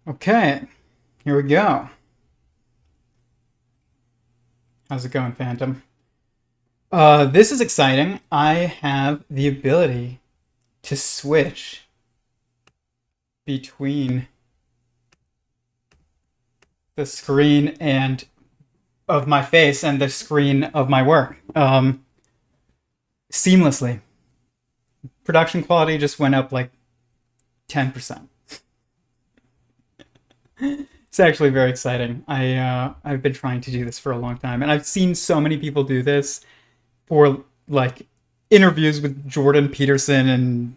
Okay, here we go. How's it going, Phantom? This is exciting. I have the ability to switch between the screen and of my face and the screen of my work seamlessly. Production quality just went up like 10%. It's actually very exciting. I've been trying to do this for a long time, and I've seen so many people do this for like interviews with Jordan Peterson and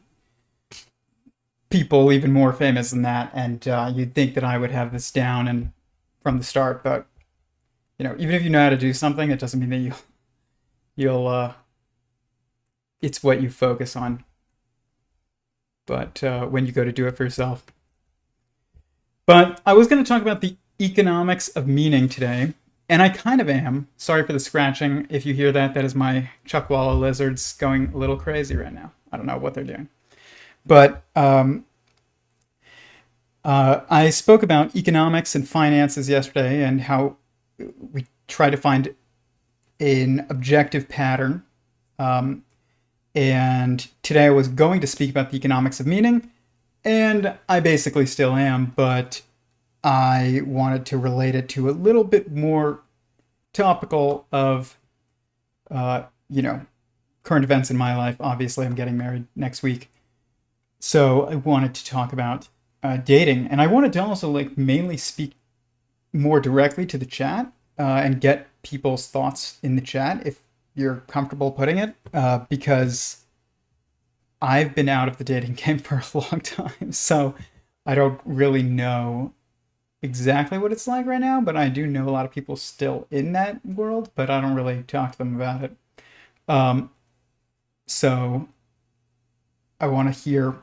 people even more famous than that. And you'd think that I would have this down and from the start, but even if you know how to do something, it doesn't mean that you'll. It's what you focus on. But when you go to do it for yourself. But I was going to talk about the economics of meaning today, and I kind of am. Sorry for the scratching. If you hear that, that is my Chuckwalla lizards going a little crazy right now. I don't know what they're doing. But I spoke about economics and finances yesterday and how we try to find an objective pattern. And today I was going to speak about the economics of meaning, and I basically still am, but I wanted to relate it to a little bit more topical of, current events in my life. Obviously, I'm getting married next week. So I wanted to talk about dating, and I wanted to also mainly speak more directly to the chat and get people's thoughts in the chat if you're comfortable putting it, because I've been out of the dating game for a long time, so I don't really know exactly what it's like right now, but I do know a lot of people still in that world, but I don't really talk to them about it. So I want to hear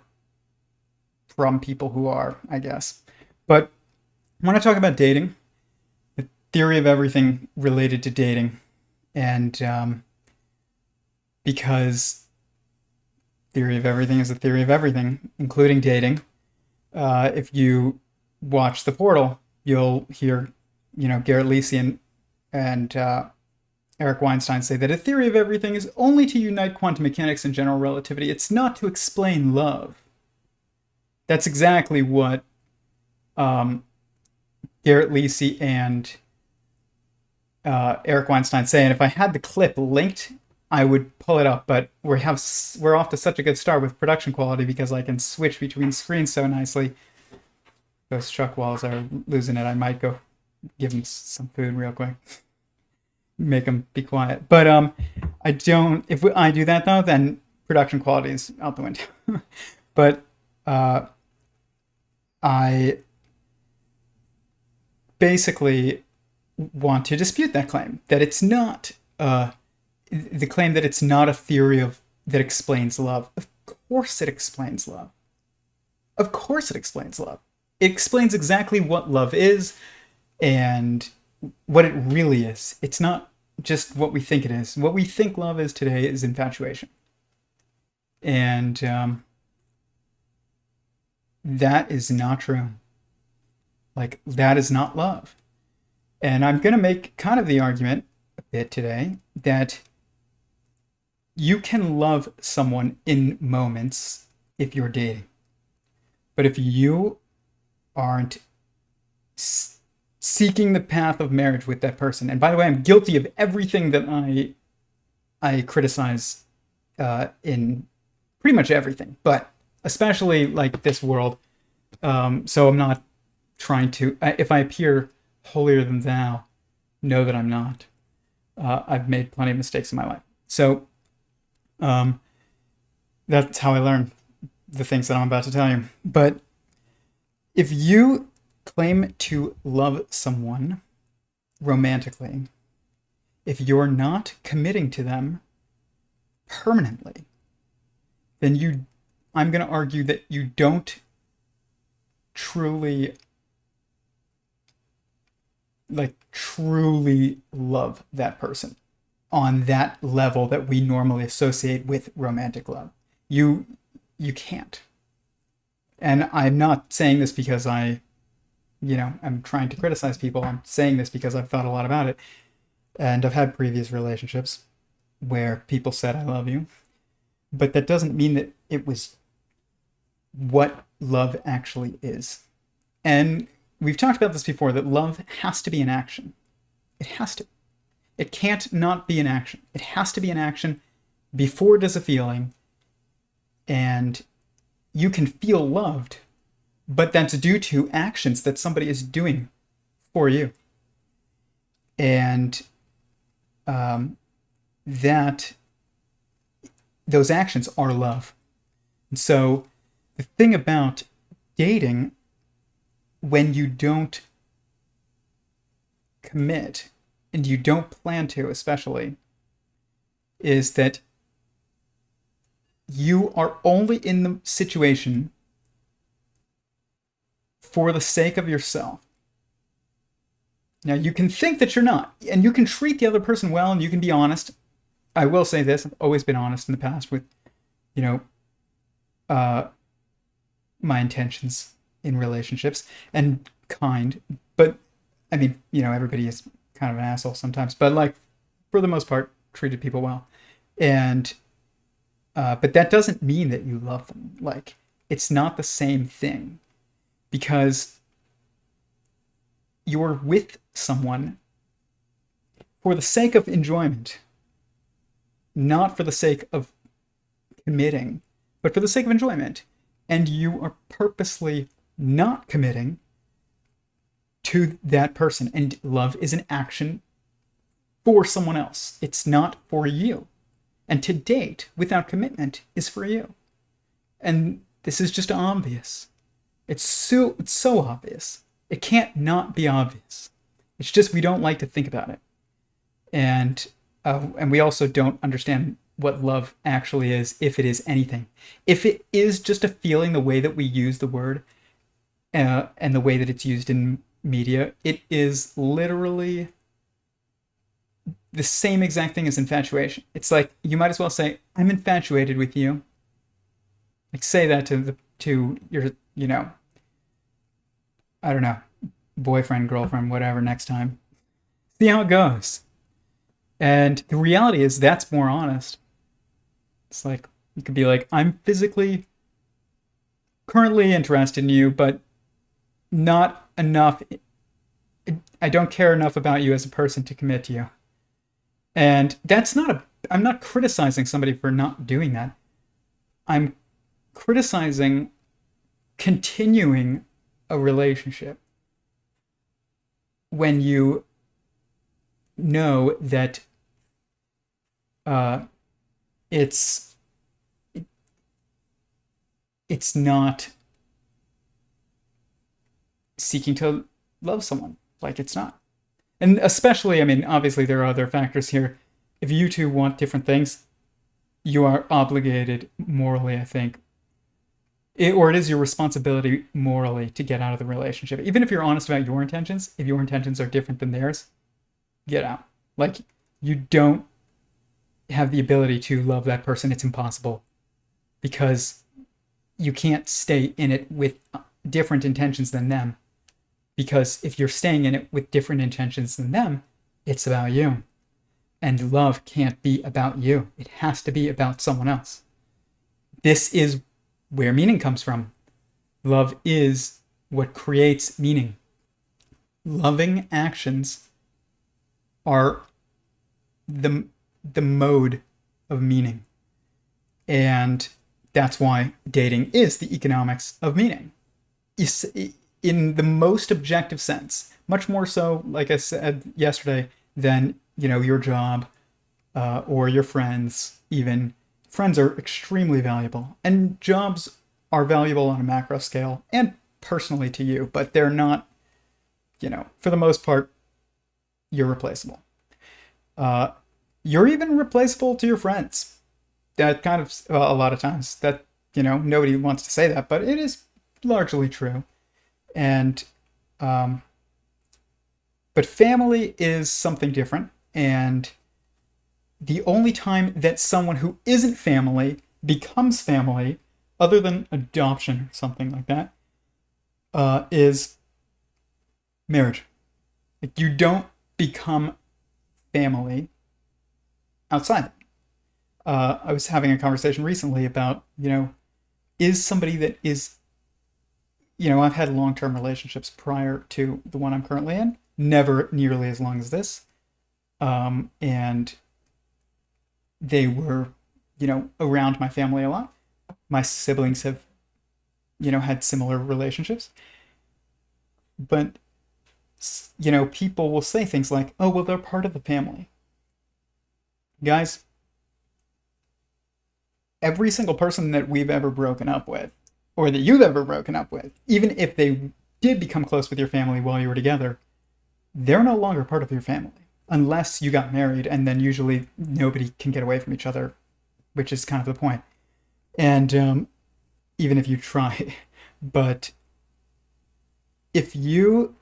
from people who are, I guess. But I want to talk about dating, the theory of everything related to dating, and because theory of everything is a theory of everything, including dating. If you watch The Portal, you'll hear, Garrett Lisi and Eric Weinstein say that a theory of everything is only to unite quantum mechanics and general relativity. It's not to explain love. That's exactly what Garrett Lisi and Eric Weinstein say. And if I had the clip linked, I would pull it up, but we're off to such a good start with production quality because I can switch between screens so nicely. Those truck walls are losing it. I might go give them some food real quick, make them be quiet. But I don't. If I do that though, then production quality is out the window. But I basically want to dispute that claim that it's not. The claim that it's not a theory that explains love. Of course it explains love. Of course it explains love. It explains exactly what love is and what it really is. It's not just what we think it is. What we think love is today is infatuation. And that is not true. That is not love. And I'm going to make kind of the argument a bit today that you can love someone in moments if you're dating. But if you aren't seeking the path of marriage with that person, and by the way, I'm guilty of everything that I criticize in pretty much everything, but especially this world. So I'm not trying to, if I appear holier than thou, know that I'm not. I've made plenty of mistakes in my life. So that's how I learn the things that I'm about to tell you. But if you claim to love someone romantically, if you're not committing to them permanently, then I'm going to argue that you don't truly love that person on that level that we normally associate with romantic love. You can't. And I'm not saying this because I I'm trying to criticize people. I'm saying this because I've thought a lot about it. And I've had previous relationships where people said, I love you. But that doesn't mean that it was what love actually is. And we've talked about this before, that love has to be an action. It has to. It can't not be an action. It has to be an action before it is a feeling. And you can feel loved, but that's due to actions that somebody is doing for you. And that those actions are love. And so the thing about dating, when you don't commit, and you don't plan to especially, is that you are only in the situation for the sake of yourself. Now, you can think that you're not, and you can treat the other person well, and you can be honest. I will say this, I've always been honest in the past with, my intentions in relationships, and kind. But, I mean, everybody is kind of an asshole sometimes, but like, for the most part, treated people well. And, but that doesn't mean that you love them. Like, it's not the same thing, because you're with someone for the sake of enjoyment, not for the sake of committing, but for the sake of enjoyment. And you are purposely not committing to that person. And love is an action for someone else. It's not for you. And to date without commitment is for you. And this is just obvious. It's so obvious. It can't not be obvious. It's just we don't like to think about it. And we also don't understand what love actually is, if it is anything. If it is just a feeling, the way that we use the word, and the way that it's used in media, it is literally the same exact thing as infatuation. It's like, you might as well say, I'm infatuated with you. Like, say that to your, I don't know, boyfriend, girlfriend, whatever, next time. See how it goes. And the reality is, that's more honest. It's like, you could be like, I'm physically currently interested in you, but not enough. I don't care enough about you as a person to commit to you. And that's not I'm not criticizing somebody for not doing that. I'm criticizing continuing a relationship when you know that it's not seeking to love someone. Like, it's not. And especially, I mean, obviously there are other factors here. If you two want different things, you are obligated morally, I think, or it is your responsibility morally to get out of the relationship. Even if you're honest about your intentions, if your intentions are different than theirs, get out. Like, you don't have the ability to love that person. It's impossible, because you can't stay in it with different intentions than them. Because if you're staying in it with different intentions than them, it's about you. And love can't be about you. It has to be about someone else. This is where meaning comes from. Love is what creates meaning. Loving actions are the mode of meaning. And that's why dating is the economics of meaning. In the most objective sense, much more so, like I said yesterday, than your job or your friends. Even friends are extremely valuable, and jobs are valuable on a macro scale and personally to you, but they're not, for the most part, you're replaceable. You're even replaceable to your friends. That kind of, a lot of times, that nobody wants to say that, but it is largely true. And but family is something different. And the only time that someone who isn't family becomes family, other than adoption or something like that, is Marriage. Like, you don't become family outside. I was having a conversation recently about, is somebody that is, I've had long-term relationships prior to the one I'm currently in, never nearly as long as this. And they were, around my family a lot. My siblings have, had similar relationships. But, people will say things like, oh, well, they're part of the family. Guys, every single person that we've ever broken up with, or that you've ever broken up with, even if they did become close with your family while you were together, they're no longer part of your family. Unless you got married, and then usually nobody can get away from each other, which is kind of the point. And even if you try. But if you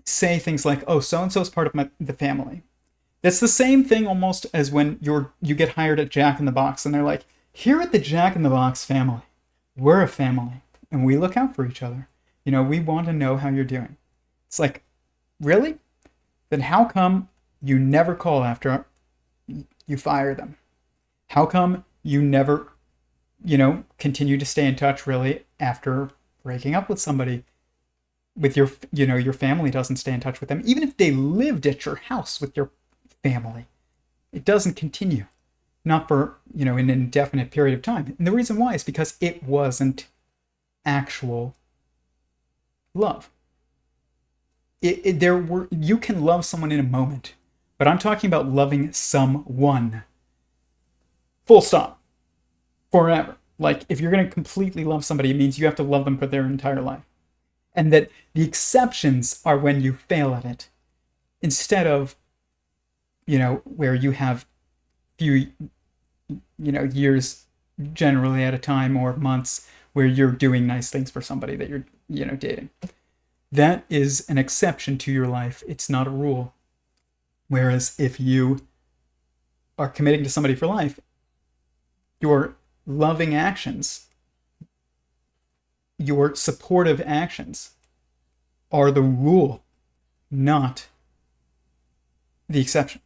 say things like, oh, so and so is part of the family, that's the same thing almost as when you get hired at Jack in the Box and they're like, here at the Jack in the Box family, we're a family and we look out for each other. We want to know how you're doing. It's like, really? Then how come you never call after you fire them? How come you never, continue to stay in touch really after breaking up with somebody? With your family doesn't stay in touch with them. Even if they lived at your house with your family, it doesn't continue. Not for, an indefinite period of time. And the reason why is because it wasn't actual love. You can love someone in a moment, but I'm talking about loving someone. Full stop. Forever. Like, if you're going to completely love somebody, it means you have to love them for their entire life. And that the exceptions are when you fail at it. Instead of, where you have few, years generally at a time or months where you're doing nice things for somebody that you're, dating. That is an exception to your life. It's not a rule. Whereas if you are committing to somebody for life, your loving actions, your supportive actions are the rule, not the exception.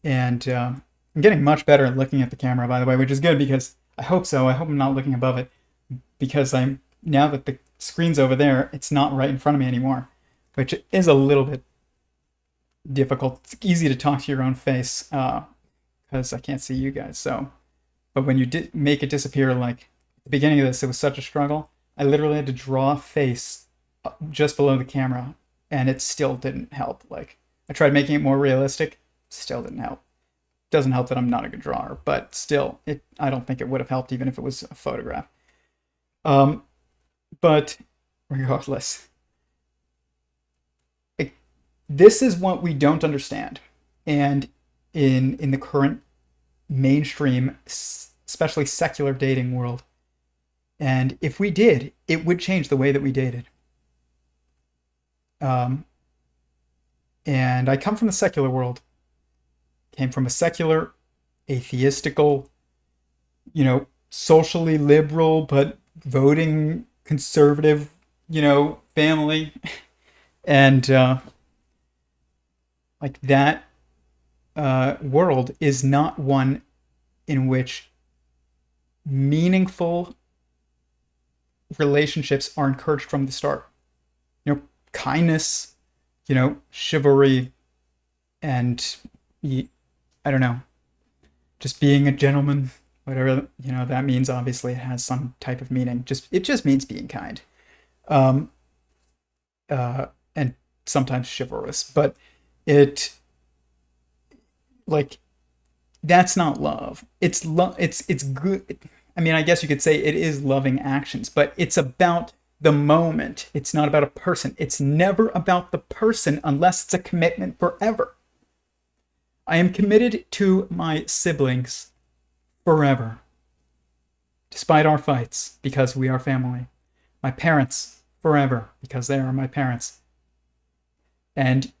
And I'm getting much better at looking at the camera, by the way, which is good because I hope so. I hope I'm not looking above it because now that the screen's over there, it's not right in front of me anymore, which is a little bit difficult. It's easy to talk to your own face because I can't see you guys. But when you make it disappear, like at the beginning of this, it was such a struggle. I literally had to draw a face just below the camera, and it still didn't help. Like, I tried making it more realistic, still didn't help. Doesn't help that I'm not a good drawer, but still, I don't think it would have helped even if it was a photograph. But regardless, this is what we don't understand. And in the current mainstream, especially secular dating world, and if we did, it would change the way that we dated. And I come from the secular world, came from a secular, atheistical, socially liberal, but voting conservative, family. And like that world is not one in which meaningful relationships are encouraged from the start. Kindness, chivalry, and I don't know, just being a gentleman, whatever that means. Obviously, it has some type of meaning. It just means being kind, and sometimes chivalrous. But it, like, that's not love. It's love. It's good. I mean, I guess you could say it is loving actions, but it's about the moment. It's not about a person. It's never about the person unless it's a commitment forever. I am committed to my siblings forever, despite our fights, because we are family. My parents forever, because they are my parents. And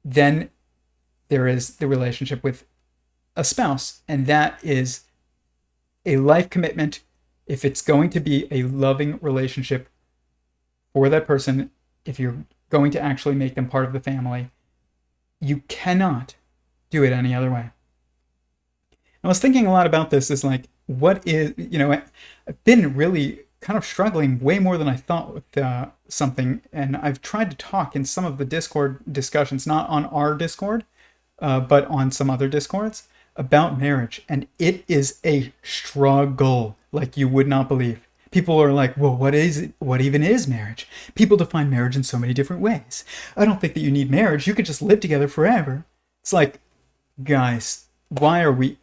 then there is the relationship with a spouse, and that is a life commitment if it's going to be a loving relationship for that person, if you're going to actually make them part of the family, you cannot do it any other way. I was thinking a lot about this is like, what is, I've been really kind of struggling way more than I thought with something. And I've tried to talk in some of the Discord discussions, not on our Discord, but on some other Discords about marriage. And it is a struggle like you would not believe. People are like, well, what is it? What even is marriage? People define marriage in so many different ways. I don't think that you need marriage. You could just live together forever. It's like, guys, why are we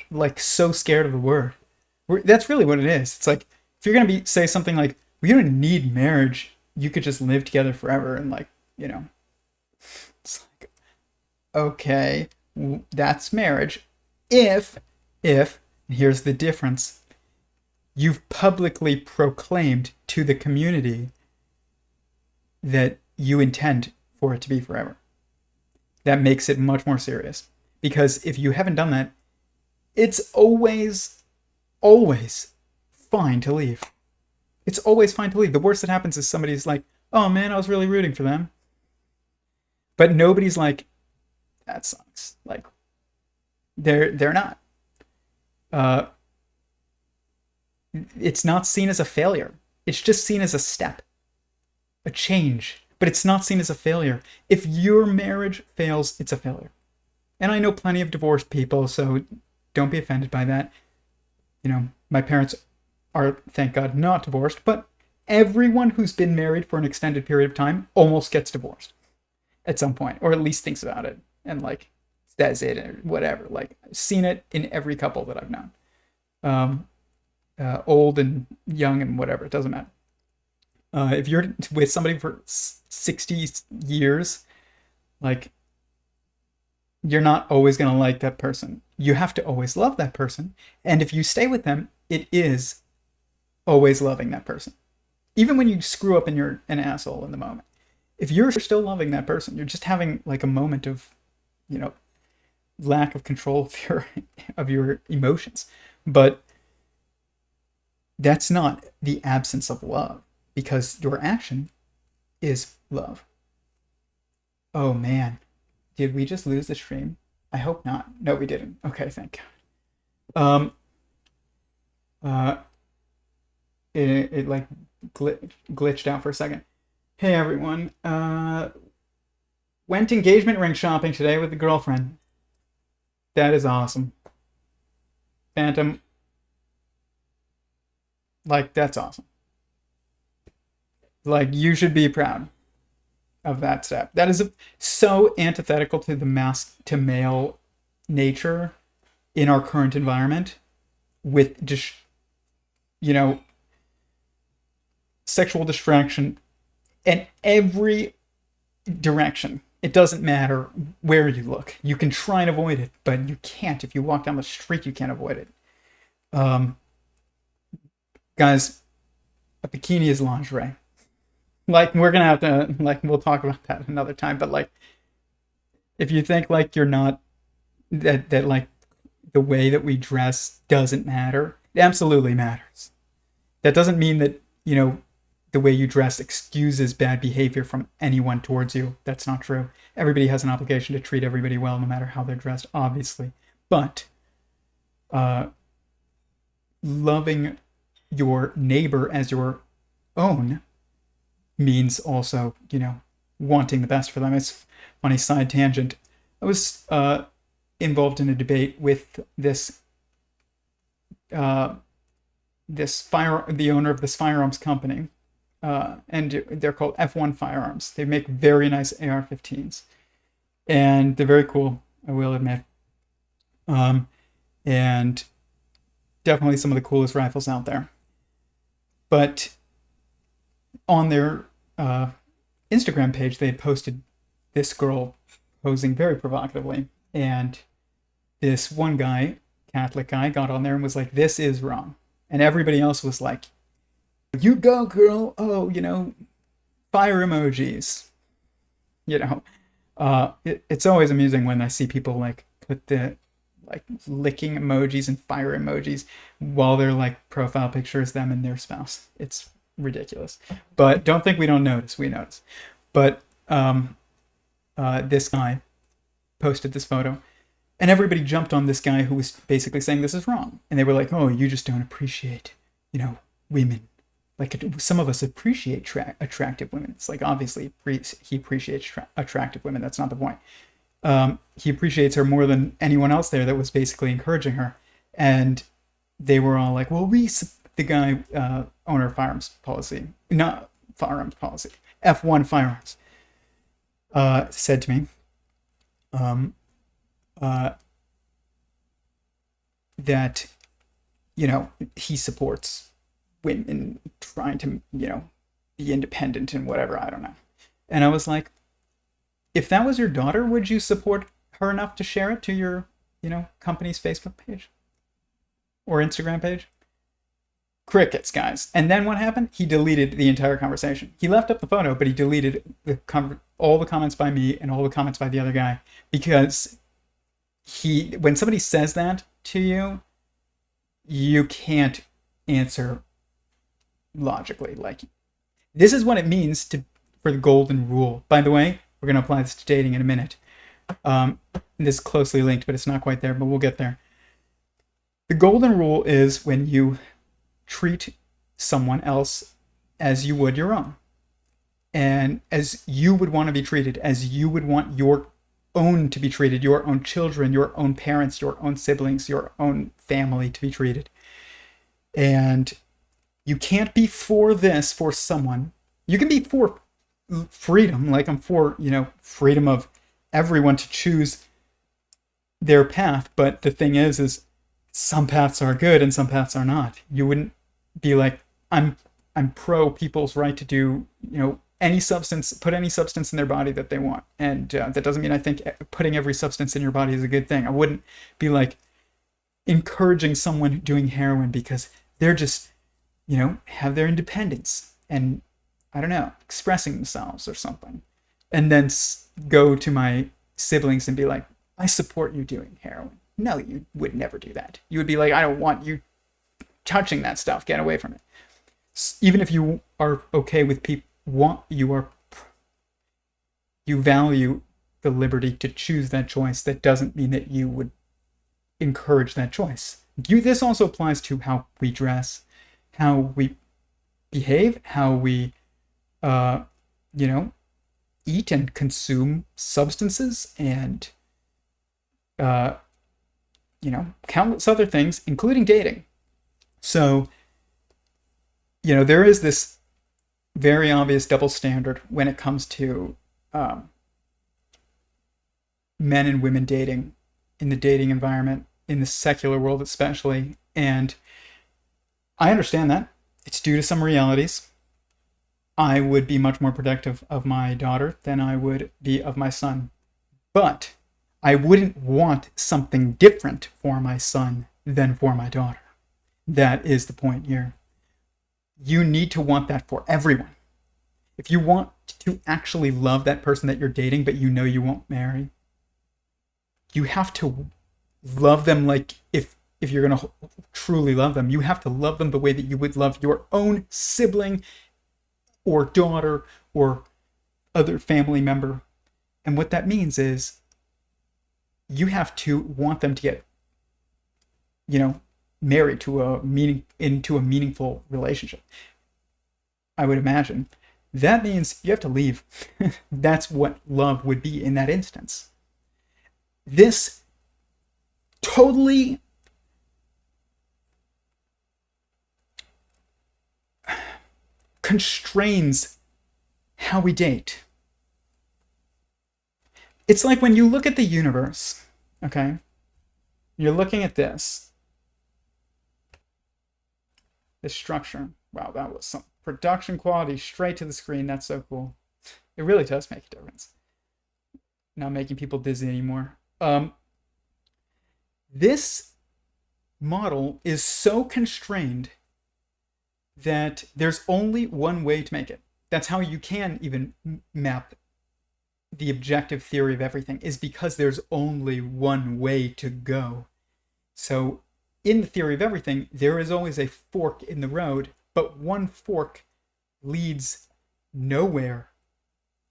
like so scared of the word? That's really what it is. It's like, if you're going to say something like, we don't need marriage, you could just live together forever. And like, it's like, okay, that's marriage. If, and here's the difference, you've publicly proclaimed to the community that you intend for it to be forever. That makes it much more serious. Because if you haven't done that, it's always fine to leave. It's always fine to leave. The worst that happens is somebody's like, oh man, I was really rooting for them. But nobody's like, that sucks. Like, they're not. It's not seen as a failure. It's just seen as a step, a change. But it's not seen as a failure. If your marriage fails, it's a failure. And I know plenty of divorced people, so don't be offended by that. My parents are, thank God, not divorced, but everyone who's been married for an extended period of time almost gets divorced at some point, or at least thinks about it and like says it or whatever. Like, I've seen it in every couple that I've known. Old and young and whatever, it doesn't matter. If you're with somebody for 60 years, like, you're not always going to like that person. You have to always love that person. And if you stay with them, it is always loving that person. Even when you screw up and you're an asshole in the moment. If you're still loving that person, you're just having like a moment of, lack of control of your emotions. But that's not the absence of love, because your action is love. Oh man. Did we just lose the stream? I hope not. No, we didn't. Okay, thank God. It like glitched out for a second. Hey everyone. Went engagement ring shopping today with the girlfriend. That is awesome. Phantom. Like, that's awesome. Like, you should be proud of that step. That is so antithetical to the mask to male nature in our current environment, with just, sexual distraction in every direction. It doesn't matter where you look. You can try and avoid it, but you can't. If you walk down the street, you can't avoid it. Guys, a bikini is lingerie. Like, we're gonna have to, like, we'll talk about that another time, but like, if you think like you're not, that like the way that we dress doesn't matter, it absolutely matters. That doesn't mean that, the way you dress excuses bad behavior from anyone towards you. That's not true. Everybody has an obligation to treat everybody well, no matter how they're dressed, obviously. But loving your neighbor as your own means also, wanting the best for them. It's a funny side tangent. I was involved in a debate with the owner of this firearms company, and they're called F1 Firearms. They make very nice AR-15s, and they're very cool, I will admit. And definitely some of the coolest rifles out there. But on their Instagram page, they had posted this girl posing very provocatively, and this one guy, Catholic guy, got on there and was like, "This is wrong," and everybody else was like, "You go, girl!" Oh, fire emojis. It's always amusing when I see people like put the like licking emojis and fire emojis while their like profile picture is them and their spouse. It's ridiculous. But don't think we don't notice. We notice. But this guy posted this photo, and everybody jumped on this guy who was basically saying this is wrong. And they were like, oh, you just don't appreciate, women. Like, some of us appreciate attractive women. It's like, obviously, he appreciates attractive women. That's not the point. He appreciates her more than anyone else there that was basically encouraging her. And they were all like, well, the guy, owner of firearms policy, not firearms policy, F1 firearms, said to me, that, he supports women trying to, be independent and whatever, I don't know. And I was like, if that was your daughter, would you support her enough to share it to your, company's Facebook page or Instagram page? Crickets, guys. And then what happened? He deleted the entire conversation. He left up the photo, but he deleted all the comments by me and all the comments by the other guy, because when somebody says that to you, you can't answer logically. Like, this is what it means for the golden rule. By the way, we're going to apply this to dating in a minute. This is closely linked, but it's not quite there, but we'll get there. The golden rule is when you treat someone else as you would your own, and as you would want to be treated, as you would want your own to be treated, your own children, your own parents, your own siblings, your own family to be treated. And you can't be for this for someone. You can be for freedom, like I'm for, freedom of everyone to choose their path, but the thing is some paths are good and some paths are not. You wouldn't be like, I'm pro people's right to do, put any substance in their body that they want. And that doesn't mean I think putting every substance in your body is a good thing. I wouldn't be like encouraging someone doing heroin because they're just, have their independence and, I don't know, expressing themselves or something. And then go to my siblings and be like, I support you doing heroin. No, you would never do that. You would be like, I don't want you touching that stuff. Get away from it. Even if you are okay with people, you value the liberty to choose that choice. That doesn't mean that you would encourage that choice. This also applies to how we dress, how we behave, how we, eat and consume substances, and, countless other things, including dating. So, there is this very obvious double standard when it comes to men and women dating in the dating environment, in the secular world especially. And I understand that. It's due to some realities. I would be much more protective of my daughter than I would be of my son. But I wouldn't want something different for my son than for my daughter. That is the point here. You need to want that for everyone. If you want to actually love that person that you're dating, but you know you won't marry, you have to love them like if you're going to truly love them, you have to love them the way that you would love your own sibling or daughter or other family member. And what that means is you have to want them to get, married into a meaningful relationship. I would imagine. That means you have to leave. That's what love would be in that instance. This totally constrains how we date. It's like when you look at the universe, okay? You're looking at this structure. Wow, that was some production quality straight to the screen. That's so cool. It really does make a difference. Not making people dizzy anymore. This model is so constrained that there's only one way to make it. That's how you can even map the objective theory of everything, is because there's only one way to go. So in the theory of everything, there is always a fork in the road, but one fork leads nowhere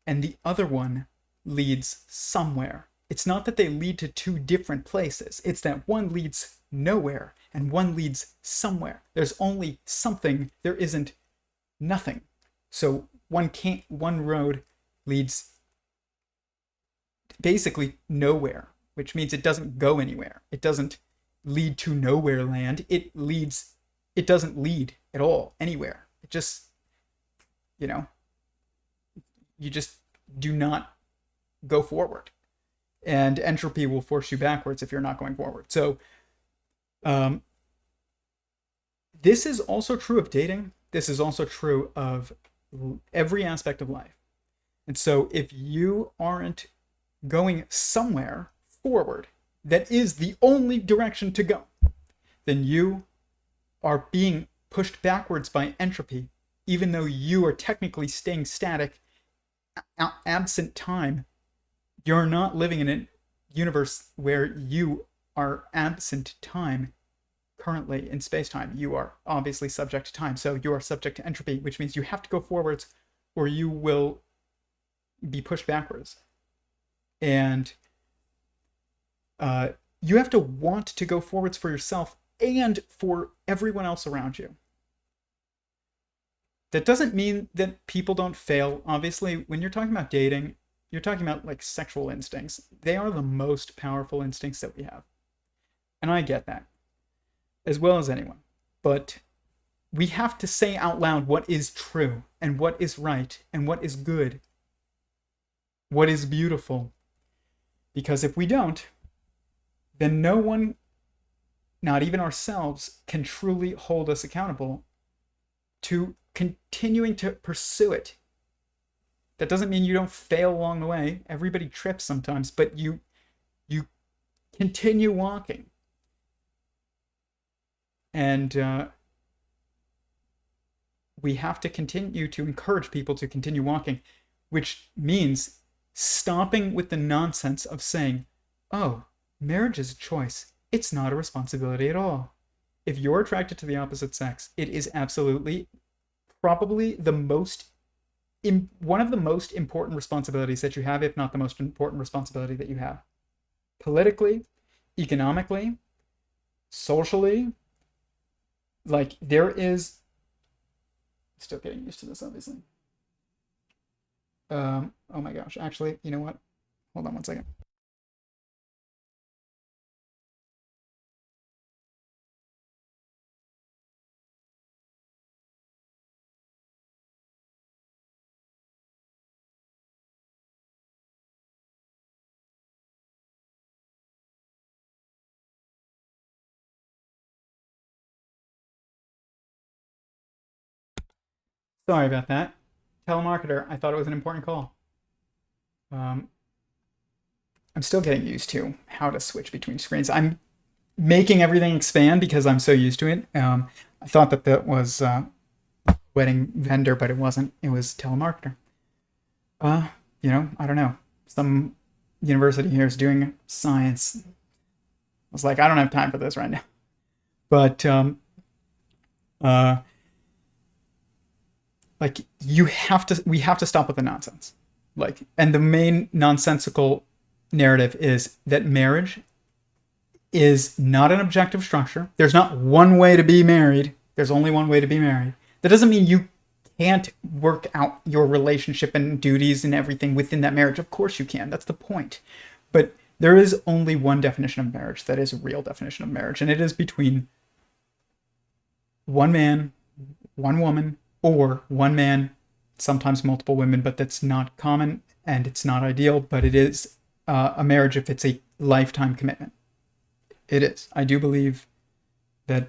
and the other one leads somewhere. It's not that they lead to two different places. It's that one leads nowhere and one leads somewhere. There's only something. There isn't nothing. So one road leads basically nowhere, which means it doesn't go anywhere. It doesn't lead to nowhere land. It doesn't lead at all anywhere. It just, you just do not go forward. And entropy will force you backwards if you're not going forward. So this is also true of dating. This is also true of every aspect of life. And so if you aren't going somewhere forward that is the only direction to go, then you are being pushed backwards by entropy, even though you are technically staying static, absent time. You're not living in a universe where you are absent time currently in space-time. You are obviously subject to time, so you are subject to entropy, which means you have to go forwards or you will be pushed backwards. And you have to want to go forwards for yourself and for everyone else around you. That doesn't mean that people don't fail. Obviously, when you're talking about dating, you're talking about like sexual instincts. They are the most powerful instincts that we have. And I get that, as well as anyone. But we have to say out loud what is true and what is right and what is good, what is beautiful. Because if we don't, then no one, not even ourselves, can truly hold us accountable to continuing to pursue it. That doesn't mean you don't fail along the way. Everybody trips sometimes, but you continue walking. And we have to continue to encourage people to continue walking, which means stopping with the nonsense of saying, oh, marriage is a choice. It's not a responsibility at all. If you're attracted to the opposite sex, it is absolutely probably one of the most important responsibilities that you have, if not the most important responsibility that you have. Politically, economically, socially, like there is, still getting used to this, obviously. Oh my gosh, actually, you know what? Hold on one second. Sorry about that. Telemarketer, I thought it was an important call. I'm still getting used to how to switch between screens. I'm making everything expand because I'm so used to it. I thought that was wedding vendor, but it wasn't. It was telemarketer. I don't know. Some university here is doing science. I was like, I don't have time for this right now. But like we have to stop with the nonsense. Like, and the main nonsensical narrative is that marriage is not an objective structure. There's not one way to be married. There's only one way to be married. That doesn't mean you can't work out your relationship and duties and everything within that marriage. Of course you can. That's the point. But there is only one definition of marriage that is a real definition of marriage, and it is between one man, one woman, or one man, sometimes multiple women, but that's not common and it's not ideal, but it is a marriage if it's a lifetime commitment. It is. I do believe that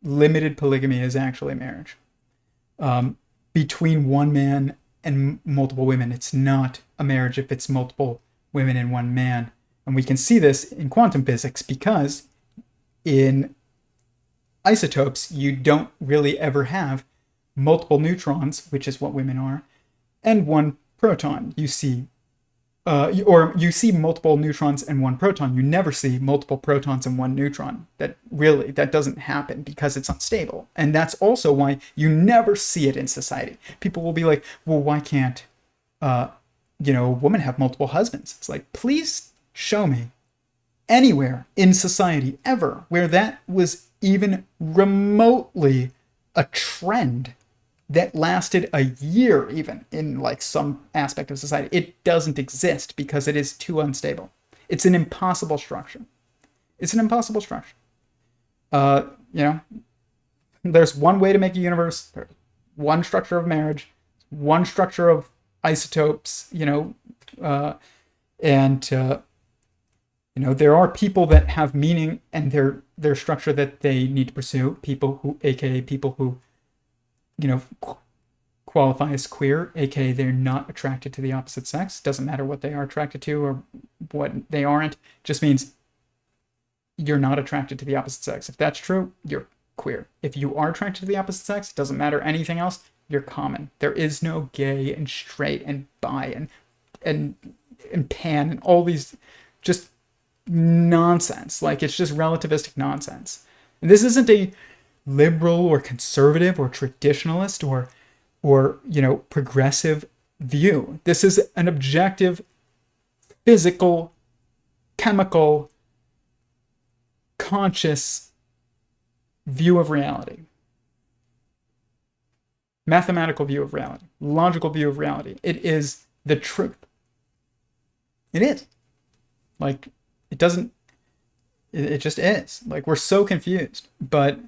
limited polygamy is actually marriage. Between one man and multiple women, it's not a marriage if it's multiple women and one man. And we can see this in quantum physics because in isotopes, you don't really ever have multiple neutrons, which is what women are, and one proton. You see or you see multiple neutrons and one proton. You never see multiple protons and one neutron. That doesn't happen because it's unstable. And that's also why you never see it in society. People will be like, well, why can't, a woman have multiple husbands? It's like, please show me anywhere in society ever where that was even remotely a trend that lasted a year, even in like some aspect of society. It doesn't exist because it is too unstable. It's an impossible structure. It's an impossible structure. There's one way to make a universe. There's one structure of marriage, one structure of isotopes. There are people that have meaning and their structure that they need to pursue. AKA people who qualify as queer, aka they're not attracted to the opposite sex. Doesn't matter what they are attracted to or what they aren't. Just means you're not attracted to the opposite sex. If that's true, you're queer. If you are attracted to the opposite sex, doesn't matter anything else, you're common. There is no gay and straight and bi and pan and all these just nonsense. Like, it's just relativistic nonsense. And this isn't a liberal or conservative or traditionalist or progressive view. This is an objective, physical, chemical, conscious view of reality. Mathematical view of reality. Logical view of reality. It is the truth. It is. Like, it just is. Like, we're so confused, but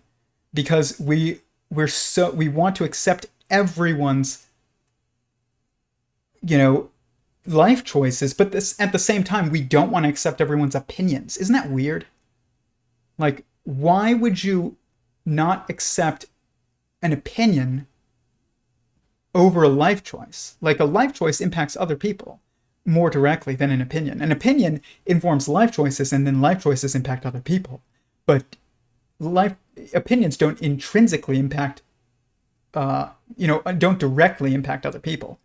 because we want to accept everyone's life choices, but at the same time we don't want to accept everyone's opinions. Isn't that weird? Like, why would you not accept an opinion over a life choice? Like, a life choice impacts other people more directly than an opinion. An opinion informs life choices, and then life choices impact other people. But opinions don't intrinsically impact, don't directly impact other people.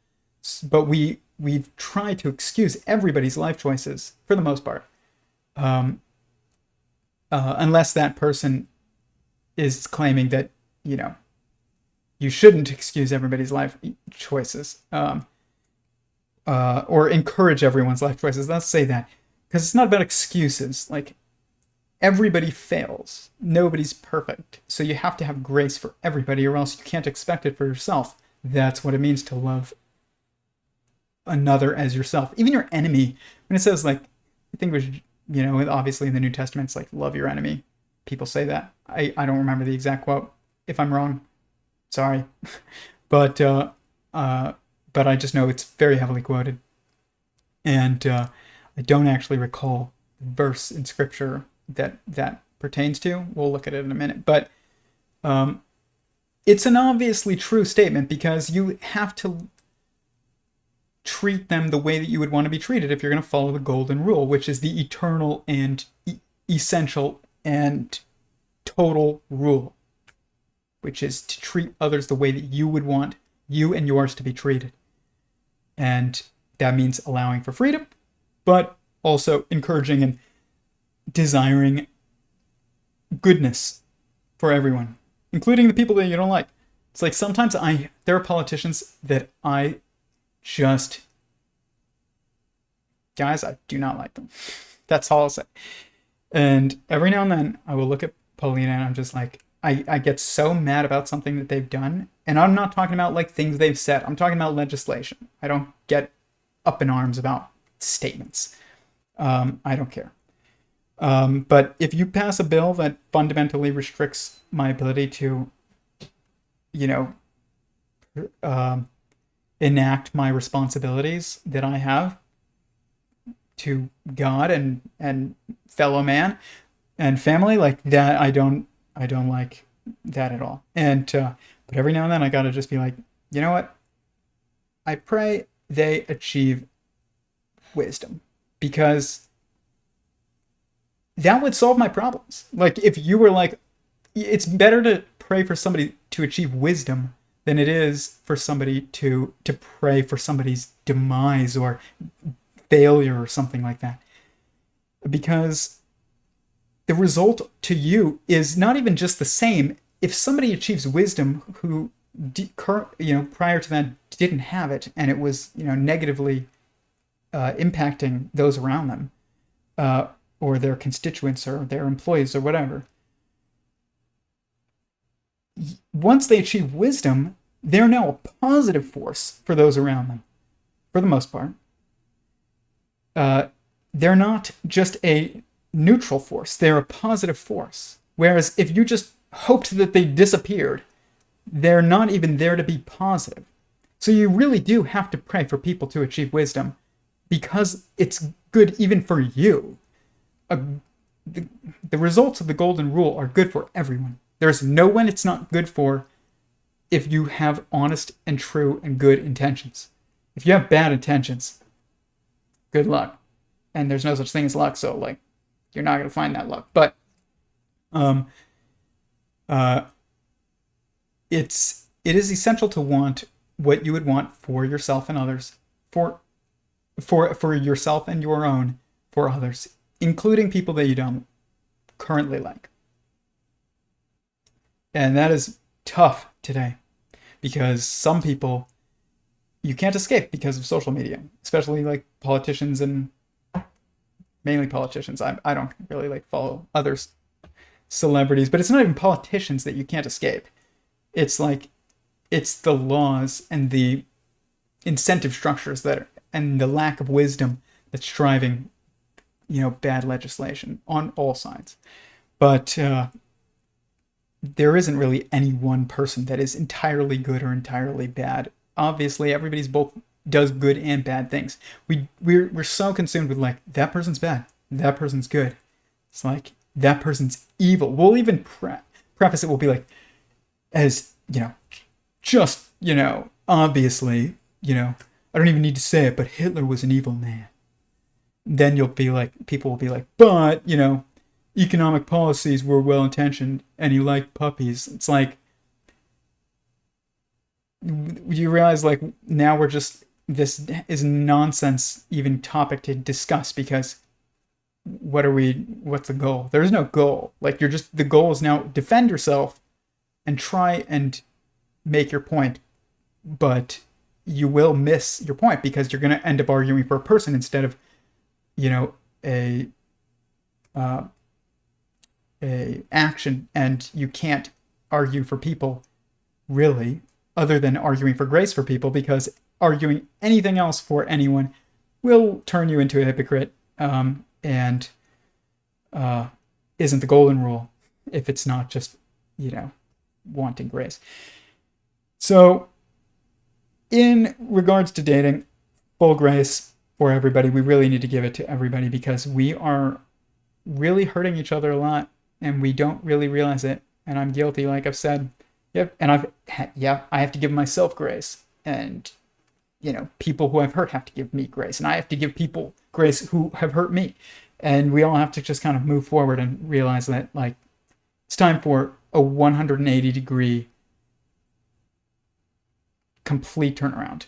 But we've tried to excuse everybody's life choices for the most part, unless that person is claiming that you shouldn't excuse everybody's life choices, or encourage everyone's life choices. Let's say that, because it's not about excuses. Like, everybody fails. Nobody's perfect. So you have to have grace for everybody, or else you can't expect it for yourself. That's what it means to love another as yourself. Even your enemy. When it says, like, I think it was, obviously in the New Testament, it's like, love your enemy. People say that. I don't remember the exact quote. If I'm wrong, sorry. But I just know it's very heavily quoted. And I don't actually recall the verse in Scripture that pertains to. We'll look at it in a minute. But it's an obviously true statement, because you have to treat them the way that you would want to be treated if you're going to follow the golden rule, which is the eternal and essential and total rule, which is to treat others the way that you would want you and yours to be treated. And that means allowing for freedom, but also encouraging and desiring goodness for everyone, including the people that you don't like. It's like, sometimes there are politicians that I do not like them. That's all I'll say. And every now and then I will look at Paulina and I'm just like, I get so mad about something that they've done. And I'm not talking about like things they've said. I'm talking about legislation. I don't get up in arms about statements. I don't care. But if you pass a bill that fundamentally restricts my ability to, enact my responsibilities that I have to God and fellow man and family, like that, I don't like that at all. And but every now and then I gotta just be like, you know what? I pray they achieve wisdom, because that would solve my problems. Like, if you were like, it's better to pray for somebody to achieve wisdom than it is for somebody to pray for somebody's demise or failure or something like that. Because the result to you is not even just the same. If somebody achieves wisdom who, prior to that didn't have it, and it was, negatively impacting those around them, or their constituents or their employees or whatever, once they achieve wisdom, they're now a positive force for those around them, for the most part. They're not just a neutral force, they're a positive force. Whereas if you just hoped that they disappeared, they're not even there to be positive. So you really do have to pray for people to achieve wisdom, because it's good even for you. The results of the golden rule are good for everyone. There's no one it's not good for if you have honest and true and good intentions. If you have bad intentions, good luck. And there's no such thing as luck, so you're not going to find that luck. But it is essential to want what you would want for yourself and others, for yourself and your own, for others, including people that you don't currently like. And that is tough today, because some people you can't escape because of social media, especially politicians, and mainly politicians. I don't really follow others celebrities, but it's not even politicians that you can't escape. It's the laws and the incentive structures and the lack of wisdom that's driving, bad legislation on all sides. But there isn't really any one person that is entirely good or entirely bad. Obviously, everybody's both does good and bad things. We're so consumed with that person's bad, that person's good. It's that person's evil. We'll even preface it. We'll be as obviously, I don't even need to say it, but Hitler was an evil man. Then people will be but economic policies were well intentioned and he liked puppies. It's you realize now we're just, this is nonsense even topic to discuss, because what's the goal? There's no goal. The goal is now defend yourself and try and make your point, but you will miss your point because you're going to end up arguing for a person instead of a action. And you can't argue for people really, other than arguing for grace for people, because arguing anything else for anyone will turn you into a hypocrite, and isn't the golden rule if it's not just wanting grace. So in regards to dating, full grace for everybody. We really need to give it to everybody, because we are really hurting each other a lot and we don't really realize it. And I'm guilty, like I've said. Yep. And I have to give myself grace, and people who I've hurt have to give me grace, and I have to give people grace who have hurt me. And we all have to just kind of move forward and realize that it's time for a 180-degree complete turnaround.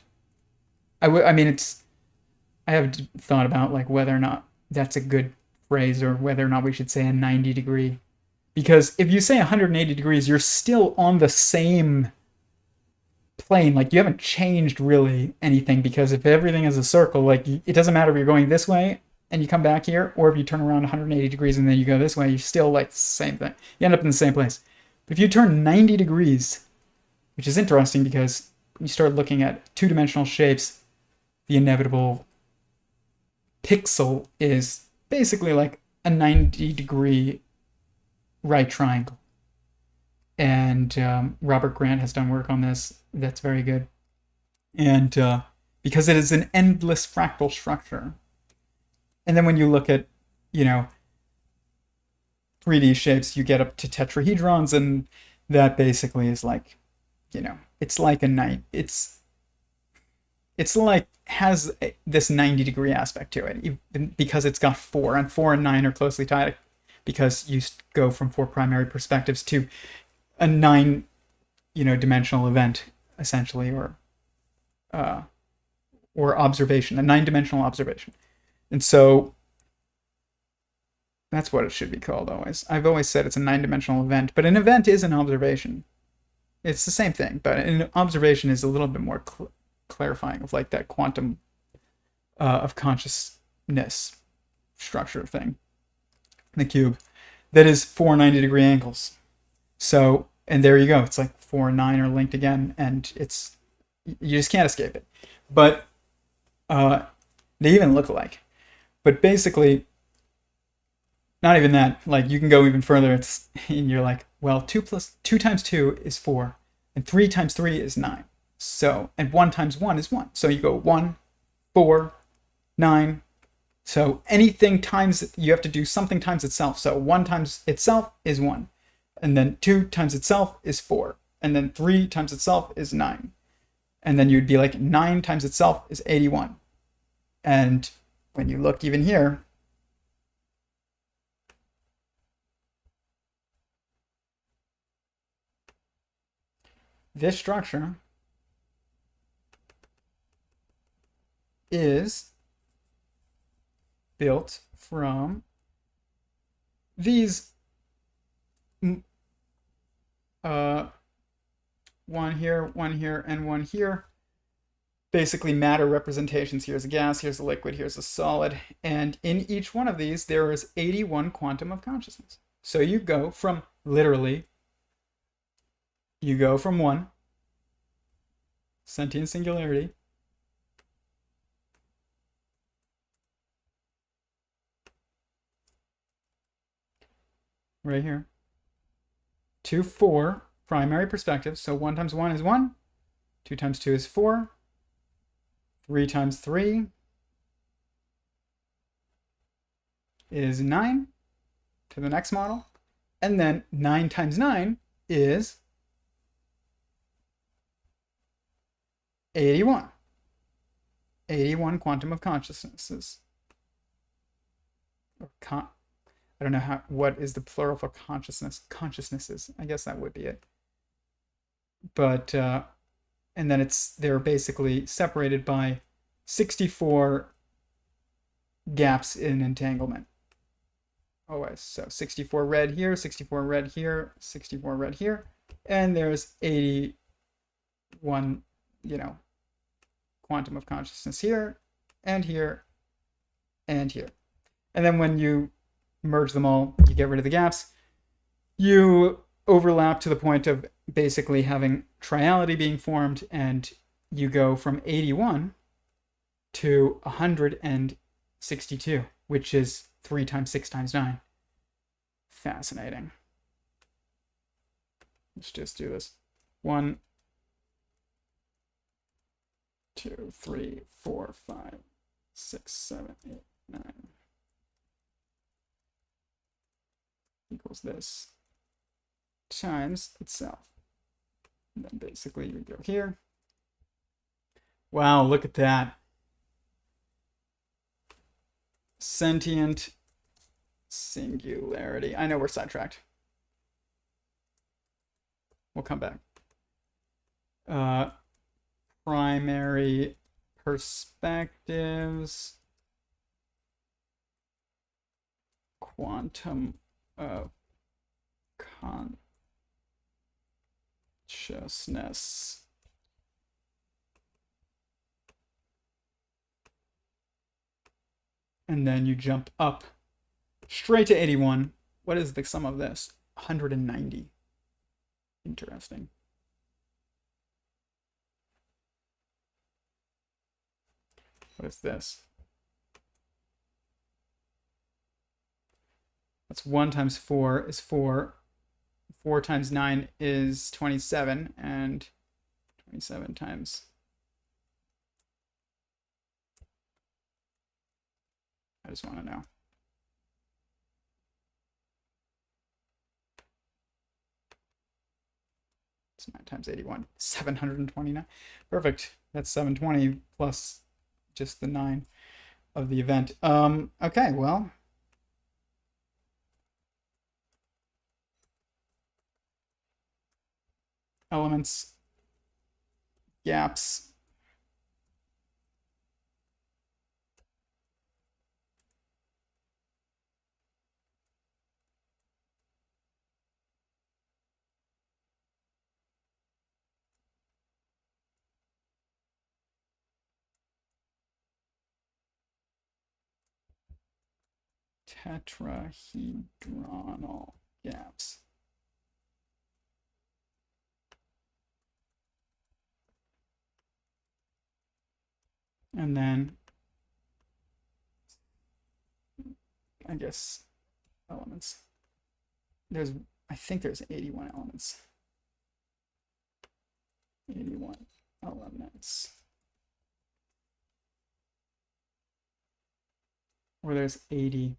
I have thought about whether or not that's a good phrase, or whether or not we should say a 90-degree. Because if you say 180 degrees, you're still on the same plane. You haven't changed really anything, because if everything is a circle, it doesn't matter if you're going this way and you come back here, or if you turn around 180 degrees and then you go this way, you're still the same thing. You end up in the same place. But if you turn 90 degrees, which is interesting because when you start looking at two-dimensional shapes, the inevitable pixel is basically a 90-degree right triangle. And Robert Grant has done work on this that's very good. And because it is an endless fractal structure. And then when you look at, 3D shapes, you get up to tetrahedrons, and that basically is it's like a nine. It's has this 90-degree aspect to it, because it's got 4, and 4 and 9 are closely tied, because you go from 4 primary perspectives to a 9, dimensional event, essentially, or observation, a 9-dimensional observation. And so that's what it should be called always. I've always said it's a 9-dimensional event, but an event is an observation. It's the same thing, but an observation is a little bit more clarifying of like that quantum of consciousness structure thing. The cube that is 490-degree angles. So, and there you go. It's like 4 and 9 are linked again, and it's you just can't escape it. But they even look alike. But basically, not even that. Like you can go even further. It's and you're like, well, 2 times 2 is 4, and 3 times 3 is 9. So, and 1 times 1 is 1. So you go 1, 4, 9. So anything times, you have to do something times itself. So 1 times itself is 1. And then 2 times itself is 4. And then 3 times itself is 9. And then you'd be like 9 times itself is 81. And when you look even here, this structure is built from these one here, and one here. Basically matter representations. Here's a gas, here's a liquid, here's a solid. And in each one of these, there is 81 quantum of consciousness. So you go from literally, you go from 1, sentient singularity, right here, to 4 primary perspectives. So 1 times 1 is 1, 2 times 2 is 4, 3 times 3 is 9 to the next model. And then 9 times 9 is 81. 81 quantum of consciousnesses. I don't know what is the plural for consciousness. Consciousnesses. I guess that would be it. But and then they're basically separated by 64 gaps in entanglement. Always. So 64 red here, 64 red here, 64 red here, and there's 81, quantum of consciousness here, and here, and here. And then when you merge them all, you get rid of the gaps, you overlap to the point of basically having triality being formed, and you go from 81 to 162, which is 3 times 6 times 9. Fascinating. Let's just do this. 1, 2, 3, 4, 5, 6, 7, 8, 9. Equals this times itself. And then basically you go here. Wow, look at that. Sentient singularity. I know we're sidetracked. We'll come back. Primary perspectives. Quantum of consciousness. And then you jump up straight to 81. What is the sum of this? 190. Interesting. What is this? That's 1 times 4 is 4. 4 times 9 is 27. And 27 times... I just want to know. It's 9 times 81. 729. Perfect. That's 720 plus just the 9 of the event. Okay, well. Elements, gaps. tetrahedronal gaps. And then, I guess, elements. I think there's 81 elements. 81 elements. Or there's 80.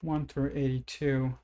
One through 82.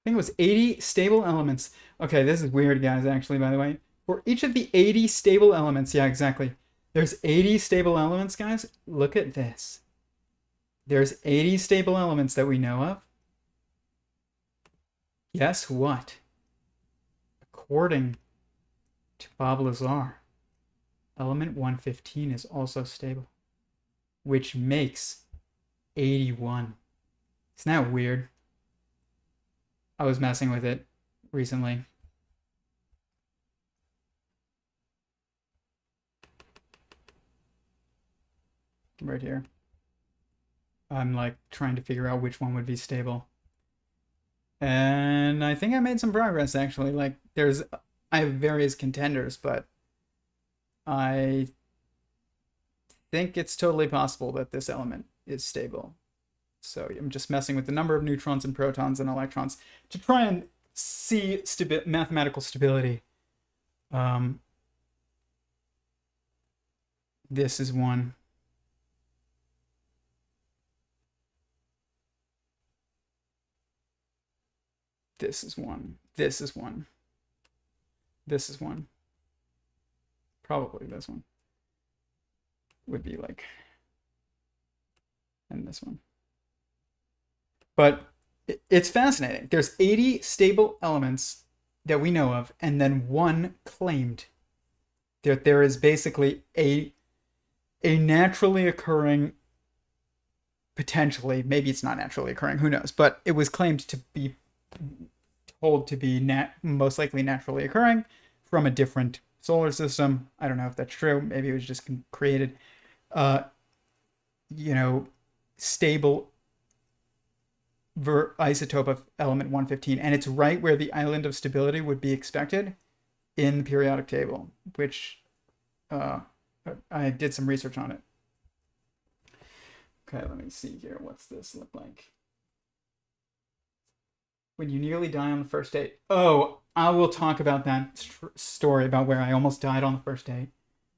I think it was 80 stable elements. Okay, this is weird, guys, actually, by the way. For each of the 80 stable elements, yeah, exactly. There's 80 stable elements, guys. Look at this. There's 80 stable elements that we know of. Guess what? According to Bob Lazar, element 115 is also stable, which makes 81. Isn't that weird? I was messing with it recently. Right here. I'm like trying to figure out which one would be stable. And I think I made some progress actually. Like I have various contenders, but I think it's totally possible that this element is stable. So I'm just messing with the number of neutrons and protons and electrons to try and see mathematical stability. This is one. This is one. This is one. This is one. Probably this one would be like, and this one. But it's fascinating. There's 80 stable elements that we know of, and then one claimed that there is basically a naturally occurring, potentially, maybe it's not naturally occurring, who knows, but it was claimed to be told to be most likely naturally occurring from a different solar system. I don't know if that's true. Maybe it was just created. Stable isotope of element 115, and it's right where the island of stability would be expected in the periodic table, which I did some research on it. Okay, let me see here. What's this look like? When you nearly die on the first date. Oh, I will talk about that story about where I almost died on the first date.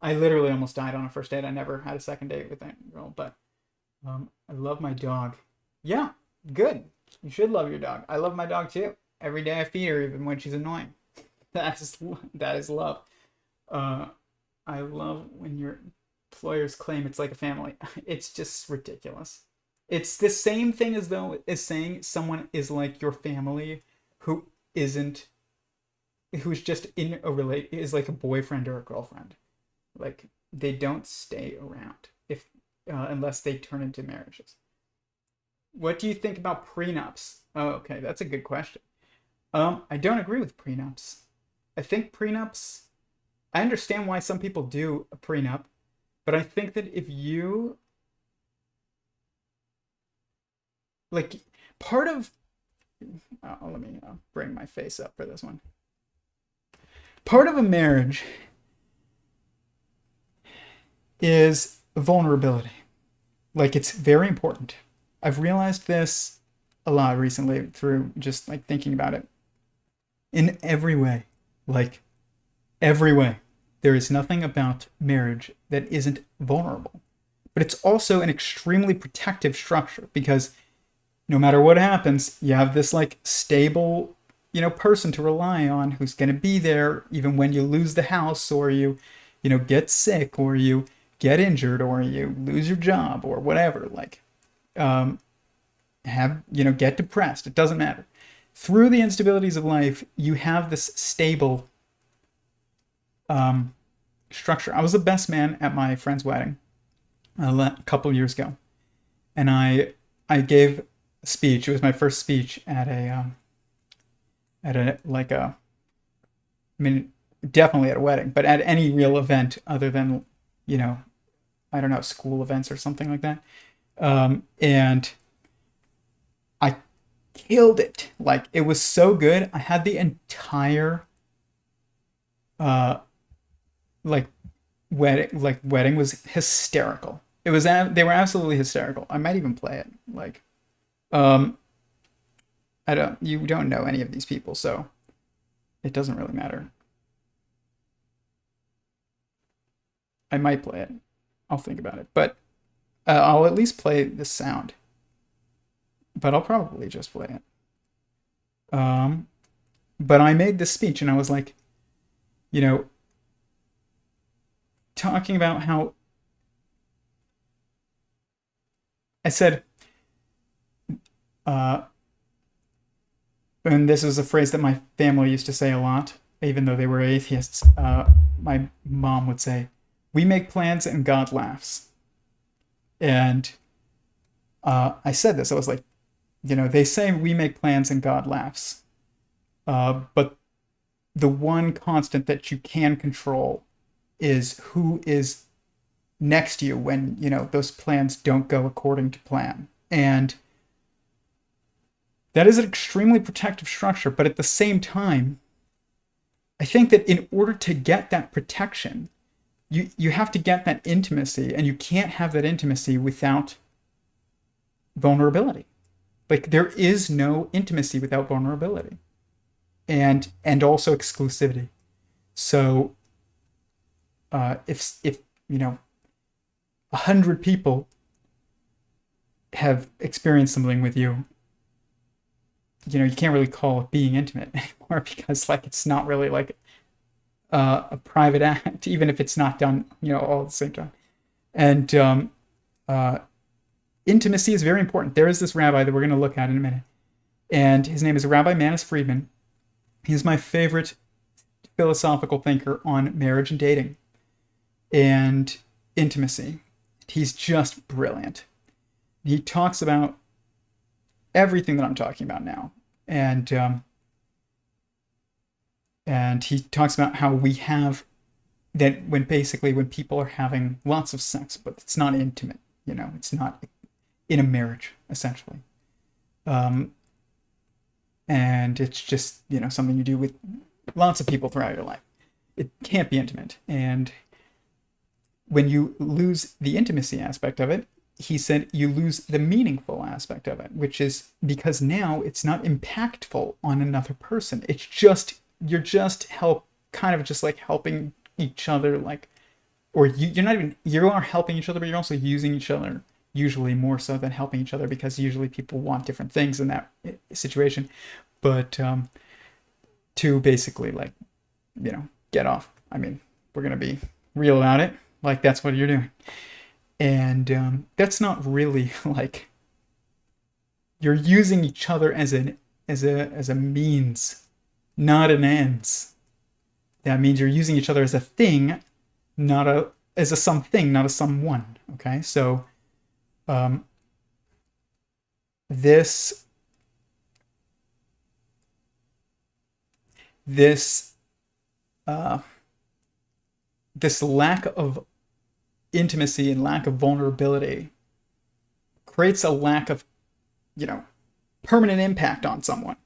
I literally almost died on a first date. I never had a second date with that girl, but I love my dog. Yeah, good. You should love your dog. I love my dog too. Every day I feed her, even when she's annoying. That is love. I love when your employers claim it's like a family. It's just ridiculous. It's the same thing as saying someone is like your family who's just in a is like a boyfriend or a girlfriend. Like they don't stay around unless they turn into marriages. What do you think about prenups? Oh, okay, that's a good question. I don't agree with prenups. I think prenups, I understand why some people do a prenup, but I think that if you like part of let me bring my face up for this one. Part of a marriage is vulnerability. Like, it's very important. I've realized this a lot recently through just like thinking about it. In every way, like every way, there is nothing about marriage that isn't vulnerable. But it's also an extremely protective structure because no matter what happens, you have this like stable, person to rely on who's going to be there even when you lose the house or you get sick or you get injured or you lose your job or whatever. Like, um, get depressed. It doesn't matter. Through the instabilities of life, you have this stable um, structure. I was the best man at my friend's wedding a couple years ago, and I gave a speech. It was my first speech at a like a I mean definitely at a wedding, but at any real event other than you know I don't know, school events or something like that. And I killed it. Like, it was so good. I had the entire uh like wedding was hysterical. It was they were absolutely hysterical. I might even play it. Like, um I don't you don't know any of these people, so it doesn't really matter. I might play it. I'll think about it. But I'll at least play the sound. But I'll probably just play it. Um but I made this speech and I was like, you know, talking about how I said, uh, and this is a phrase that my family used to say a lot, even though they were atheists. My mom would say, "We make plans and God laughs." And I said this. I was like, they say we make plans and God laughs, but the one constant that you can control is who is next to you when those plans don't go according to plan. And that is an extremely protective structure, but at the same time, I think that in order to get that protection, you have to get that intimacy, and you can't have that intimacy without vulnerability. Like, there is no intimacy without vulnerability, and also exclusivity. So if 100 people have experienced something with you, you can't really call it being intimate anymore, because like it's not really like a private act, even if it's not done all at the same time. And uh, intimacy is very important. There is this rabbi that we're going to look at in a minute, and his name is Rabbi Manis Friedman. He's my favorite philosophical thinker on marriage and dating and intimacy. He's just brilliant. He talks about everything that I'm talking about now, and he talks about how we have that when people are having lots of sex, but it's not intimate. It's not in a marriage essentially, um, and it's just something you do with lots of people throughout your life. It can't be intimate, and when you lose the intimacy aspect of it, he said you lose the meaningful aspect of it, which is because now it's not impactful on another person. It's just you're just kind of just like helping each other, like, or you're not even you are helping each other, but you're also using each other, usually more so than helping each other, because usually people want different things in that situation. But to basically, like, get off. I mean, we're gonna be real about it. Like, that's what you're doing. And that's not really like you're using each other as a means, not an ends. That means you're using each other as a thing, not as a something, not a someone. Okay, so um, this this uh, this lack of intimacy and lack of vulnerability creates a lack of permanent impact on someone,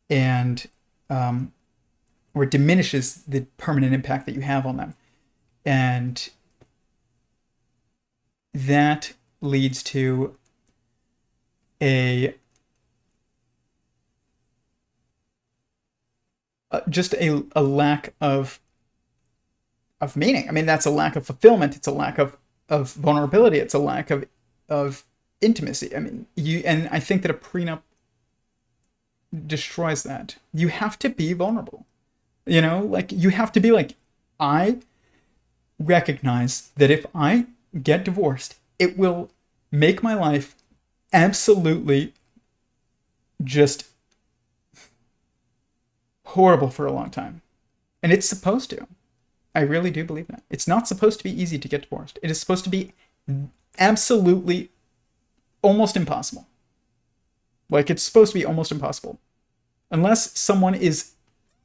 and or diminishes the permanent impact that you have on them. And that leads to a just a lack of meaning. I mean, that's a lack of fulfillment. It's a lack of vulnerability. It's a lack of intimacy. I mean, and I think that a prenup destroys that. You have to be vulnerable. You know, like you have to be like, I recognize that if I get divorced, it will make my life absolutely just horrible for a long time. And it's supposed to. I really do believe that. It's not supposed to be easy to get divorced. It is supposed to be absolutely almost impossible. Like, it's supposed to be almost impossible. Unless someone is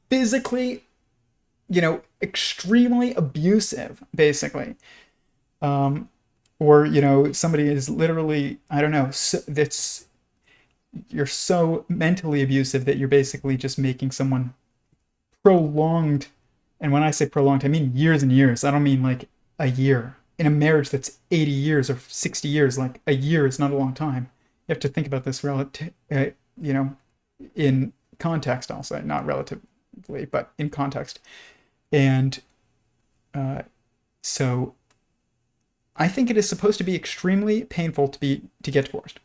physically, extremely abusive, basically. Or, somebody is literally, I don't know, you're so mentally abusive that you're basically just making someone prolonged. And when I say prolonged, I mean years and years. I don't mean like a year. In a marriage that's 80 years or 60 years, like a year is not a long time. You have to think about this in context also, not relatively, but in context. And so I think it is supposed to be extremely painful to get divorced.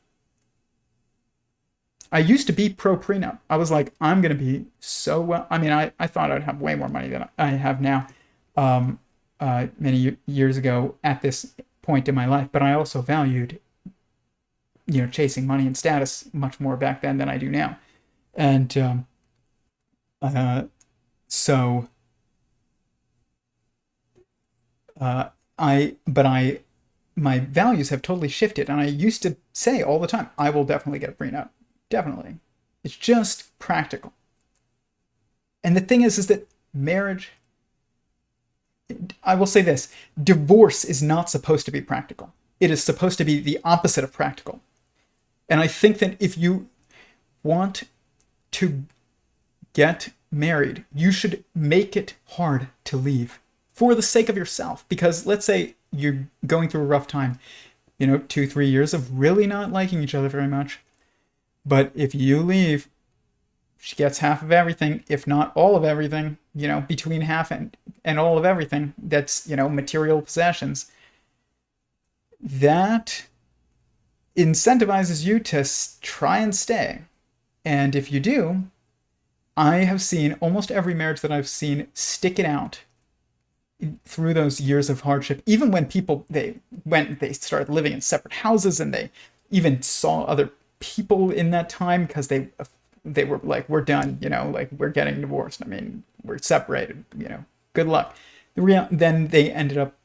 I used to be pro prenup. I was like, I'm going to be so well. I mean, I thought I'd have way more money than I have now, many years ago at this point in my life. But I also valued, chasing money and status much more back then than I do now. And my values have totally shifted. And I used to say all the time, I will definitely get a prenup. Definitely. It's just practical. And the thing is that marriage, I will say this, divorce is not supposed to be practical. It is supposed to be the opposite of practical. And I think that if you want to get married, you should make it hard to leave for the sake of yourself. Because let's say you're going through a rough time, 2-3 years of really not liking each other very much. But if you leave, she gets half of everything, if not all of everything, between half and all of everything. That's, material possessions. That incentivizes you to try and stay. And if you do, I have seen almost every marriage that I've seen stick it out through those years of hardship. Even when people, they started living in separate houses and they even saw other people in that time because they were like, we're done, like we're getting divorced. I mean, we're separated, good luck. Then they ended up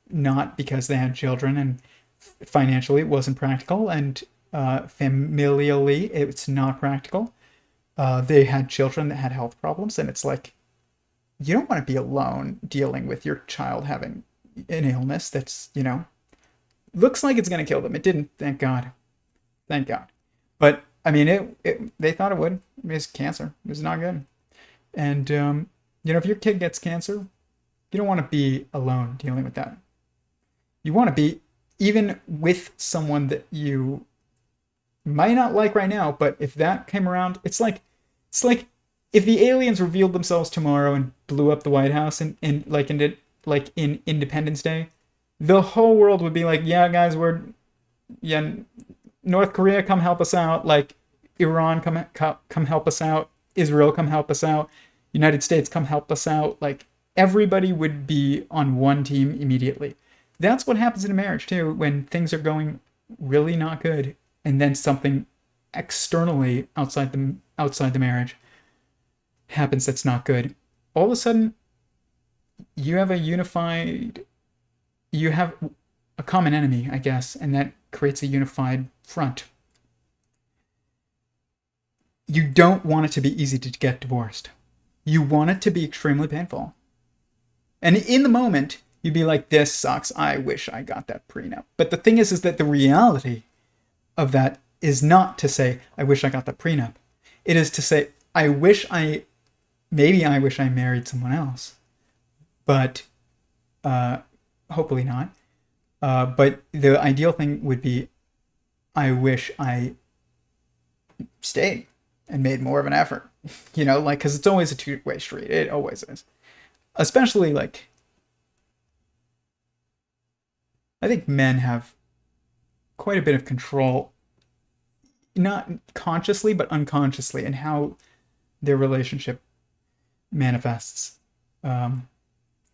not, because they had children and financially it wasn't practical, and familially it's not practical. They had children that had health problems, and it's like, you don't want to be alone dealing with your child having an illness that's, looks like it's going to kill them. It didn't, thank God. Thank God. But I mean, they thought it would. It was cancer. It was not good. And, if your kid gets cancer, you don't want to be alone dealing with that. You want to be even with someone that you might not like right now, but if that came around, it's like if the aliens revealed themselves tomorrow and blew up the White House and in Independence Day, the whole world would be like, yeah, guys, North Korea, come help us out. Like, Iran, come help us out. Israel, come help us out. United States, come help us out. Like, everybody would be on one team immediately. That's what happens in a marriage, too, when things are going really not good, and then something externally outside the marriage happens that's not good. All of a sudden, you have a common enemy, I guess, and that creates a unified front. You don't want it to be easy to get divorced. You want it to be extremely painful. And in the moment, you'd be like, this sucks. I wish I got that prenup. But the thing is that the reality of that is not to say, I wish I got that prenup. It is to say, I wish I married someone else. But hopefully not. But the ideal thing would be, I wish I stayed and made more of an effort. Like, because it's always a two-way street. It always is. Especially, like, I think men have quite a bit of control, not consciously, but unconsciously, in how their relationship manifests. Um,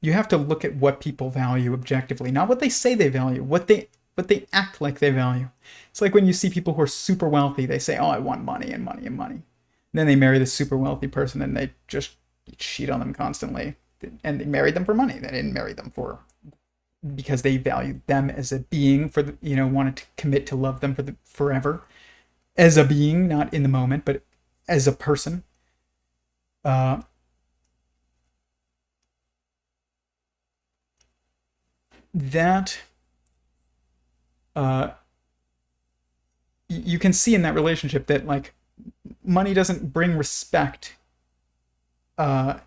you have to look at what people value objectively, not what they say they value, what they act like they value. It's like when you see people who are super wealthy, they say, "Oh, I want money and money and money." And then they marry this super wealthy person, and they just cheat on them constantly. And they married them for money. They didn't marry them for because they valued them as a being, for the wanted to commit to love them for the forever, as a being, not in the moment, but as a person. Uh, that uh, you can see in that relationship that, like, money doesn't bring respect uh,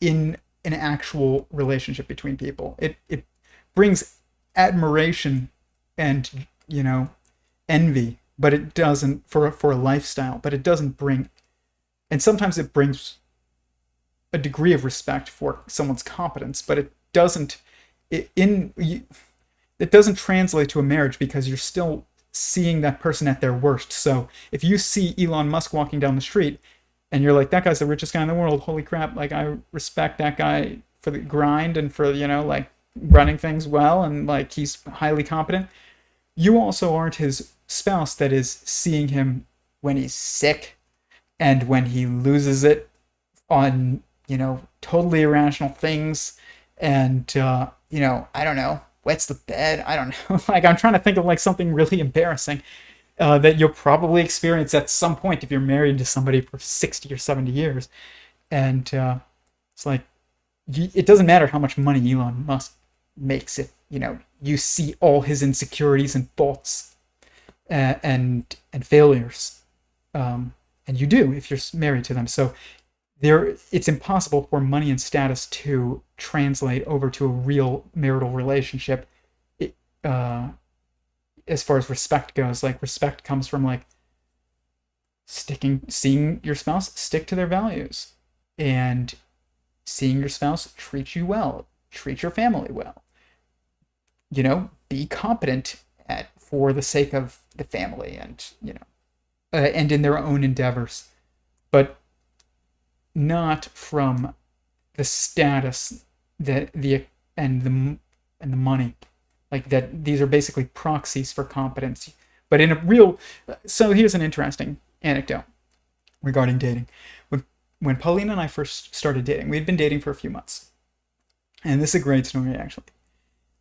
in an actual relationship between people. It brings admiration and, envy, but it doesn't, for a lifestyle. But it doesn't bring, and sometimes it brings a degree of respect for someone's competence, but it doesn't it, in it doesn't translate to a marriage, because you're still seeing that person at their worst. So if you see Elon Musk walking down the street and you're like, that guy's the richest guy in the world, holy crap, like, I respect that guy for the grind and for, like, running things well, and, like, he's highly competent, you also aren't his spouse that is seeing him when he's sick and when he loses it on, totally irrational things, and, I don't know, wets the bed. I don't know. Like, I'm trying to think of, like, something really embarrassing that you'll probably experience at some point if you're married to somebody for 60 or 70 years. And it's like, it doesn't matter how much money Elon Musk makes if, you see all his insecurities and faults and failures. And you do if you're married to them. So it's impossible for money and status to translate over to a real marital relationship. Uh, as far as respect goes, like, respect comes from, like, seeing your spouse stick to their values, and seeing your spouse treat you well, treat your family well, be competent for the sake of the family, and, and in their own endeavors, but not from the status that and the money, like, that these are basically proxies for competence. But in a real, so here's an interesting anecdote regarding dating. When Paulina and I first started dating, we had been dating for a few months, and this is a great story, actually.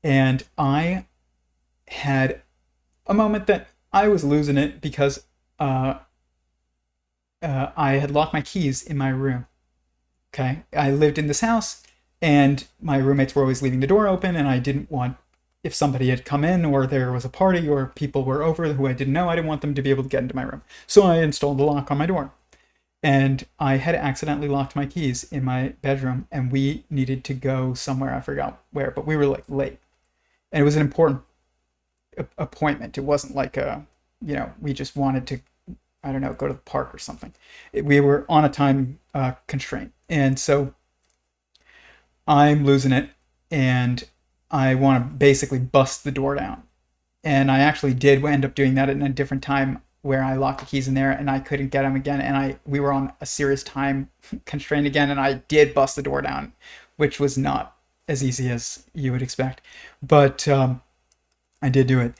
And I had a moment that I was losing it, because I had locked my keys in my room. Okay, I lived in this house, and my roommates were always leaving the door open, and I didn't want, if somebody had come in, or there was a party, or people were over who I didn't know, I didn't want them to be able to get into my room. So I installed a lock on my door. And I had accidentally locked my keys in my bedroom, and we needed to go somewhere, I forgot where, but we were, like, late. And it was an important appointment. It wasn't like we just wanted to, I don't know, go to the park or something. We were on a time constraint. And so I'm losing it, and I want to basically bust the door down. And I actually did end up doing that at a different time, where I locked the keys in there and I couldn't get them again. And we were on a serious time constraint again, and I did bust the door down, which was not as easy as you would expect. But I did do it.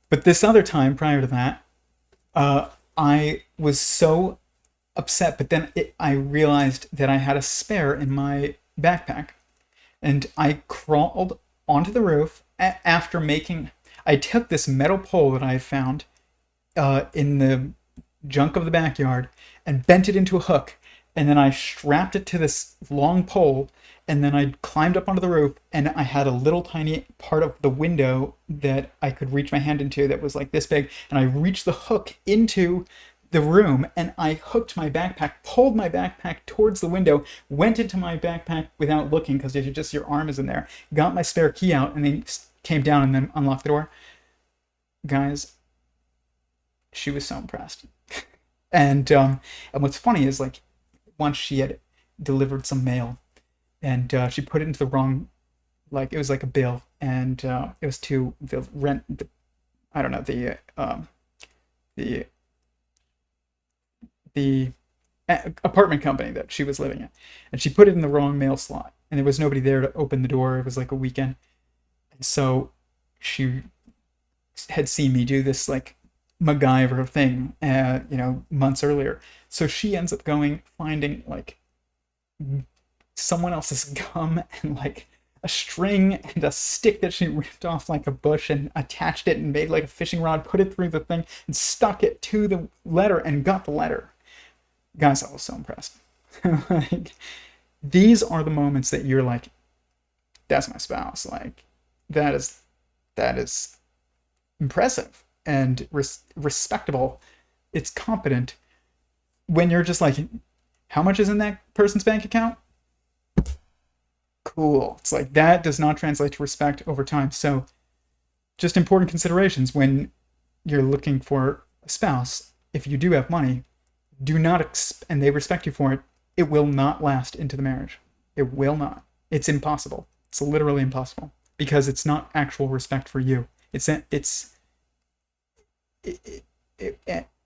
But this other time prior to that, I was so upset, but then I realized that I had a spare in my backpack, and I crawled onto the roof after I took this metal pole that I had found in the junk of the backyard and bent it into a hook, and then I strapped it to this long pole, and then I climbed up onto the roof, and I had a little tiny part of the window that I could reach my hand into that was like this big, and I reached the hook into the room, and I hooked my backpack, pulled my backpack towards the window, went into my backpack without looking because just your arm is in there, got my spare key out, and then came down and then unlocked the door. Guys, she was so impressed. And what's funny is, like, once she had delivered some mail, and she put it into the wrong, like, it was like a bill, and it was to the rent, I don't know, the the apartment company that she was living in, and she put it in the wrong mail slot, and there was nobody there to open the door. It was like a weekend, and so she had seen me do this like MacGyver thing, months earlier. So she ends up finding like someone else's gum and like a string and a stick that she ripped off like a bush and attached it and made like a fishing rod, put it through the thing and stuck it to the letter and got the letter. Guys, I was so impressed. Like, these are the moments that you're like, that's my spouse. Like, that is impressive and respectable. It's competent. When you're just like, how much is in that person's bank account? Cool. It's like, that does not translate to respect over time. So just important considerations when you're looking for a spouse. If you do have money, do not and they respect you for it, it will not last into the marriage. It will not. It's impossible. It's literally impossible, because it's not actual respect for you.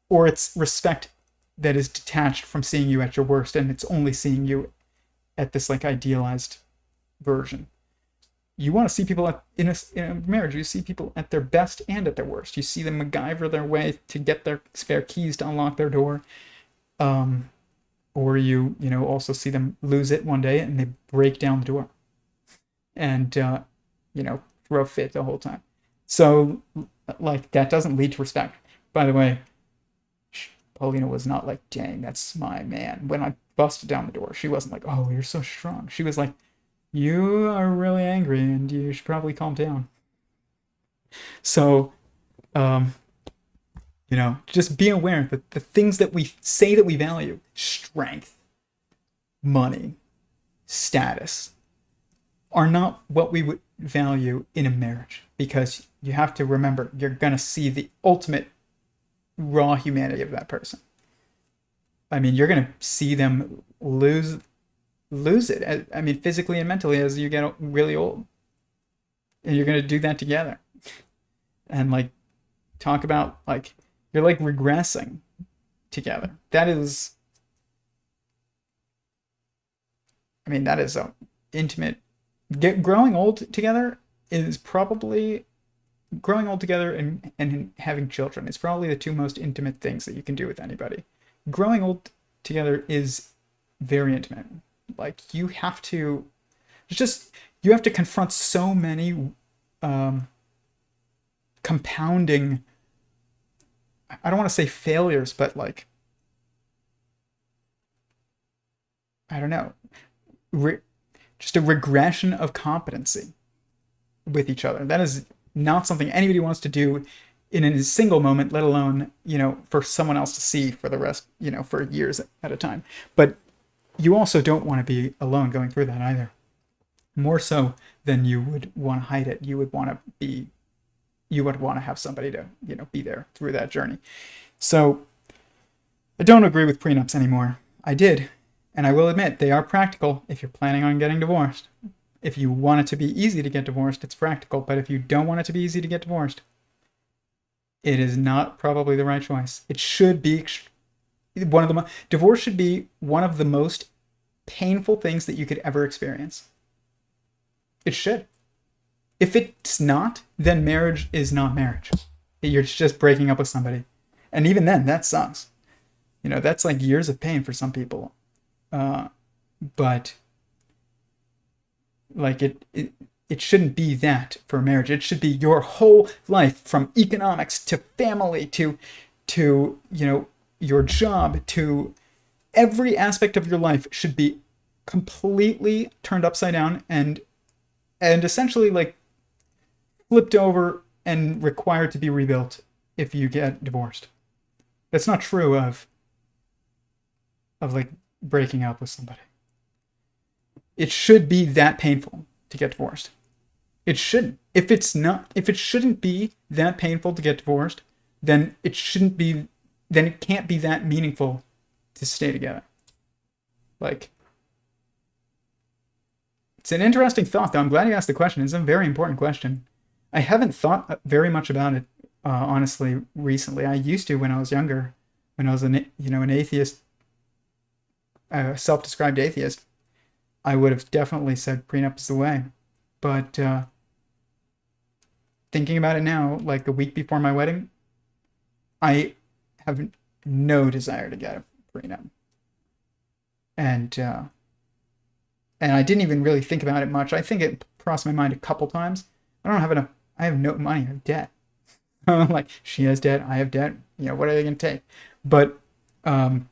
Or it's respect that is detached from seeing you at your worst, and it's only seeing you at this like idealized version. You want to see people in a marriage, you see people at their best and at their worst. You see them MacGyver their way to get their spare keys to unlock their door. Or you also see them lose it one day and they break down the door and, throw a fit the whole time. So, like, that doesn't lead to respect. By the way, Paulina was not like, dang, that's my man. When I busted down the door, she wasn't like, oh, you're so strong. She was like, you are really angry and you should probably calm down. So, just be aware that the things that we say that we value, strength, money, status, are not what we would value in a marriage. Because you have to remember, you're going to see the ultimate raw humanity of that person. I mean, you're going to see them lose it. I mean, physically and mentally as you get really old. And you're going to do that together. And like, talk about like, you're like regressing together. That is a intimate. Growing old together is probably growing old together and having children is probably the two most intimate things that you can do with anybody. Growing old together is very intimate. Like, you have to confront so many compounding, I don't want to say failures, but like, I don't know, just a regression of competency with each other. That is not something anybody wants to do in a single moment, let alone, for someone else to see for the rest, for years at a time. But you also don't want to be alone going through that either. More so than you would want to hide it. You would want to have somebody to, be there through that journey. So I don't agree with prenups anymore. I did. And I will admit, they are practical if you're planning on getting divorced. If you want it to be easy to get divorced, it's practical. But if you don't want it to be easy to get divorced, it is not probably the right choice. It should be divorce should be one of the most painful things that you could ever experience. It should. If it's not, then marriage is not marriage. You're just breaking up with somebody. And even then, that sucks. That's like years of pain for some people. But like it shouldn't be that for marriage. It should be your whole life, from economics to family to your job, to every aspect of your life should be completely turned upside down and essentially like flipped over and required to be rebuilt if you get divorced. That's not true of like breaking up with somebody. It should be that painful to get divorced. It shouldn't. If it shouldn't be that painful to get divorced, then it shouldn't be, then it can't be that meaningful to stay together. Like, it's an interesting thought, though. I'm glad you asked the question. It's a very important question. I haven't thought very much about it, honestly, recently. I used to when I was younger, when I was an atheist, self-described atheist. I would have definitely said prenup is the way. But thinking about it now, like a week before my wedding, I have no desire to get a prenup. And I didn't even really think about it much. I think it crossed my mind a couple times. I don't have enough. I have no money. I have debt. Like, she has debt. I have debt. What are they going to take? But, and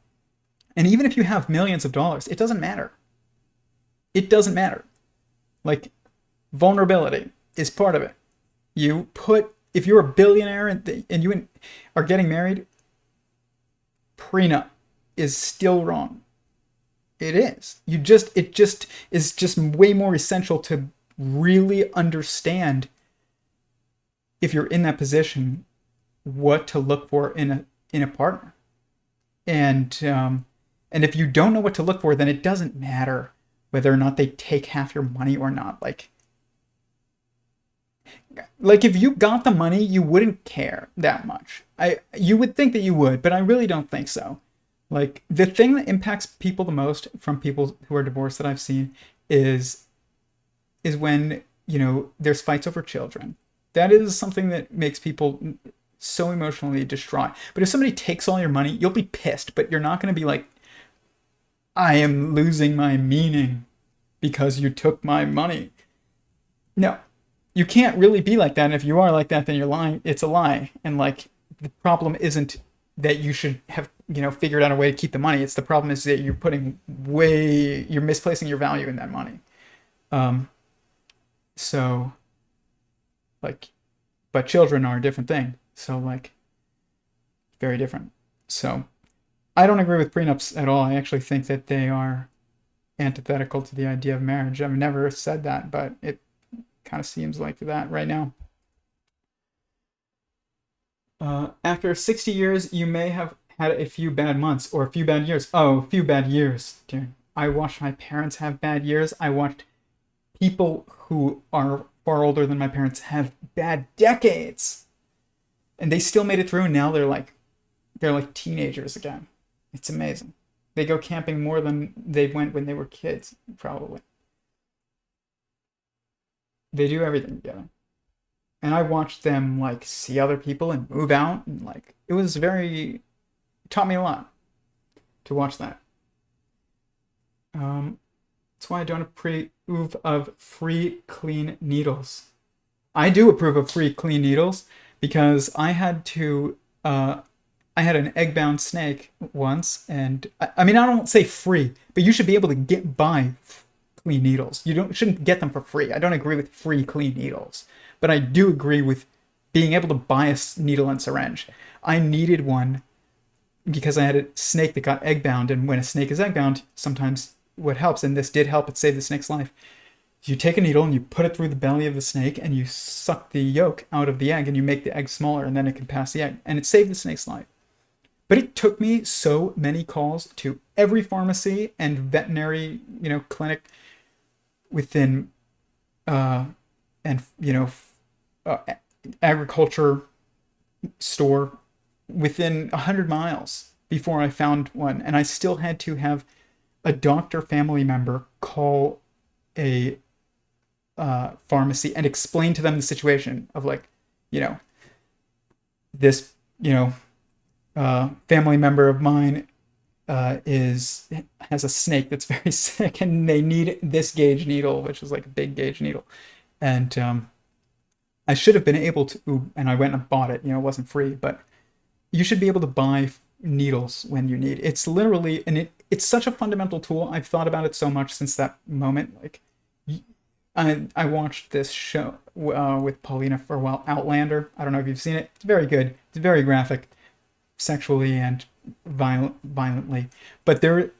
even if you have millions of dollars, it doesn't matter. It doesn't matter. Like, vulnerability is part of it. If you're a billionaire and you are getting married, prenup is still wrong. It is. It just is just way more essential to really understand, if you're in that position, what to look for in a partner. And if you don't know what to look for, then it doesn't matter whether or not they take half your money or not. Like if you got the money, you wouldn't care that much. You would think that you would, but I really don't think so. Like, the thing that impacts people the most from people who are divorced that I've seen is when, there's fights over children. That is something that makes people so emotionally distraught. But if somebody takes all your money, you'll be pissed, but you're not going to be like, I am losing my meaning because you took my money. No, you can't really be like that. And if you are like that, then you're lying. It's a lie. And like, the problem isn't that you should have, figured out a way to keep the money. It's the problem is that you're misplacing your value in that money. So like, but children are a different thing. So like, very different. So I don't agree with prenups at all. I actually think that they are antithetical to the idea of marriage. I've never said that, but it kind of seems like that right now. After 60 years, you may have had a few bad months or a few bad years. Oh, a few bad years. Dude, I watched my parents have bad years. I watched people who are far older than my parents have bad decades. And they still made it through. And now they're like teenagers again. It's amazing. They go camping more than they went when they were kids, probably. They do everything together. And I watched them like see other people and move out, and like it taught me a lot to watch that. That's why I don't approve of free clean needles. I do approve of free clean needles because I had an egg-bound snake once, and I mean, I don't say free, but you should be able to buy clean needles. Shouldn't get them for free. I don't agree with free clean needles, but I do agree with being able to buy a needle and syringe. I needed one because I had a snake that got egg-bound, and when a snake is egg-bound, sometimes what helps, and this did help, it saved the snake's life. You take a needle and you put it through the belly of the snake and you suck the yolk out of the egg and you make the egg smaller, and then it can pass the egg, and it saved the snake's life. But it took me so many calls to every pharmacy and veterinary, clinic within, agriculture store within 100 miles before I found one. And I still had to have a doctor family member call a pharmacy and explain to them the situation of like, this, family member of mine has a snake that's very sick, and they need this gauge needle, which is like a big gauge needle. And I should have been able to, and I went and bought it. It wasn't free, but you should be able to buy needles when you need. It's literally, and it's such a fundamental tool. I've thought about it so much since that moment. Like, I watched this show with Paulina for a while, Outlander. I don't know if you've seen it. It's very good. It's very graphic. sexually and violently. But there,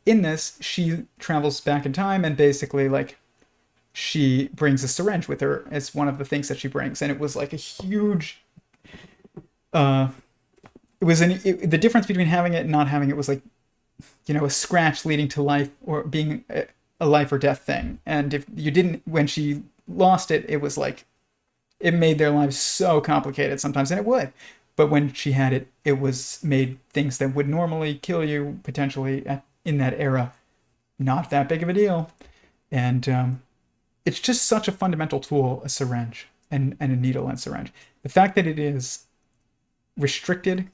in this, she travels back in time and basically like she brings a syringe with her as one of the things that she brings, and it was like a huge. Uh, the difference between having it and not having it was like, a scratch leading to life or being a life or death thing. And if you didn't, when she lost it, it was like it made their lives so complicated sometimes, and it would. But when she had it, it was made things that would normally kill you potentially in that era not that big of a deal. And it's just such a fundamental tool, a syringe and a needle and syringe. The fact that it is restricted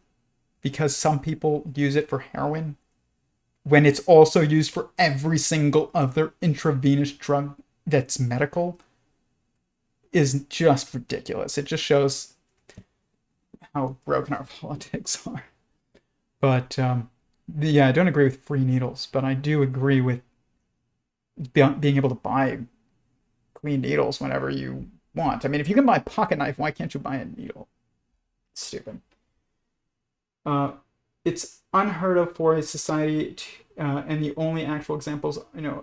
because some people use it for heroin when it's also used for every single other intravenous drug that's medical is just ridiculous. It just shows how broken our politics are. But yeah, I don't agree with free needles, but I do agree with being able to buy clean needles whenever you want. I mean, if you can buy a pocket knife, why can't you buy a needle? It's stupid. It's unheard of for a society and the only actual examples,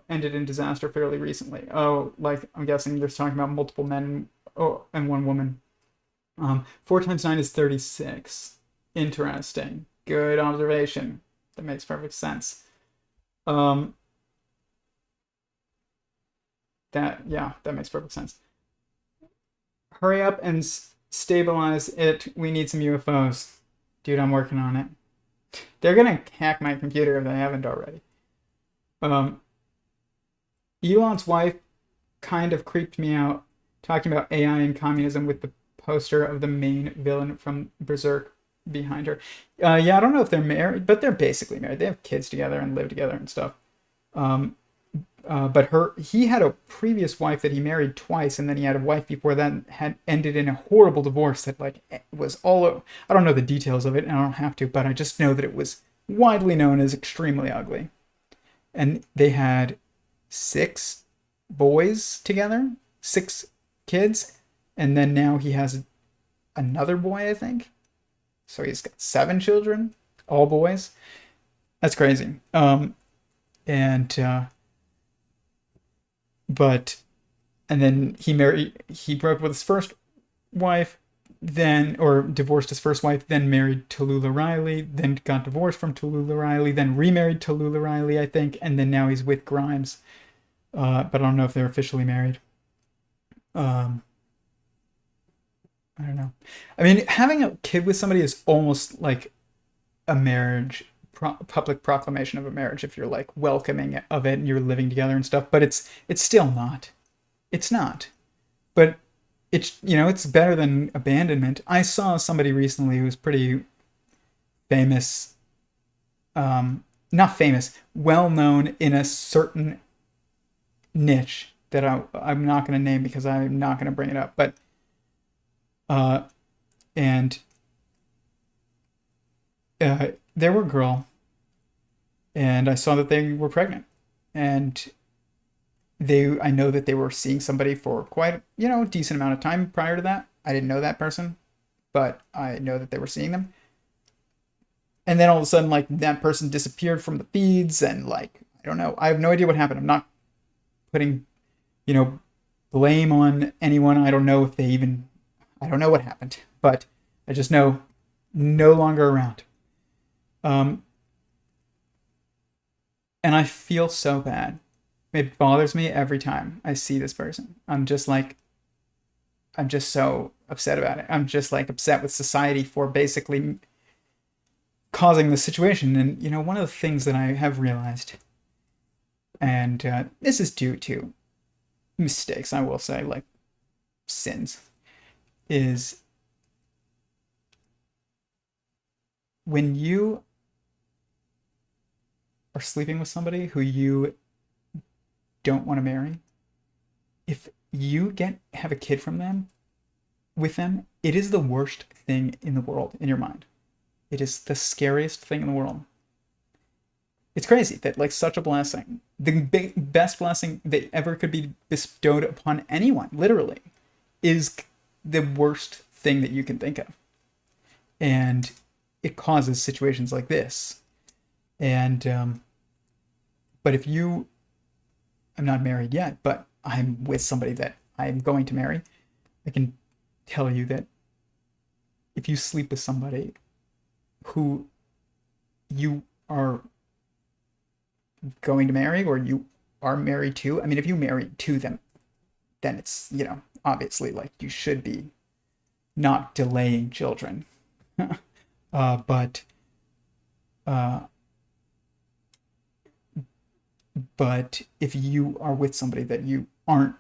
ended in disaster fairly recently. Oh, like I'm guessing they're talking about multiple men and one woman. 4 times 9 is 36. Interesting. Good observation. That makes perfect sense. That makes perfect sense. Hurry up and stabilize it. We need some UFOs. Dude, I'm working on it. They're gonna hack my computer if they haven't already. Elon's wife kind of creeped me out talking about AI and communism with the poster of the main villain from Berserk behind her. Yeah, I don't know if they're married, but they're basically married. They have kids together and live together and stuff. But he had a previous wife that he married twice, and then he had a wife before that had ended in a horrible divorce that like was all. I don't know the details of it, and I don't have to, but I just know that it was widely known as extremely ugly. And they had 6 boys together, 6 kids, and then now he has another boy, I think. So he's got 7 children, all boys. That's crazy. And then he broke with his first wife, or divorced his first wife, then married Tallulah Riley, then got divorced from Tallulah Riley, then remarried Tallulah Riley, I think, and then now he's with Grimes. But I don't know if they're officially married. I don't know. I mean, having a kid with somebody is almost like a marriage, public proclamation of a marriage if you're like welcoming of it and you're living together and stuff, but it's still not. It's not. But it's better than abandonment. I saw somebody recently who was pretty famous, not famous, well known in a certain niche that I'm not going to name because I'm not going to bring it up, but there were a girl, and I saw that they were pregnant, and I know that they were seeing somebody for quite a decent amount of time prior to that. I didn't know that person, but I know that they were seeing them. And then all of a sudden, like, that person disappeared from the feeds, and like, I don't know. I have no idea what happened. I'm not putting, blame on anyone. I don't know what happened, but I just know no longer around. And I feel so bad. It bothers me every time I see this person. I'm just so upset about it. I'm just like upset with society for basically causing this situation. And, one of the things that I have realized, and this is due to mistakes, I will say, like sins, is when you are sleeping with somebody who you don't want to marry, if you have a kid with them, it is the worst thing in the world in your mind. It is the scariest thing in the world. It's crazy that like such a blessing, the best blessing that ever could be bestowed upon anyone, literally, is the worst thing that you can think of. And it causes situations like this. And but if you, I'm not married yet, but I'm with somebody that I'm going to marry, I can tell you that if you sleep with somebody who you are going to marry or you are married to, I mean, if you married to them, then it's, obviously like you should be not delaying children. But uh, but if you are with somebody that you aren't,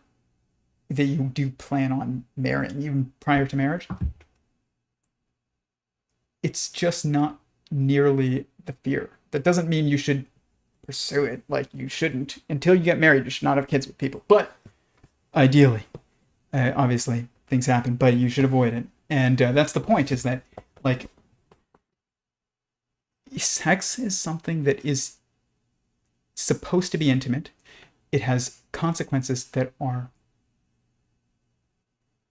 that you do plan on marrying even prior to marriage, it's just not nearly the fear. That doesn't mean you should pursue it. Like, you shouldn't. Until you get married, you should not have kids with people. But ideally, obviously, things happen, but you should avoid it. And that's the point, is that, like, sex is something that is supposed to be intimate. It has consequences that are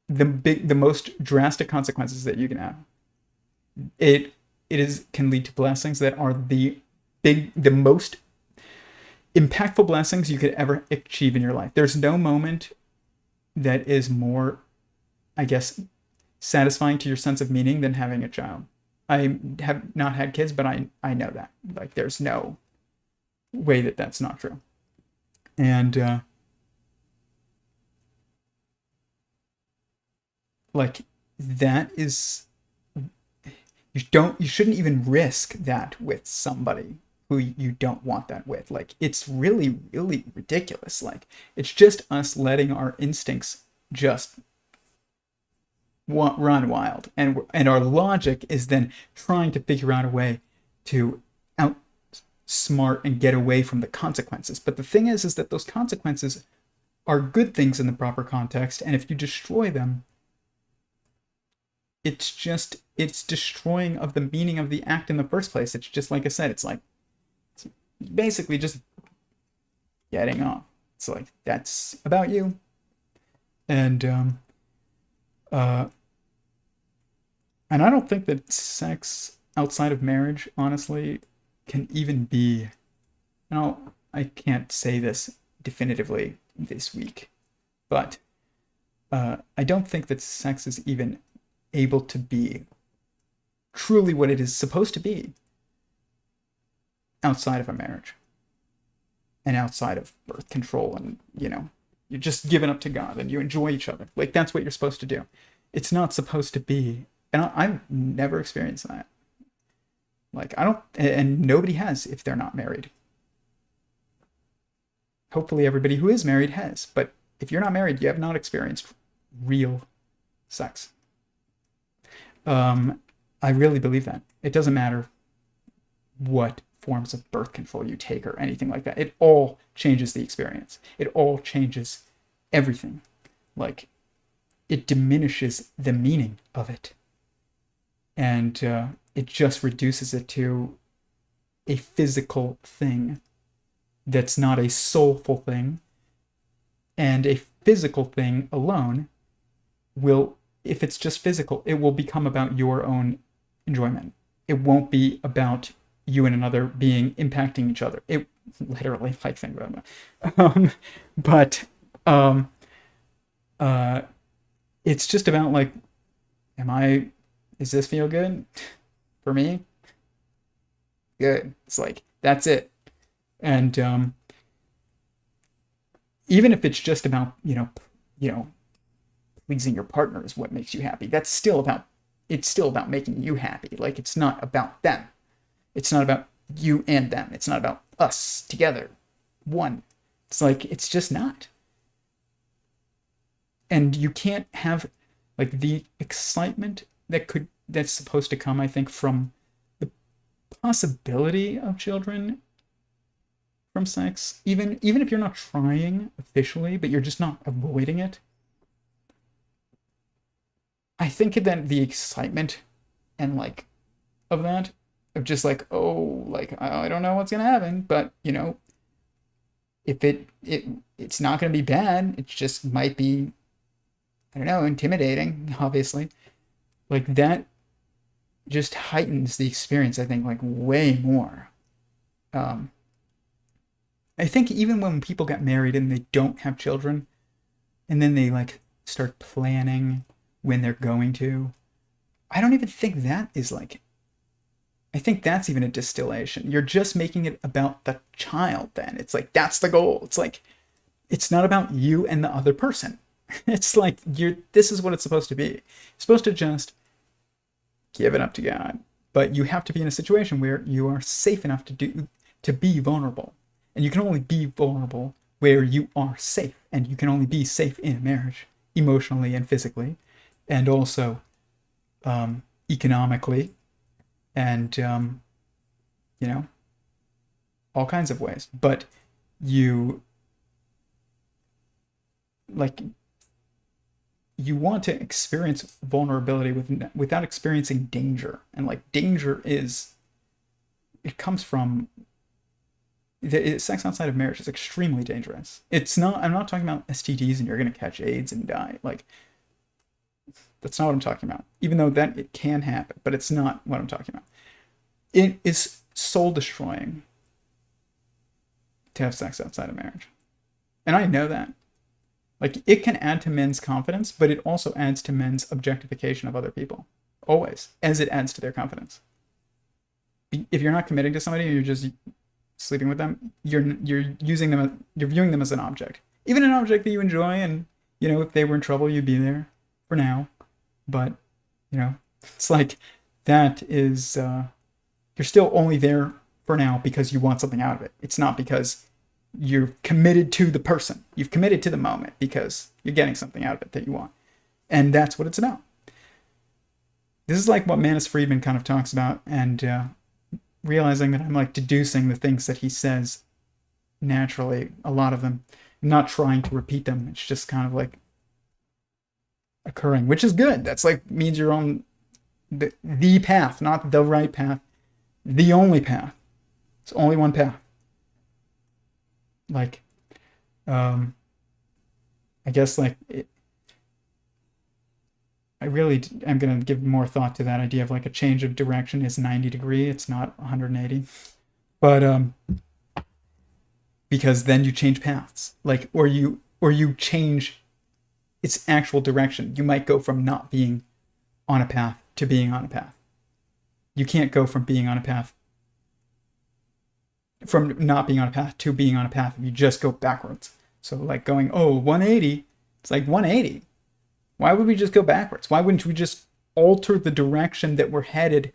the most drastic consequences that you can have. It can lead to blessings that are the most impactful blessings you could ever achieve in your life. There's no moment that is more, I guess, satisfying to your sense of meaning than having a child. I have not had kids, but I know that. Like, there's no way that that's not true. And like, that is, you shouldn't even risk that with somebody who you don't want that with. Like, it's really, really ridiculous. Like, it's just us letting our instincts just run wild, and our logic is then trying to figure out a way to outsmart and get away from the consequences. But the thing is that those consequences are good things in the proper context, and if you destroy them, it's destroying of the meaning of the act in the first place. It's just, like I said, it's basically just getting off. It's like, that's about you. And and I don't think that sex outside of marriage, honestly, can even be, I can't say this definitively this week, but I don't think that sex is even able to be truly what it is supposed to be outside of a marriage and outside of birth control, and you're just giving up to God and you enjoy each other. Like, that's what you're supposed to do. It's not supposed to be, and I've never experienced that. Like, I don't, and nobody has if they're not married. Hopefully everybody who is married has, but if you're not married, you have not experienced real sex. I really believe that. It doesn't matter what forms of birth control you take or anything like that. It all changes the experience. It all changes everything. Like, it diminishes the meaning of it. And it just reduces it to a physical thing that's not a soulful thing. And a physical thing alone will, if it's just physical, it will become about your own enjoyment. It won't be about you and another being impacting each other. It literally, like, think about that. But it's just about, like, does this feel good for me? Good. It's like, that's it. And even if it's just about, pleasing your partner is what makes you happy, it's still about making you happy. Like, it's not about them. It's not about you and them. It's not about us together, one. It's like, it's just not. And you can't have, like, the excitement that's supposed to come, I think, from the possibility of children from sex, even if you're not trying officially, but you're just not avoiding it. I think that the excitement and, like, of that, of just like, oh, like, I don't know what's gonna happen, but if it's not gonna be bad, it just might be, I don't know, intimidating, obviously. Like, that just heightens the experience, I think, like way more. Um, I think even when people get married and they don't have children, and then they like start planning when they're going to, I don't even think that is like, I think that's even a distillation. You're just making it about the child then. It's like, that's the goal. It's like, it's not about you and the other person. It's like, this is what it's supposed to be. You're supposed to just give it up to God. But you have to be in a situation where you are safe enough to be vulnerable. And you can only be vulnerable where you are safe. And you can only be safe in a marriage, emotionally and physically, and also economically, and all kinds of ways. But you want to experience vulnerability without experiencing danger. And like danger it comes from sex outside of marriage is extremely dangerous. I'm not talking about STDs and you're going to catch AIDS and die. Like, that's not what I'm talking about. Even though that it can happen, but it's not what I'm talking about. It is soul destroying to have sex outside of marriage. And I know that. Like, it can add to men's confidence, but it also adds to men's objectification of other people. Always. As it adds to their confidence. If you're not committing to somebody and you're just sleeping with them, you're viewing them as an object. Even an object that you enjoy, and, if they were in trouble, you'd be there for now. But, it's like, that is, you're still only there for now because you want something out of it. It's not because you're committed to the person. You've committed to the moment because you're getting something out of it that you want. And that's what it's about. This is like what Manus Friedman kind of talks about, and realizing that I'm like deducing the things that he says naturally, a lot of them. I'm not trying to repeat them. It's just kind of like occurring, which is good. That's like means you're on the path, not the right path, the only path. It's only one path. Like, I guess like I really am going to give more thought to that idea of like a change of direction is 90 degrees. It's not 180. But because then you change paths, like, or you change its actual direction. You might go from not being on a path to being on a path. You can't go from being on a path, from not being on a path to being on a path if you just go backwards. So like going, 180, it's like 180. Why would we just go backwards? Why wouldn't we just alter the direction that we're headed,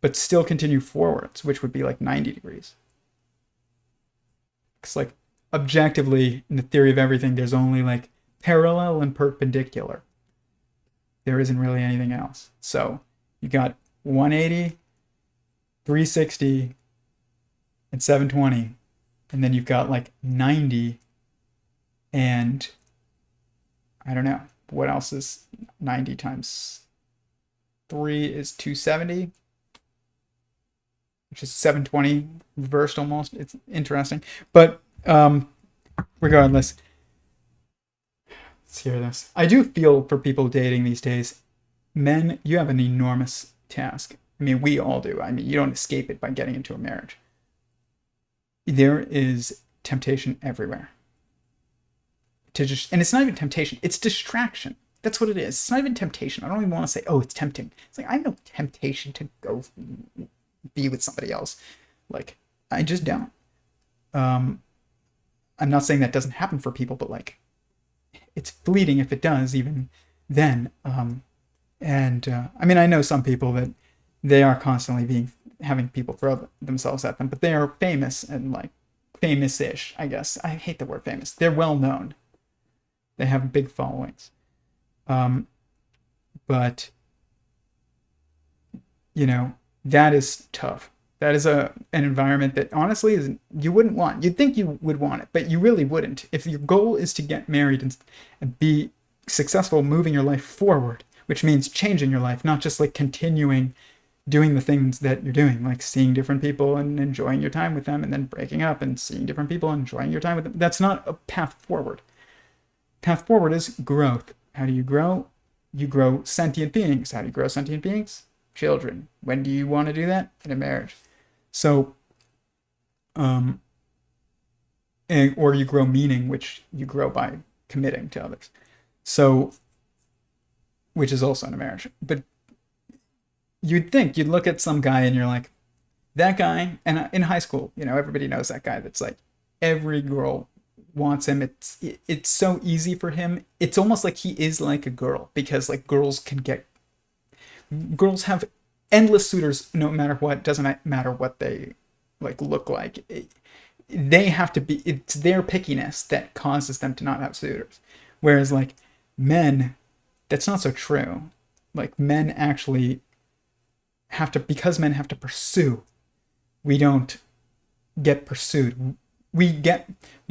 but still continue forwards, which would be like 90 degrees? It's like, objectively, in the theory of everything, there's only like parallel and perpendicular. There isn't really anything else. So you got 180, 360, and 720. And then you've got like 90 and I don't know. What else is 90 times 3 is 270, which is 720 reversed almost. It's interesting. But regardless, let's hear this. I do feel for people dating these days, men, you have an enormous task. I mean, we all do. I mean, you don't escape it by getting into a marriage. There is temptation everywhere. And it's not even temptation, it's distraction. That's what it is. It's not even temptation. I don't even want to say, it's tempting. It's like, I have no temptation to go be with somebody else. Like, I just don't. I'm not saying that doesn't happen for people, but like, it's fleeting if it does, even then. I mean, I know some people that they are constantly having people throw themselves at them, but they are famous and like famous-ish, I guess. I hate the word famous. They're well known. They have big followings. But, that is tough. That is an environment that honestly you wouldn't want. You'd think you would want it, but you really wouldn't. If your goal is to get married and be successful moving your life forward, which means changing your life, not just like continuing doing the things that you're doing, like seeing different people and enjoying your time with them and then breaking up and seeing different people and enjoying your time with them. That's not a path forward. Path forward is growth. How do you grow? You grow sentient beings. How do you grow sentient beings? children. When do you want to do that? In a marriage. So, um, or you grow meaning, which you grow by committing to others. So, which is also in a marriage. But you'd think, you'd look at some guy and you're like, that guy, and in high school, everybody knows that guy that's like, every girl wants him. It's so easy for him. It's almost like he is like a girl, because like girls have endless suitors no matter what. Doesn't matter what they like look like. They have to be, it's their pickiness that causes them to not have suitors. Whereas like men, that's not so true. Like men actually have to, because men have to pursue, we don't get pursued. We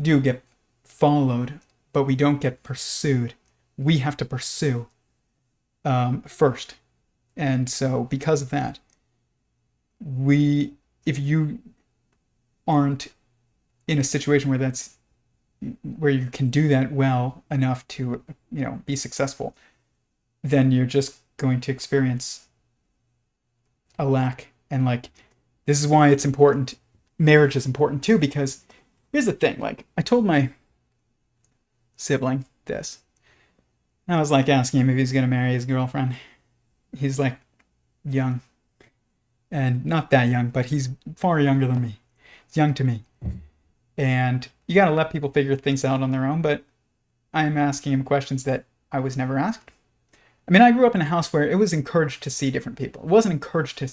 do get followed, but we don't get pursued. We have to pursue first. And so because of that, if you aren't in a situation where you can do that well enough to, be successful, then you're just going to experience a lack. And like, this is why it's important. Marriage is important too, because here's the thing. Like, I told my sibling this. I was like asking him if he's going to marry his girlfriend. He's like young, and not that young, but he's far younger than me. He's young to me. And you got to let people figure things out on their own, but I'm asking him questions that I was never asked. I mean, I grew up in a house where it was encouraged to see different people. It wasn't encouraged to,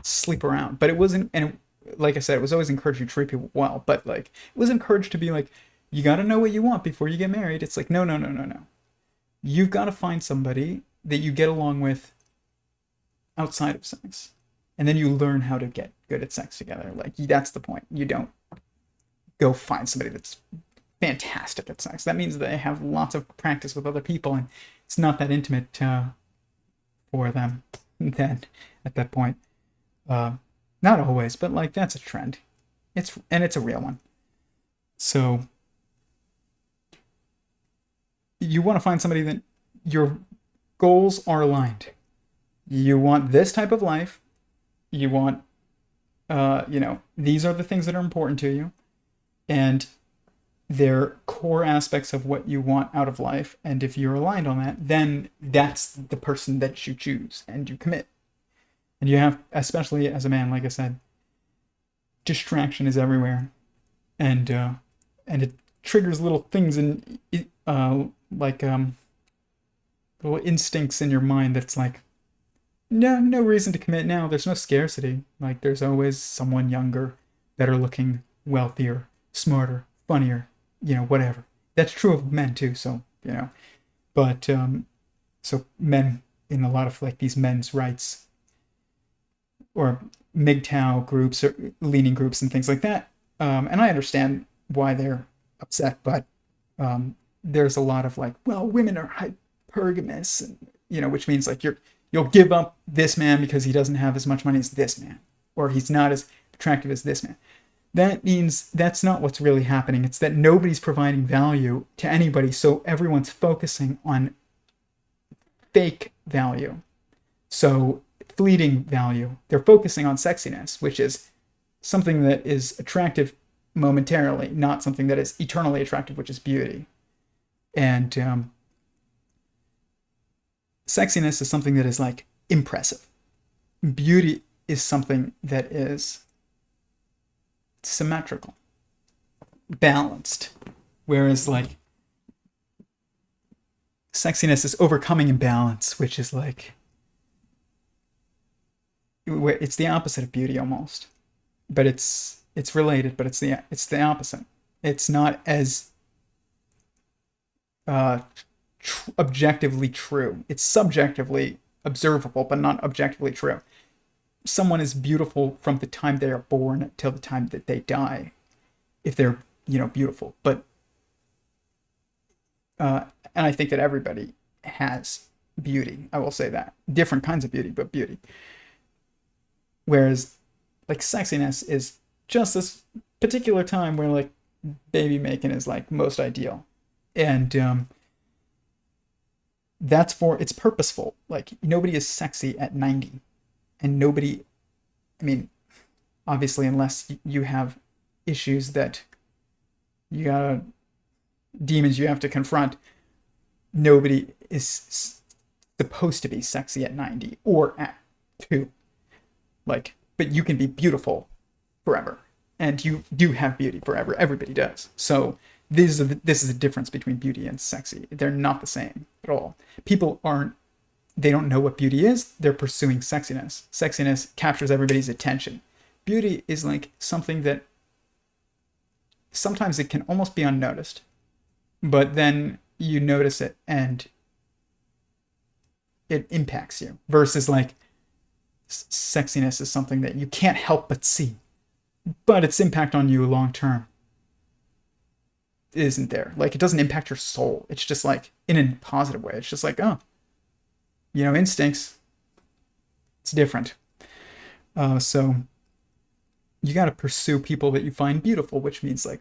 sleep around, but it wasn't, and like I said, it was always encouraged to treat people well, but like, it was encouraged to be like, you got to know what you want before you get married. It's like, no. You've got to find somebody that you get along with outside of sex. And then you learn how to get good at sex together. Like, that's the point. You don't go find somebody that's fantastic at sex. That means they have lots of practice with other people, and it's not that intimate for them then at that point. Not always, but like, that's a trend. It's a real one. So you want to find somebody that your goals are aligned. You want this type of life. You want, these are the things that are important to you, and they're core aspects of what you want out of life. And if you're aligned on that, then that's the person that you choose and you commit. And you have, especially as a man, like I said, distraction is everywhere, and it triggers little things in little instincts in your mind that's like, no reason to commit now. There's no scarcity. Like, there's always someone younger, better looking, wealthier, smarter, funnier, whatever. That's true of men too. So, but, so men in a lot of like these men's rights or MGTOW groups or leaning groups and things like that. And I understand why they're upset, but, there's a lot of like, well, women are hypergamous, and, which means like you'll give up this man because he doesn't have as much money as this man, or he's not as attractive as this man. That means that's not what's really happening. It's that nobody's providing value to anybody, so everyone's focusing on fake value. So fleeting value. They're focusing on sexiness, which is something that is attractive momentarily, not something that is eternally attractive, which is beauty. And sexiness is something that is like impressive. Beauty is something that is symmetrical, balanced. Whereas like sexiness is overcoming imbalance, which is like, it's the opposite of beauty almost. But it's related, but it's the opposite. It's not as objectively true. It's subjectively observable, but not objectively true. Someone is beautiful from the time they are born till the time that they die, if they're, beautiful. But, and I think that everybody has beauty. I will say that. Different kinds of beauty, but beauty. Whereas, like, sexiness is just this particular time where, like, baby making is, like, most ideal. And it's purposeful. Like, nobody is sexy at 90. And nobody, I mean, obviously, unless you have issues that you gotta, demons you have to confront, nobody is supposed to be sexy at 90 or at 2. Like, but you can be beautiful forever. And you do have beauty forever. Everybody does. So this is the difference between beauty and sexy. They're not the same at all. People aren't, they don't know what beauty is. They're pursuing sexiness. Sexiness captures everybody's attention. Beauty is like something that sometimes it can almost be unnoticed, but then you notice it and it impacts you, versus like sexiness is something that you can't help but see, but its impact on you long term isn't there. Like, it doesn't impact your soul. It's just like in a positive way. It's just like, oh, instincts. It's different. So you got to pursue people that you find beautiful, which means like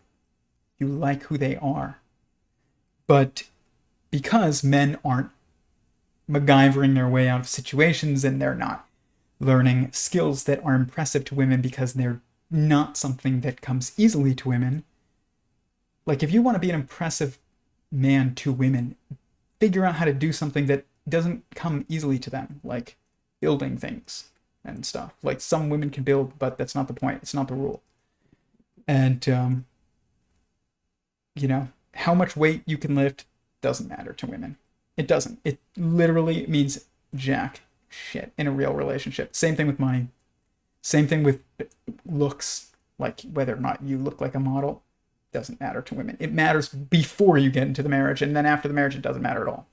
you like who they are. But because men aren't MacGyvering their way out of situations, and they're not learning skills that are impressive to women because they're not something that comes easily to women. Like, if you want to be an impressive man to women, figure out how to do something that doesn't come easily to them, like building things and stuff. Like, some women can build, but that's not the point. It's not the rule. And, how much weight you can lift doesn't matter to women. It doesn't. It literally means jack shit in a real relationship. Same thing with money. Same thing with looks. Like, whether or not you look like a model doesn't matter to women. It matters before you get into the marriage, and then after the marriage, it doesn't matter at all.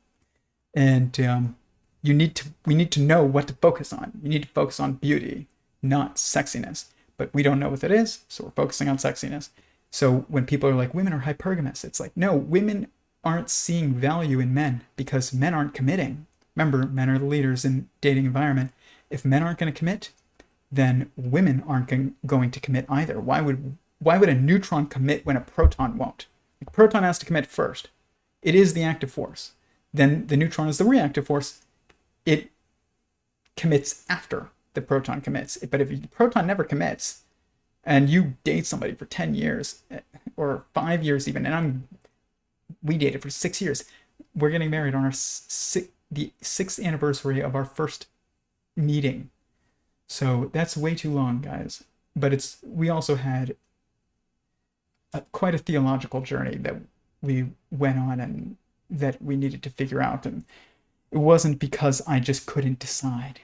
And we need to know what to focus on. You need to focus on beauty, not sexiness. But we don't know what that is, so we're focusing on sexiness. So when people are like, women are hypergamous, it's like, no, women aren't seeing value in men because men aren't committing. Remember, men are the leaders in dating environment. If men aren't going to commit, then women aren't going to commit either. Why would a neutron commit when a proton won't? A proton has to commit first. It is the active force. Then the neutron is the reactive force. It commits after the proton commits. But if the proton never commits, and you date somebody for 10 years, or 5 years even, and we dated for 6 years. We're getting married on the 6th anniversary of our first meeting. So that's way too long, guys. But we also had quite a theological journey that we went on and that we needed to figure out. And it wasn't because I just couldn't decide.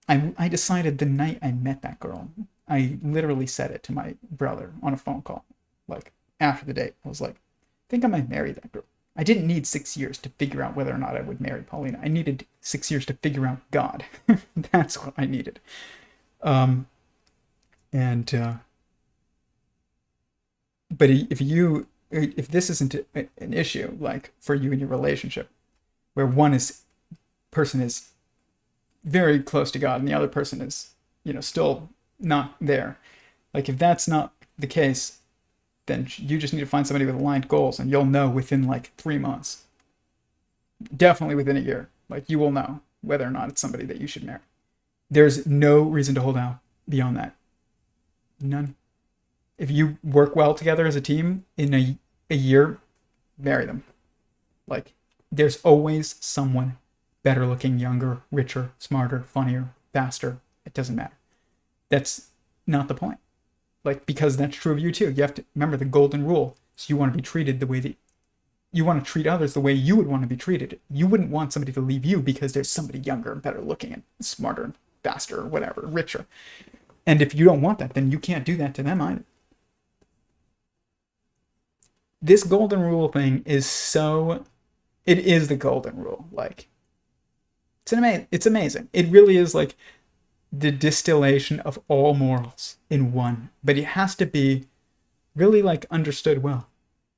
I decided the night I met that girl. I literally said it to my brother on a phone call, like after the date. I was like, I think I might marry that girl. I didn't need 6 years to figure out whether or not I would marry Paulina. I needed 6 years to figure out God. That's what I needed. But if this isn't an issue, like for you in your relationship, where person is very close to God and the other person is, still not there. Like, if that's not the case, then you just need to find somebody with aligned goals, and you'll know within like 3 months. Definitely within a year. Like, you will know whether or not it's somebody that you should marry. There's no reason to hold out beyond that. None. If you work well together as a team in a year, marry them. Like, there's always someone better looking, younger, richer, smarter, funnier, faster. It doesn't matter. That's not the point. Like, because that's true of you too. You have to remember the golden rule. So you want to be treated the way that you want to treat others, the way you would want to be treated. You wouldn't want somebody to leave you because there's somebody younger and better looking and smarter and faster or whatever, richer. And if you don't want that, then you can't do that to them either. This golden rule thing is it is the golden rule. Like, it's amazing. It really is like the distillation of all morals in one, but it has to be really like understood well.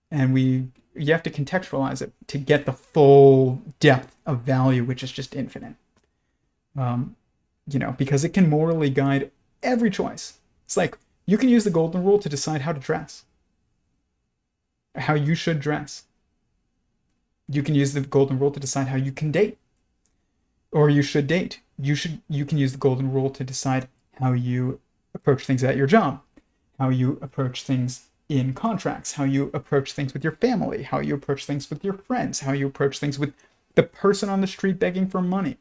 And you have to contextualize it to get the full depth of value, which is just infinite. Because it can morally guide every choice. It's like, you can use the golden rule to decide how to dress, how you should dress. You can use the golden rule to decide how you can date, or you should date. You can use the golden rule to decide how you approach things at your job, how you approach things in contracts, how you approach things with your family, how you approach things with your friends, how you approach things with the person on the street begging for money,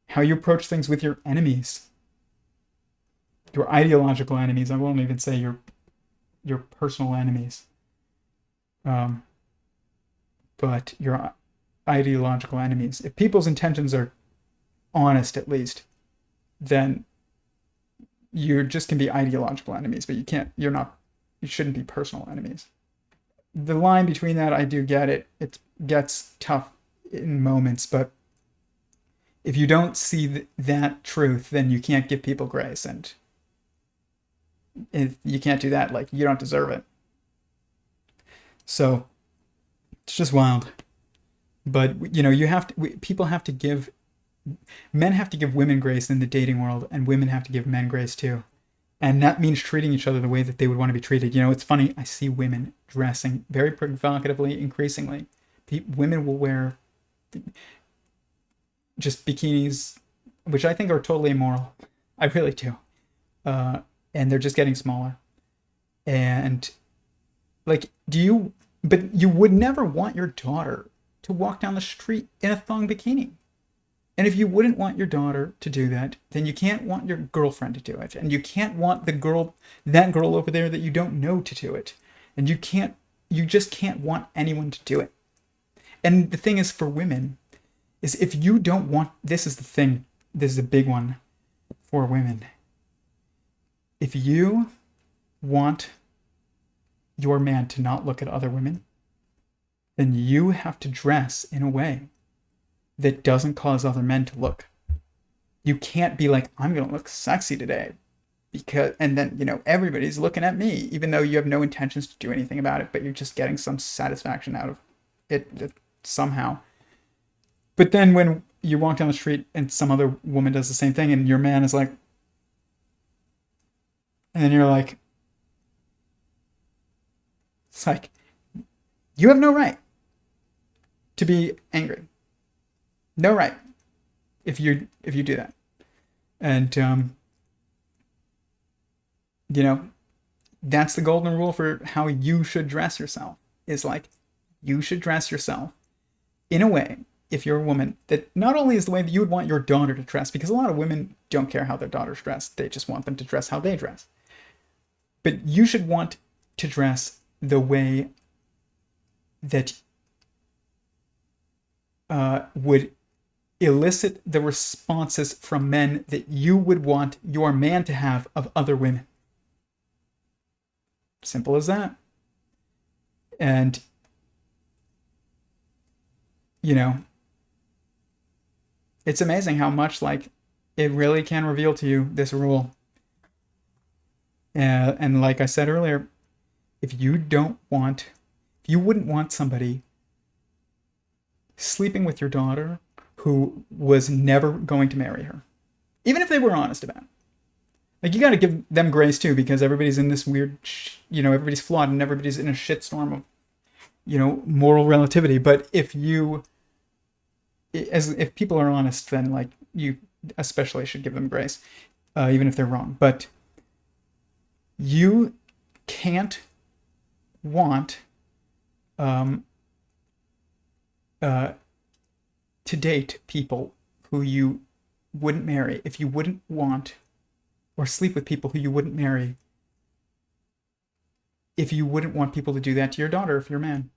how you approach things with your enemies, your ideological enemies. I won't even say your personal enemies, but your ideological enemies. If people's intentions are honest, at least, then you just can be ideological enemies, but you shouldn't be personal enemies. The line between that, I do get it. It gets tough in moments, but if you don't see that truth, then you can't give people grace, and if you can't do that, like, you don't deserve it. So it's just wild. But people have to give, men have to give women grace in the dating world, and women have to give men grace too. And that means treating each other the way that they would want to be treated. It's funny, I see women dressing very provocatively, increasingly. Women will wear just bikinis, which I think are totally immoral. I really do. And they're just getting smaller. And like, but you would never want your daughter to walk down the street in a thong bikini. And if you wouldn't want your daughter to do that, then you can't want your girlfriend to do it. And you can't want that girl over there that you don't know to do it. And you just can't want anyone to do it. And the thing is, for women, is if you don't want, this is the thing, this is a big one for women. If you want your man to not look at other women, then you have to dress in a way that doesn't cause other men to look. You can't be like, I'm going to look sexy today, and then, everybody's looking at me, even though you have no intentions to do anything about it, but you're just getting some satisfaction out of it somehow. But then when you walk down the street and some other woman does the same thing, and your man is like, and then you're like, it's like, you have no right to be angry. No right if you do that. And that's the golden rule for how you should dress yourself. Is like, you should dress yourself in a way, if you're a woman, that not only is the way that you would want your daughter to dress, because a lot of women don't care how their daughters dress, they just want them to dress how they dress. But you should want to dress the way that would elicit the responses from men that you would want your man to have of other women. Simple as that. And, it's amazing how much, like, it really can reveal to you this rule. And like I said earlier, if you wouldn't want somebody sleeping with your daughter who was never going to marry her, even if they were honest about it. Like, you got to give them grace too, because everybody's in this weird, everybody's flawed and everybody's in a shitstorm of, moral relativity. But if people are honest, then, like, you especially should give them grace, even if they're wrong. But you can't want to date people who you wouldn't marry, if you wouldn't want, or sleep with people who you wouldn't marry, if you wouldn't want people to do that to your daughter if you're a man.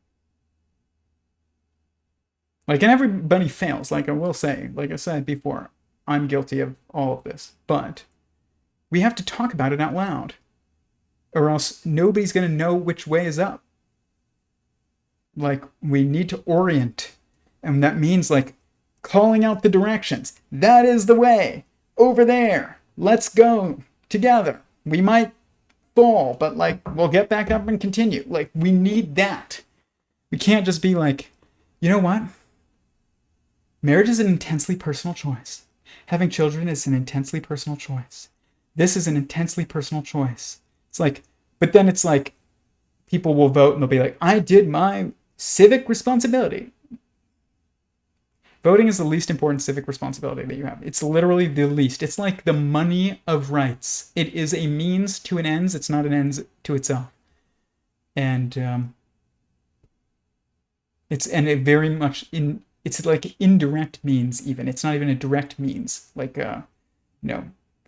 Like, and everybody fails, like I will say, like I said before, I'm guilty of all of this, but we have to talk about it out loud, or else nobody's going to know which way is up. Like, we need to orient, and that means, like, calling out the directions. That is the way. Over there. Let's go together. We might fall, but, like, we'll get back up and continue. Like, we need that. We can't just be like, you know what? Marriage is an intensely personal choice. Having children is an intensely personal choice. This is an intensely personal choice. It's like, but then it's like, people will vote and they'll be like, I did my Civic responsibility. Voting is the least important civic responsibility that you have. It's literally the least. It's like the money of rights. It is a means to an ends. It's not an ends to itself. And it's a very much it's like indirect means even. It's not even a direct means. Like the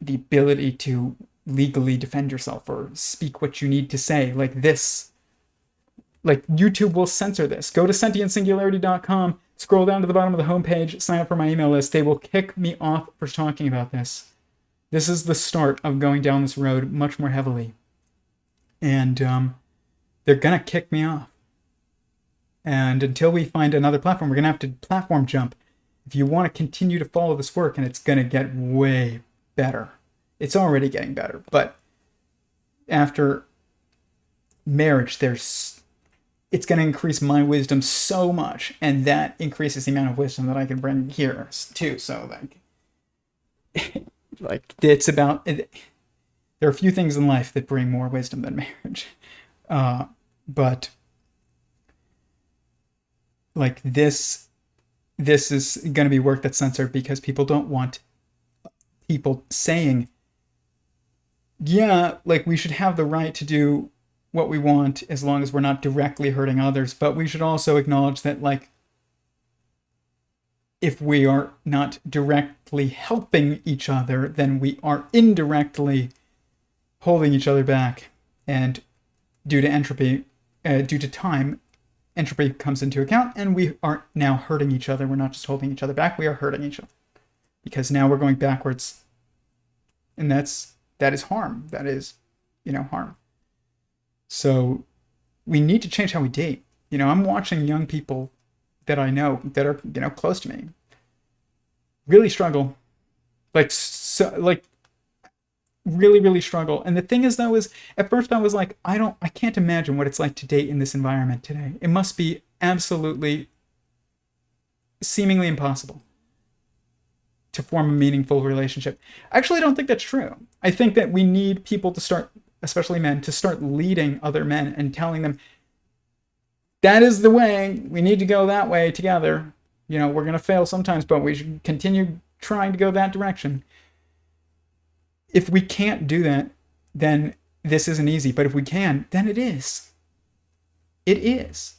ability to legally defend yourself or speak what you need to say. Like this. Like YouTube will censor this. Go to sentientsingularity.com. Scroll down to the bottom of the homepage, sign up for my email list. They will kick me off for talking about this. This is the start of going down this road much more heavily. And they're going to kick me off. And until we find another platform, we're going to have to platform jump if you want to continue to follow this work, and it's going to get way better. It's already getting better. But after marriage, it's going to increase my wisdom so much, and that increases the amount of wisdom that I can bring here too. So like it's about it. There are a few things in life that bring more wisdom than marriage, but like this is going to be work that's censored because people don't want people saying, yeah, like we should have the right to do what we want as long as we're not directly hurting others. But we should also acknowledge that, like, if we are not directly helping each other, then we are indirectly holding each other back. And due to entropy, due to time, entropy comes into account, and we are now hurting each other. We're not just holding each other back, we are hurting each other. Because now we're going backwards. And that is harm. That is, harm. So we need to change how we date. I'm watching young people that I know that are, close to me really struggle. Really, really struggle. And the thing is, though, is at first I was like, I can't imagine what it's like to date in this environment today. It must be absolutely seemingly impossible to form a meaningful relationship. I actually don't think that's true. I think that we need people to start, especially men, to start leading other men and telling them, that is the way, we need to go that way together. We're going to fail sometimes, but we should continue trying to go that direction. If we can't do that, then this isn't easy. But if we can, then it is. It is.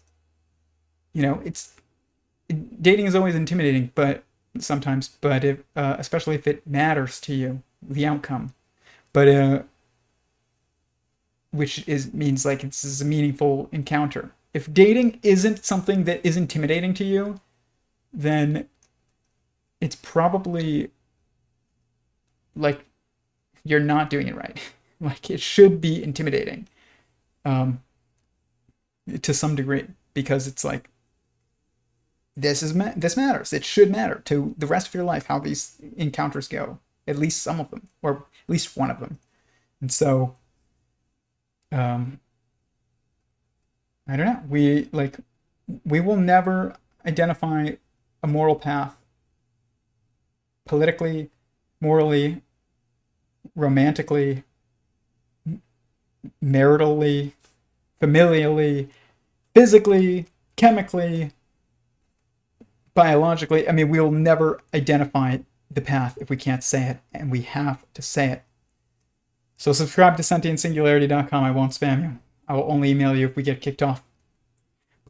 Dating is always intimidating, but sometimes, especially if it matters to you, the outcome. But which means like it's a meaningful encounter. If dating isn't something that is intimidating to you, then it's probably like you're not doing it right. Like it should be intimidating to some degree, because it's like this matters. It should matter to the rest of your life how these encounters go. At least some of them, or at least one of them. And so I don't know. We will never identify a moral path politically, morally, romantically, maritally, familially, physically, chemically, biologically. I mean, we'll never identify the path if we can't say it, and we have to say it. So subscribe to sentientsingularity.com. I won't spam you. I will only email you if we get kicked off.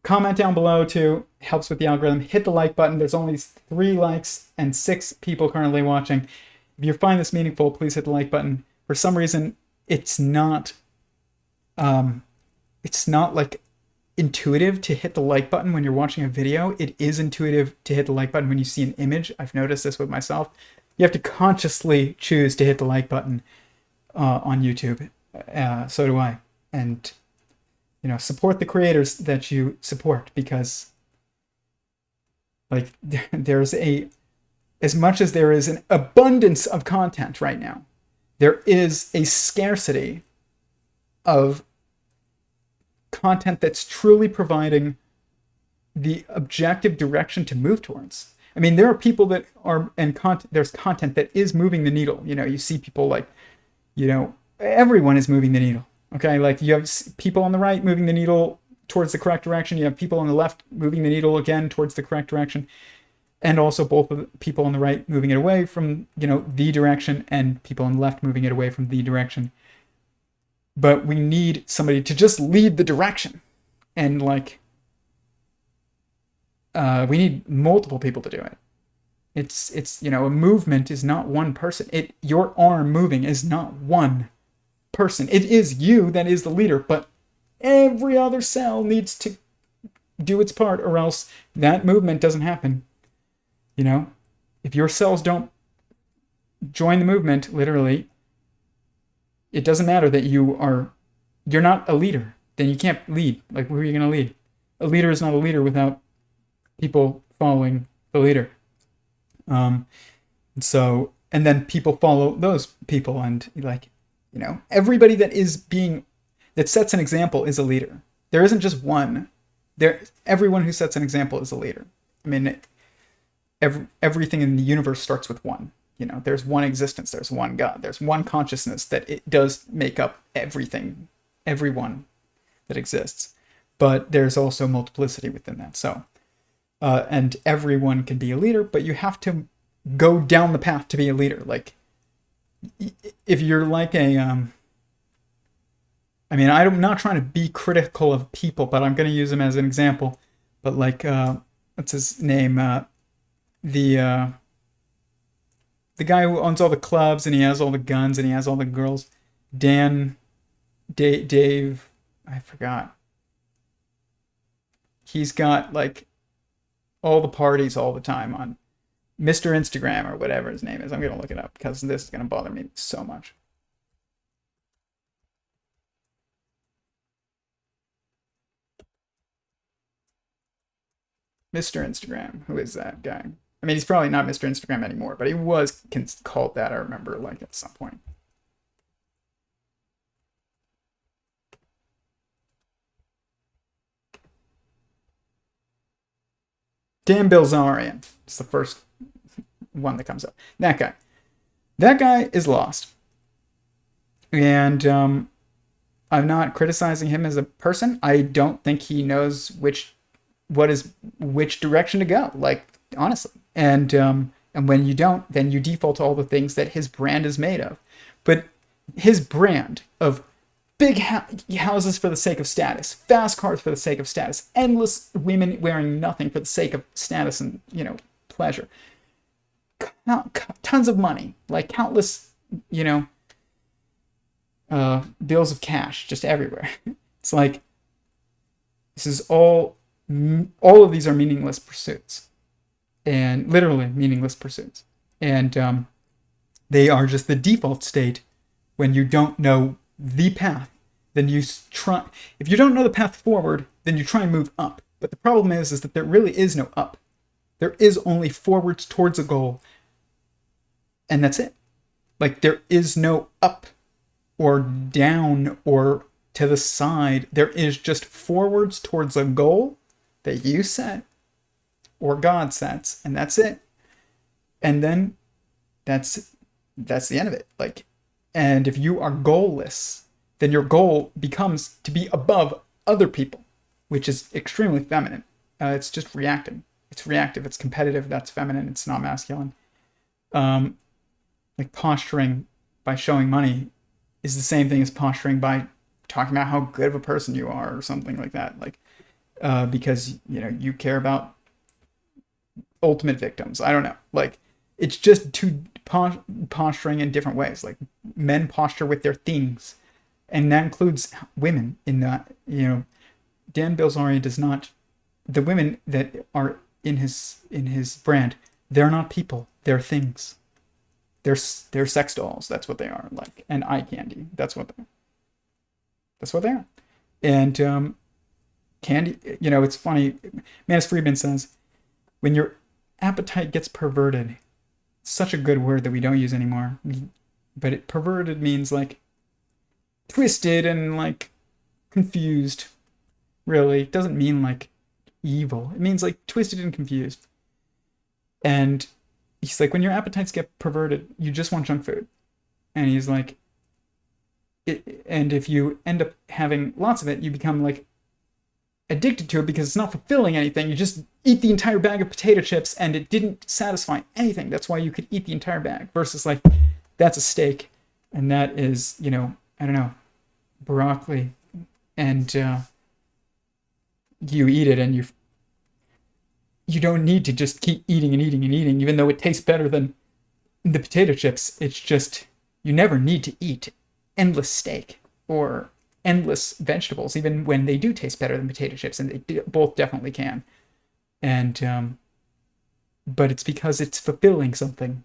Comment down below too. Helps with the algorithm. Hit the like button. There's only 3 likes and 6 people currently watching. If you find this meaningful, please hit the like button. For some reason, it's not like intuitive to hit the like button when you're watching a video. It is intuitive to hit the like button when you see an image. I've noticed this with myself. You have to consciously choose to hit the like button on YouTube. So do I. And support the creators that you support, because like there's as much as there is an abundance of content right now, there is a scarcity of content that's truly providing the objective direction to move towards. I mean, there are people that are, and there's content that is moving the needle. You see people like, everyone is moving the needle. Okay, like you have people on the right moving the needle towards the correct direction. You have people on the left moving the needle again towards the correct direction, and also both of the people on the right moving it away from, the direction, and people on the left moving it away from the direction. But we need somebody to just lead the direction. And we need multiple people to do it. It's a movement is not one person. Your arm moving is not one person. It is you that is the leader, but every other cell needs to do its part, or else that movement doesn't happen. If your cells don't join the movement, literally, it doesn't matter that you're not a leader. Then you can't lead. Like, who are you going to lead? A leader is not a leader without people following the leader. And then people follow those people, and everybody that sets an example is a leader. There isn't just one. Everyone who sets an example is a leader. I mean, everything in the universe starts with one. There's one existence, there's one God, there's one consciousness that it does make up everything, everyone that exists. But there's also multiplicity within that. So, and everyone can be a leader, but you have to go down the path to be a leader. Like, if you're like I'm not trying to be critical of people, but I'm going to use him as an example. But what's his name? The guy who owns all the clubs, and he has all the guns, and he has all the girls. Dave, I forgot. He's got all the parties all the time on Mr. Instagram or whatever his name is. I'm going to look it up because this is going to bother me so much. Mr. Instagram. Who is that guy? I mean, he's probably not Mr. Instagram anymore, but he was called that, I remember, at some point. Dan Bilzerian. It's the first one that comes up. That guy. That guy is lost. And I'm not criticizing him as a person. I don't think he knows which direction to go, honestly. And when you don't, then you default to all the things that his brand is made of. But his brand of big houses for the sake of status, fast cars for the sake of status, endless women wearing nothing for the sake of status and, pleasure, tons of money, countless, bills of cash just everywhere. It's this is all of these are meaningless pursuits. And literally meaningless pursuits. And they are just the default state when you don't know the path. Then if you don't know the path forward, then you try and move up. But the problem is that there really is no up. There is only forwards towards a goal. And that's it. There is no up or down or to the side. There is just forwards towards a goal that you set, or God sets, and that's it. And then that's the end of it. And if you are goalless, then your goal becomes to be above other people, which is extremely feminine. It's just reacting. It's reactive. It's competitive. That's feminine. It's not masculine. Posturing by showing money is the same thing as posturing by talking about how good of a person you are or something like that. Because you care about ultimate victims. I don't know. It's just two posturing in different ways. Men posture with their things, and that includes women in that. Dan Bilzerian does not. The women that are in his brand, they're not people. They're things. They're sex dolls. That's what they are. And eye candy. That's what they are. And candy. It's funny. Manus Friedman says, when your appetite gets perverted, it's such a good word that we don't use anymore. But perverted means twisted and confused. Really, it doesn't mean evil. It means twisted and confused. And he's when your appetites get perverted, you just want junk food. And he's and if you end up having lots of it, you become addicted to it because it's not fulfilling anything. You just eat the entire bag of potato chips and it didn't satisfy anything. That's why you could eat the entire bag, versus like that's a steak and that is, you know, I don't know, broccoli, and you eat it and you don't need to just keep eating and eating and eating, even though it tastes better than the potato chips. It's just, you never need to eat endless steak or endless vegetables, even when they do taste better than potato chips, and they both definitely can. And but it's because it's fulfilling something.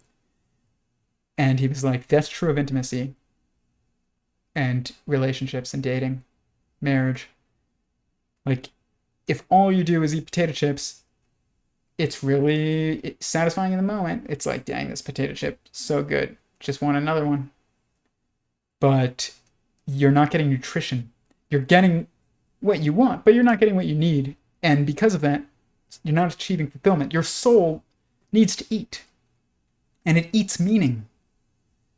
And he was like, that's true of intimacy and relationships and dating, marriage. Like, if all you do is eat potato chips, it's really satisfying in the moment. It's like, dang, this potato chip, so good. Just want another one. But you're not getting nutrition. You're getting what you want, but you're not getting what you need. And because of that, you're not achieving fulfillment. Your soul needs to eat. And it eats meaning.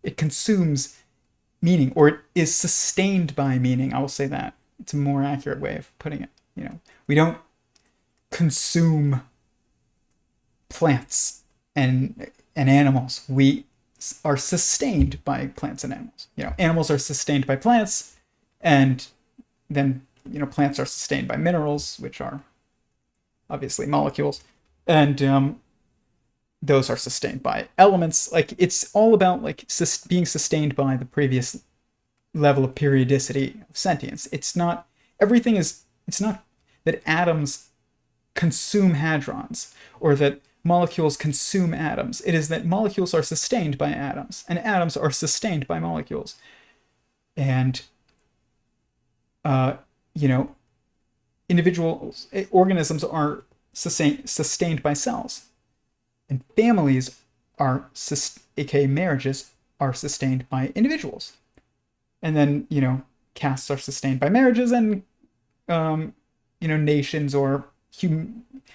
It consumes meaning, or it is sustained by meaning. I will say that. It's a more accurate way of putting it. You know, we don't consume plants and animals. We are sustained by plants and animals. You know, animals are sustained by plants, and then, you know, plants are sustained by minerals, which are obviously molecules, and those are sustained by elements. Like, it's all about like being sustained by the previous level of periodicity of sentience. It's not everything is. It's not that atoms consume hadrons or that molecules consume atoms. It is that molecules are sustained by atoms, and atoms are sustained by molecules. And you know, individuals, organisms are sustained by cells, and families are, aka marriages, are sustained by individuals. And then, you know, castes are sustained by marriages, and you know, nations or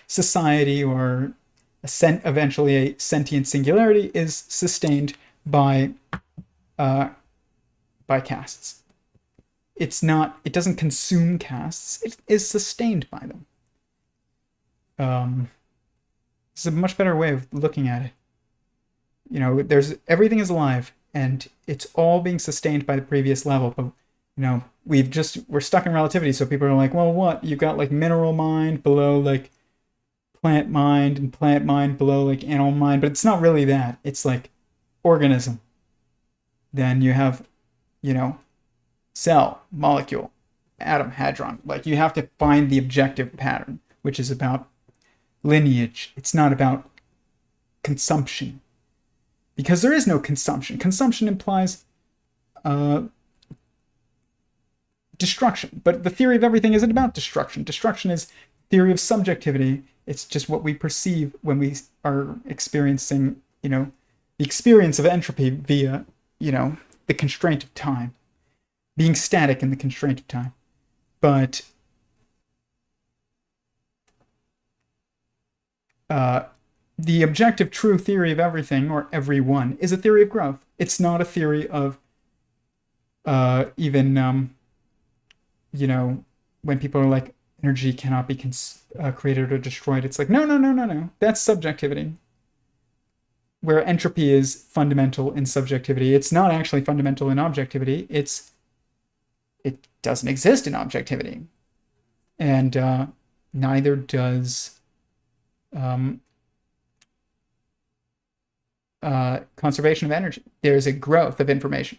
society, or eventually a sentient singularity, is sustained by castes. It's not. It doesn't consume castes. It is sustained by them. It's a much better way of looking at it. You know, everything is alive, and it's all being sustained by the previous level. But, you know, we're stuck in relativity, so people are like, well, what? You've got like mineral mind below like plant mind, and plant mind below like animal mind, but it's not really that. It's like organism. Then you have, you know, cell, molecule, atom, hadron. Like, you have to find the objective pattern, which is about lineage. It's not about consumption, because there is no consumption. Consumption implies destruction, but the theory of everything isn't about destruction. Destruction is theory of subjectivity. It's just what we perceive when we are experiencing, you know, the experience of entropy via, you know, the constraint of time, being static in the constraint of time. But the objective true theory of everything, or Every0ne, is a theory of growth. It's not a theory of even, you know, when people are like, energy cannot be created or destroyed. It's like, no. That's subjectivity. Where entropy is fundamental in subjectivity, it's not actually fundamental in objectivity. It doesn't exist in objectivity. And neither does conservation of energy. There's a growth of information.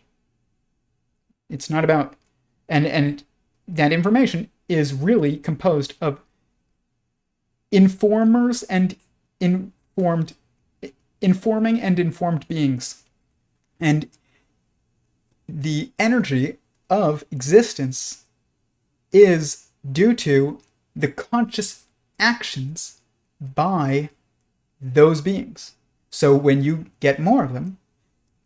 It's not about, and that information is really composed of informers and informing and informed beings. And the energy of existence is due to the conscious actions by those beings. So when you get more of them,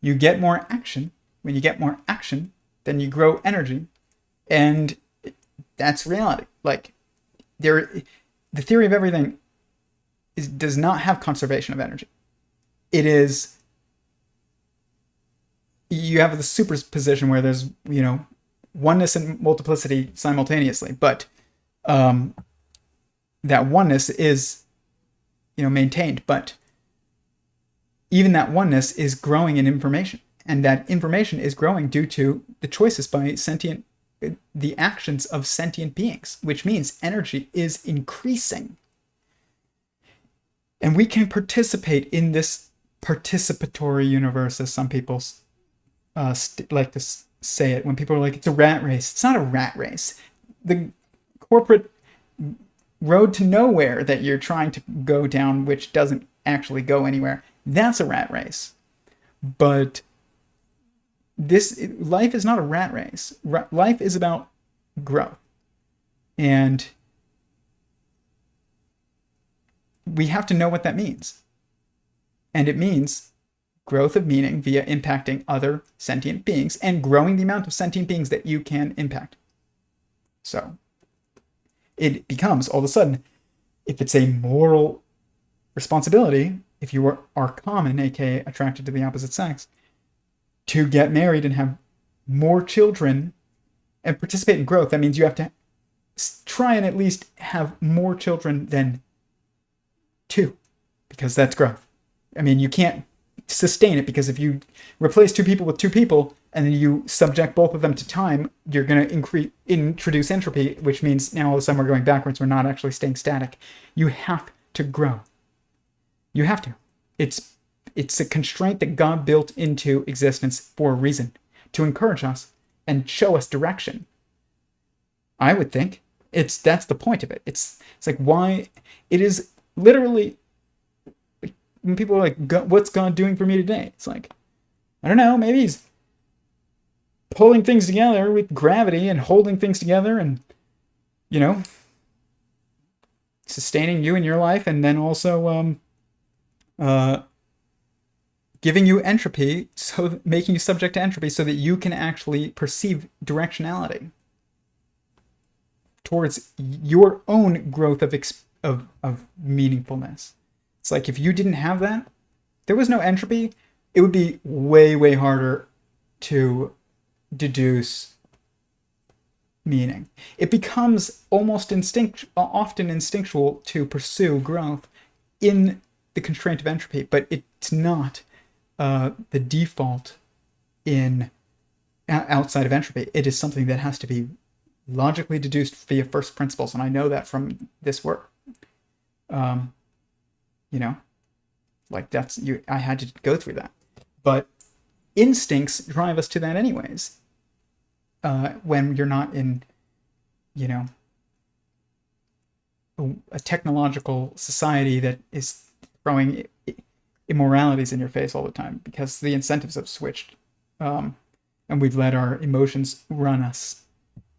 you get more action. When you get more action, then you grow energy. And that's reality. Like, the theory of everything does not have conservation of energy. It is, you have the superposition where there's, you know, oneness and multiplicity simultaneously, but that oneness is, maintained, but even that oneness is growing in information, and that information is growing due to the choices by the actions of sentient beings, which means energy is increasing. And we can participate in this participatory universe, as some people like to say it, when people are like, it's a rat race. It's not a rat race. The corporate road to nowhere that you're trying to go down, which doesn't actually go anywhere, that's a rat race. But life is not a rat race. Life is about growth. And we have to know what that means. And it means growth of meaning via impacting other sentient beings and growing the amount of sentient beings that you can impact. So it becomes, all of a sudden, if it's a moral responsibility, if you are common, aka attracted to the opposite sex, to get married and have more children and participate in growth, that means you have to try and at least have more children than 2, because that's growth. I mean, you can't sustain it, because if you replace 2 people with 2 people and then you subject both of them to time, you're going to introduce entropy, which means now all of a sudden we're going backwards. We're not actually staying static. You have to grow. You have to. It's a constraint that God built into existence for a reason, to encourage us and show us direction. I would think that's the point of it. It's like, why it is literally, when people are like, what's God doing for me today? It's like, I don't know, maybe he's pulling things together with gravity and holding things together and, sustaining you in your life, and then also giving you entropy, so making you subject to entropy so that you can actually perceive directionality towards your own growth of meaningfulness. It's like, if you didn't have that, there was no entropy, it would be way, way harder to deduce meaning. It becomes almost often instinctual to pursue growth in the constraint of entropy, but it's not the default in outside of entropy. It is something that has to be logically deduced via first principles, and I know that from this work. Like I had to go through that. But instincts drive us to that anyways. When you're not in, a technological society that is throwing immoralities in your face all the time, because the incentives have switched. And we've let our emotions run us.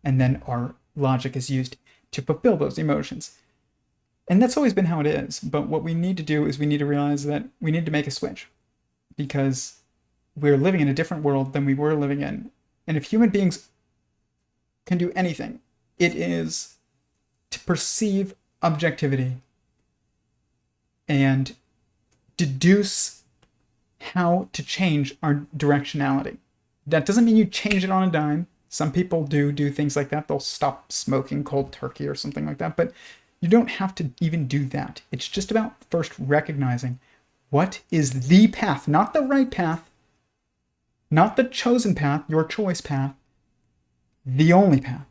And then our logic is used to fulfill those emotions. And that's always been how it is. But what we need to do is we need to realize that we need to make a switch, because we're living in a different world than we were living in. And if human beings can do anything, it is to perceive objectivity and deduce how to change our directionality. That doesn't mean you change it on a dime. Some people do things like that. They'll stop smoking cold turkey or something like that. But you don't have to even do that. It's just about first recognizing what is the path, not the right path, not the chosen path, your choice path, the only path.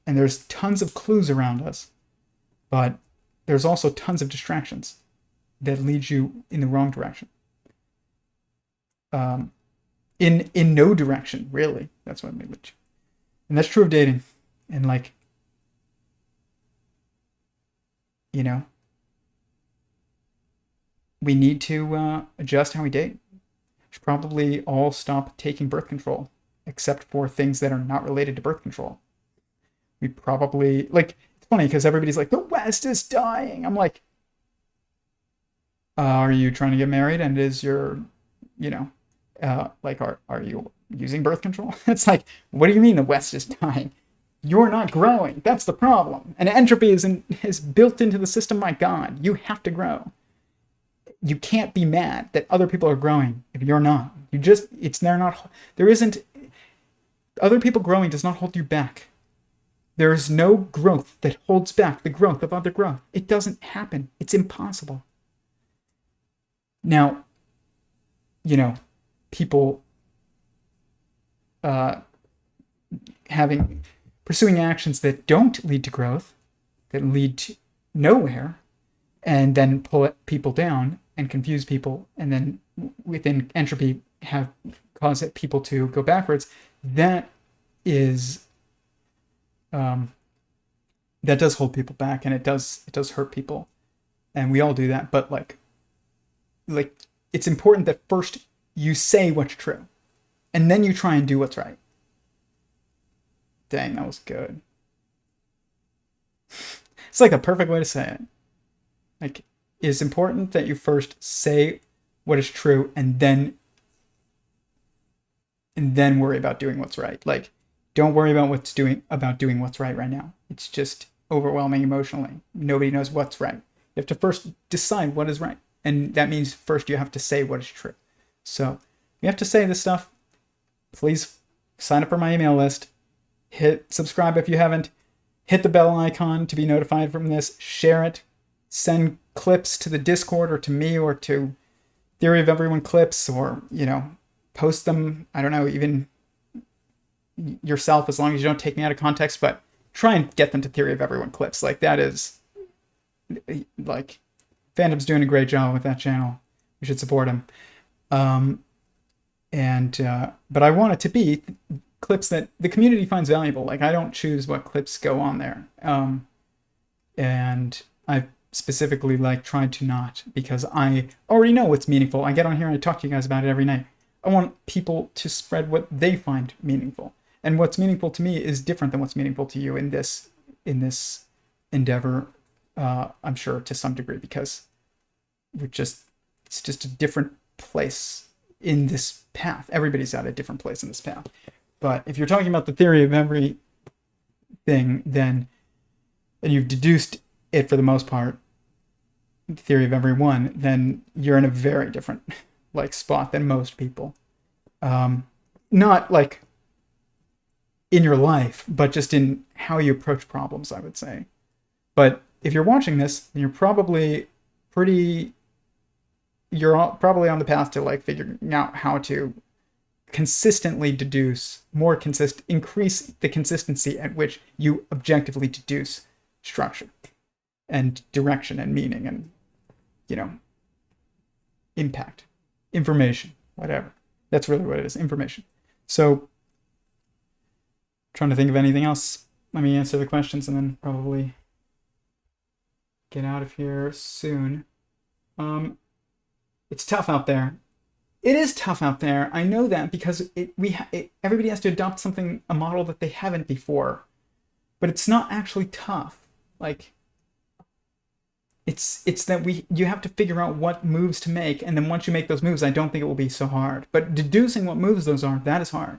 And there's tons of clues around us, but there's also tons of distractions that lead you in the wrong direction. In no direction, really. That's what made it. And that's true of dating. And we need to adjust how we date. We should probably all stop taking birth control, except for things that are not related to birth control. We probably, it's funny because everybody's like, the West is dying. I'm like, are you trying to get married? And is your, are you using birth control? It's like, what do you mean the West is dying? You're not growing. That's the problem. And entropy is built into the system. My God, you have to grow. You can't be mad that other people are growing if you're not. Other people growing does not hold you back. There's no growth that holds back the growth of other growth. It doesn't happen. It's impossible. Now, people pursuing actions that don't lead to growth, that lead to nowhere, and then pull people down and confuse people, and then within entropy cause people to go backwards. That is that does hold people back, and it does hurt people, and we all do that. But like it's important that first you say what's true, and then you try and do what's right. Dang, that was good. It's like a perfect way to say it. Like, it's important that you first say what is true, and then worry about doing what's right. Like, don't worry about doing what's right now. It's just overwhelming emotionally. Nobody knows what's right. You have to first decide what is right, and that means first you have to say what is true. So you have to say this stuff. Please sign up for my email list. Hit subscribe if you haven't. Hit the bell icon to be notified from this. Share it. Send clips to the Discord or to me or to Theory of Everyone clips, or, post them. I don't know, even yourself, as long as you don't take me out of context, but try and get them to Theory of Everyone clips. Like, that is, like, Phantom's doing a great job with that channel. You should support him. But I want it to be clips that the community finds valuable. Like, I don't choose what clips go on there. And I specifically tried to not, because I already know what's meaningful. I get on here and I talk to you guys about it every night. I want people to spread what they find meaningful. And what's meaningful to me is different than what's meaningful to you in this endeavor, I'm sure, to some degree, because it's just a different place in this path. Everybody's at a different place in this path. But if you're talking about the theory of everything, then, and you've deduced it for the most part, the theory of Every0ne, then you're in a very different spot than most people. Not like in your life, but just in how you approach problems, I would say. But if you're watching this, then you're probably on the path to figuring out how to consistently deduce increase the consistency at which you objectively deduce structure and direction and meaning and impact, information, whatever. That's really what it is, information. So, trying to think of anything else. Let me answer the questions and then probably get out of here soon. It's tough out there. It is tough out there. I know that, because everybody has to adopt a model that they haven't before. But it's not actually tough. It's that you have to figure out what moves to make, and then once you make those moves, I don't think it will be so hard. But deducing what moves those are, that is hard.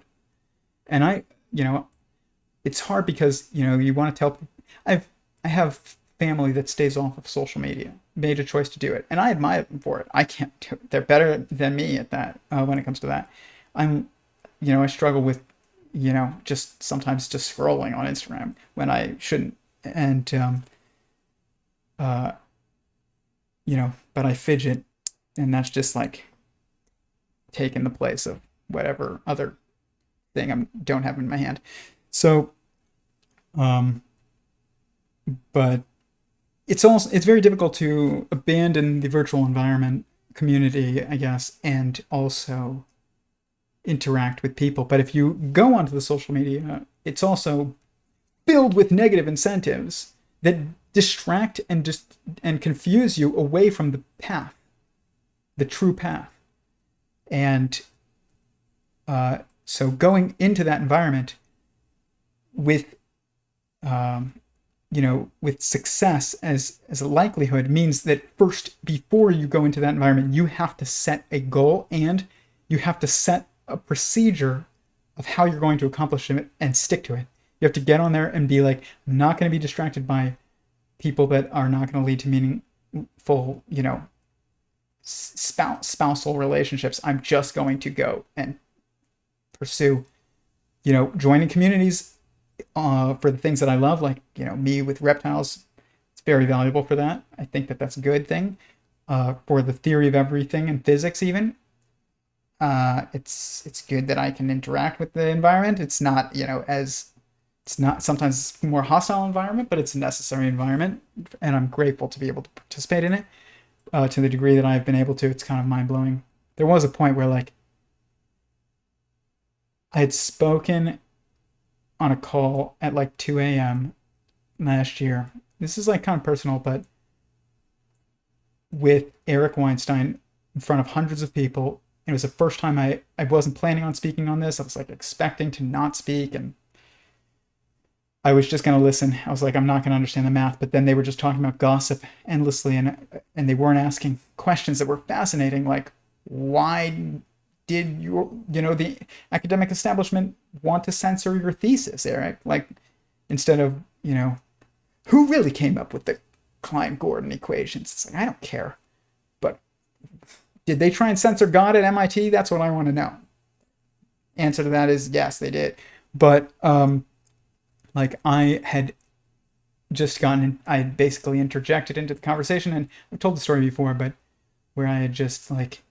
And it's hard because, you want to tell people. I have family that stays off of social media, made a choice to do it, and I admire them for it. I can't do it. They're better than me at that when it comes to that. I struggle with, just sometimes just scrolling on Instagram when I shouldn't. And, but I fidget, and that's just taking the place of whatever other thing I don't have in my hand. So, but it's very difficult to abandon the virtual environment community, I guess, and also interact with people. But if you go onto the social media, it's also filled with negative incentives that distract and confuse you away from the path, the true path. And so going into that environment with with success as a likelihood means that first, before you go into that environment, you have to set a goal, and you have to set a procedure of how you're going to accomplish it and stick to it. You have to get on there and be I'm not going to be distracted by people that are not going to lead to meaningful, spousal relationships. I'm just going to go and pursue, joining communities for the things that I love, like, me with reptiles. It's very valuable for that. I think that that's a good thing. For the theory of everything in physics, even, it's good that I can interact with the environment. It's not, as it's not sometimes it's more hostile environment, but it's a necessary environment, and I'm grateful to be able to participate in it to the degree that I've been able to. It's kind of mind blowing. There was a point where like I had spoken on a call at like 2 a.m. last year. This is like kind of personal, but with Eric Weinstein in front of hundreds of people. It was the first time I wasn't planning on speaking on this. I was like expecting to not speak, and I was just going to listen. I was like, I'm not going to understand the math. But then they were just talking about gossip endlessly, and they weren't asking questions that were fascinating, like why did the academic establishment want to censor your thesis, Eric? Like, instead of, who really came up with the Klein-Gordon equations? It's like, I don't care. But did they try and censor God at MIT? That's what I want to know. Answer to that is yes, they did. But like I had I had basically interjected into the conversation, and I've told the story before, but where I had just like,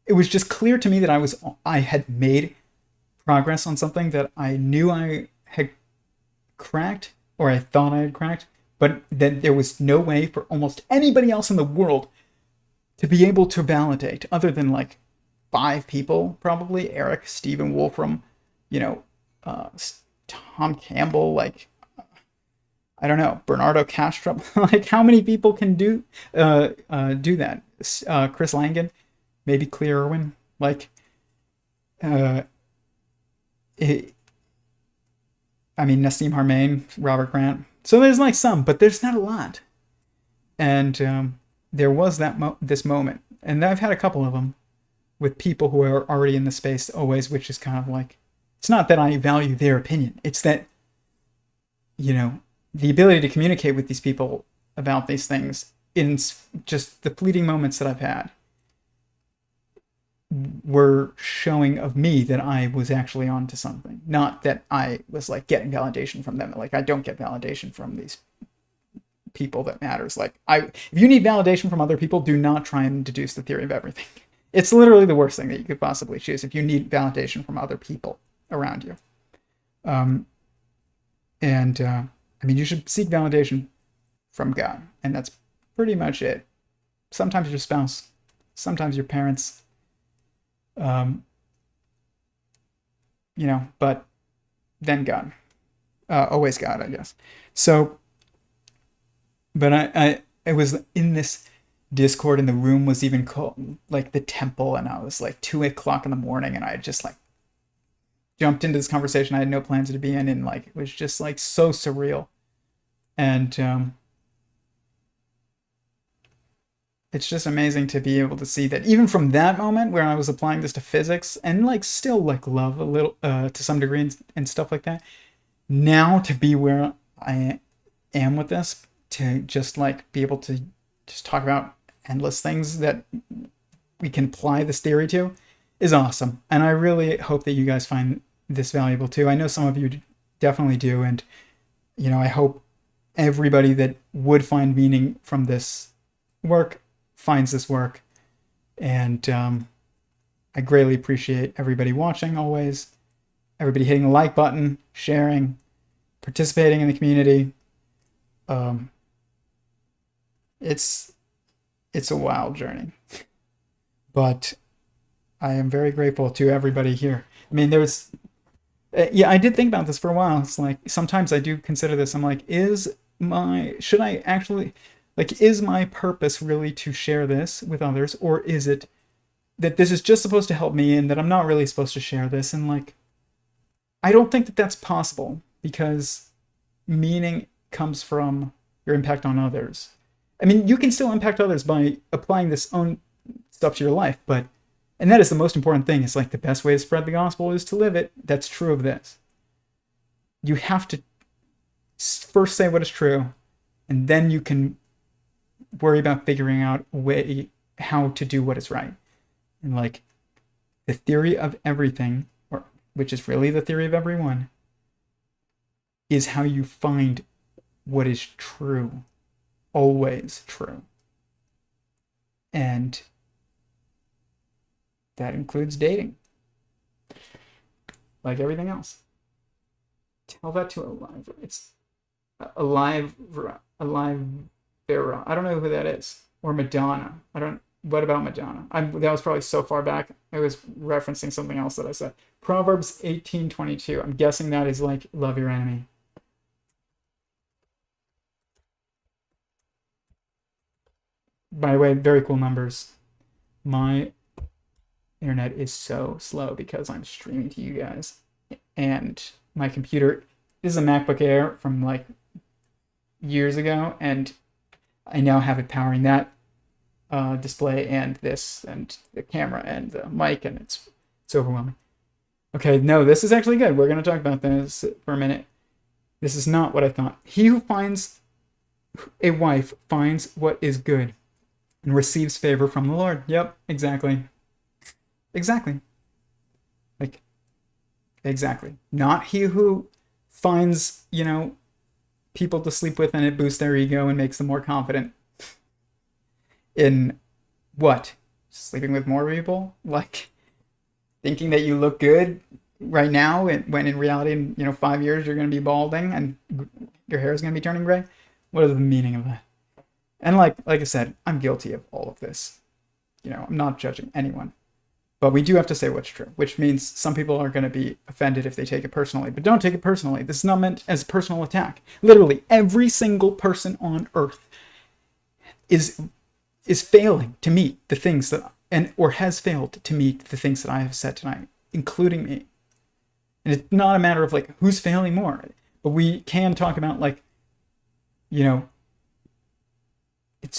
it was just clear to me that I had made progress on something that I knew I had cracked, or I thought I had cracked, but that there was no way for almost anybody else in the world to be able to validate, other than like 5 people, probably Eric, Stephen Wolfram, Tom Campbell, like, I don't know, Bernardo Castro. Like, how many people can do that? Chris Langan, maybe Clear Irwin, like, I mean, Nassim Haramein, Robert Grant. So there's like some, but there's not a lot. And there was this moment, and I've had a couple of them with people who are already in the space always, which is kind of like, it's not that I value their opinion. It's that, the ability to communicate with these people about these things in just the fleeting moments that I've had were showing of me that I was actually onto something. Not that I was like getting validation from them. Like, I don't get validation from these people that matters. Like, if you need validation from other people, do not try and deduce the theory of everything. It's literally the worst thing that you could possibly choose if you need validation from other people around you. I mean, you should seek validation from God, and that's pretty much it. Sometimes your spouse, sometimes your parents, but then God. Always God, I guess. So, but I was in this Discord, and the room was even called like the temple, and I was like 2 o'clock in the morning, and I just like jumped into this conversation I had no plans to be in, and like it was just like so surreal. And it's just amazing to be able to see that even from that moment where I was applying this to physics and like still like love a little to some degree and stuff like that, now to be where I am with this, to just like be able to just talk about endless things that we can apply this theory to, is awesome. And I really hope that you guys find this valuable too. I know some of you definitely do, and I hope everybody that would find meaning from this work finds this work. And I greatly appreciate everybody watching always, everybody hitting the like button, sharing, participating in the community. It's a wild journey, but I am very grateful to everybody here. I mean, I did think about this for a while. It's like, sometimes I do consider this. I'm like, is my purpose really to share this with others? Or is it that this is just supposed to help me and that I'm not really supposed to share this? And like, I don't think that that's possible, because meaning comes from your impact on others. I mean, you can still impact others by applying this own stuff to your life, and that is the most important thing. It's like the best way to spread the gospel is to live it. That's true of this. You have to first say what is true, and then you can worry about figuring out a way how to do what is right. And like the theory of everything, which is really the theory of everyone, is how you find what is true, always true. And that includes dating, like everything else. Tell that to Alive. It's Alive, Alive Vera. I don't know who that is. Or Madonna. I don't. What about Madonna? That was probably so far back. I was referencing something else that I said. Proverbs 18:22. I'm guessing that is like love your enemy. By the way, very cool numbers. My internet is so slow because I'm streaming to you guys. And my computer is a MacBook Air from like years ago, and I now have it powering that display and this and the camera and the mic, and it's overwhelming. Okay, no, this is actually good. We're going to talk about this for a minute. This is not what I thought. He who finds a wife finds what is good and receives favor from the Lord. Yep, exactly. Exactly. Like, exactly. Not he who finds, people to sleep with and it boosts their ego and makes them more confident. In what? Sleeping with more people? Like, thinking that you look good right now when in reality, in 5 years, you're going to be balding and your hair is going to be turning gray? What is the meaning of that? And like I said, I'm guilty of all of this. I'm not judging anyone. But we do have to say what's true, which means some people are going to be offended if they take it personally. But don't take it personally. This is not meant as a personal attack. Literally, every single person on Earth is failing to meet the things that, or has failed to meet the things that I have said tonight, including me. And it's not a matter of like who's failing more, but we can talk about like, it's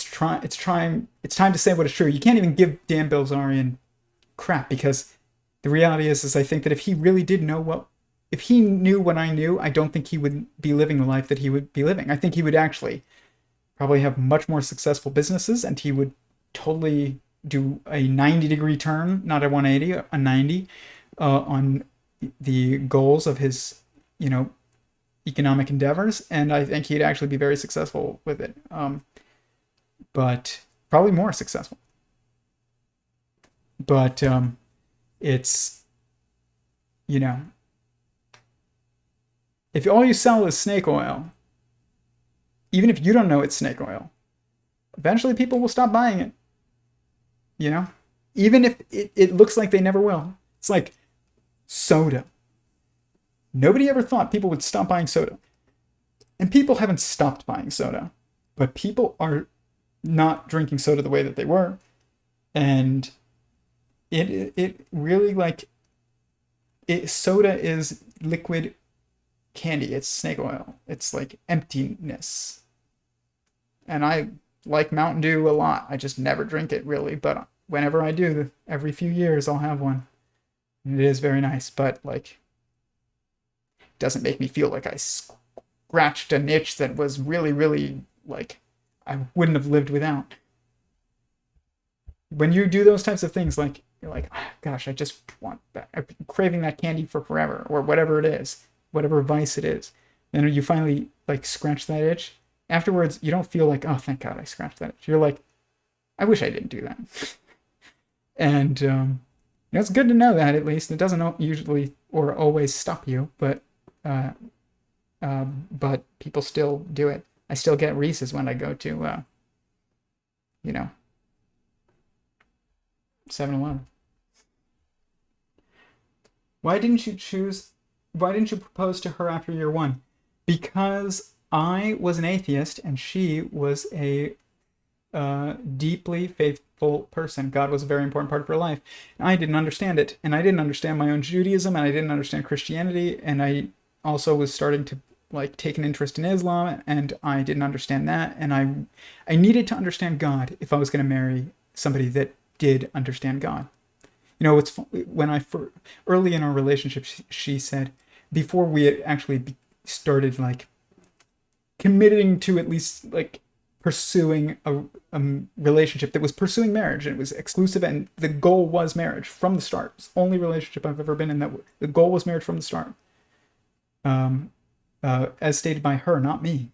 time to say what is true. You can't even give Dan Bilzerian crap, because the reality is I think that if he really did know if he knew what I knew, I don't think he would be living the life that he would be living. I think he would actually probably have much more successful businesses, and he would totally do a 90-degree turn, not a 180, a 90, on the goals of his, economic endeavors. And I think he'd actually be very successful with it. But probably more successful. But it's, if all you sell is snake oil, even if you don't know it's snake oil, eventually people will stop buying it. Even if it looks like they never will. It's like soda. Nobody ever thought people would stop buying soda. And people haven't stopped buying soda. But people are not drinking soda the way that they were. And it really, like, soda is liquid candy. It's snake oil. It's like emptiness. And I like Mountain Dew a lot. I just never drink it really, but whenever I do, every few years I'll have one. And it is very nice, but like, it doesn't make me feel like I scratched an itch that was really, really, like, I wouldn't have lived without. When you do those types of things, like, you're like, oh, gosh, I just want that. I've been craving that candy for forever, or whatever it is, whatever vice it is. Then you finally like scratch that itch. Afterwards, you don't feel like, oh, thank God I scratched that itch. You're like, I wish I didn't do that. And it's good to know that, at least. It doesn't usually or always stop you, but people still do it. I still get Reese's when I go to 7-Eleven. Why didn't you propose to her after year one? Because I was an atheist and she was a deeply faithful person. God was a very important part of her life. And I didn't understand it. And I didn't understand my own Judaism, and I didn't understand Christianity. And I also was starting to like take an interest in Islam, and I didn't understand that. And I needed to understand God if I was going to marry somebody that did understand God. It's when early in our relationship, she said, before we had actually started like committing to at least like pursuing a relationship that was pursuing marriage, and it was exclusive, and the goal was marriage from the start. It's the only relationship I've ever been in that the goal was marriage from the start. as stated by her, not me.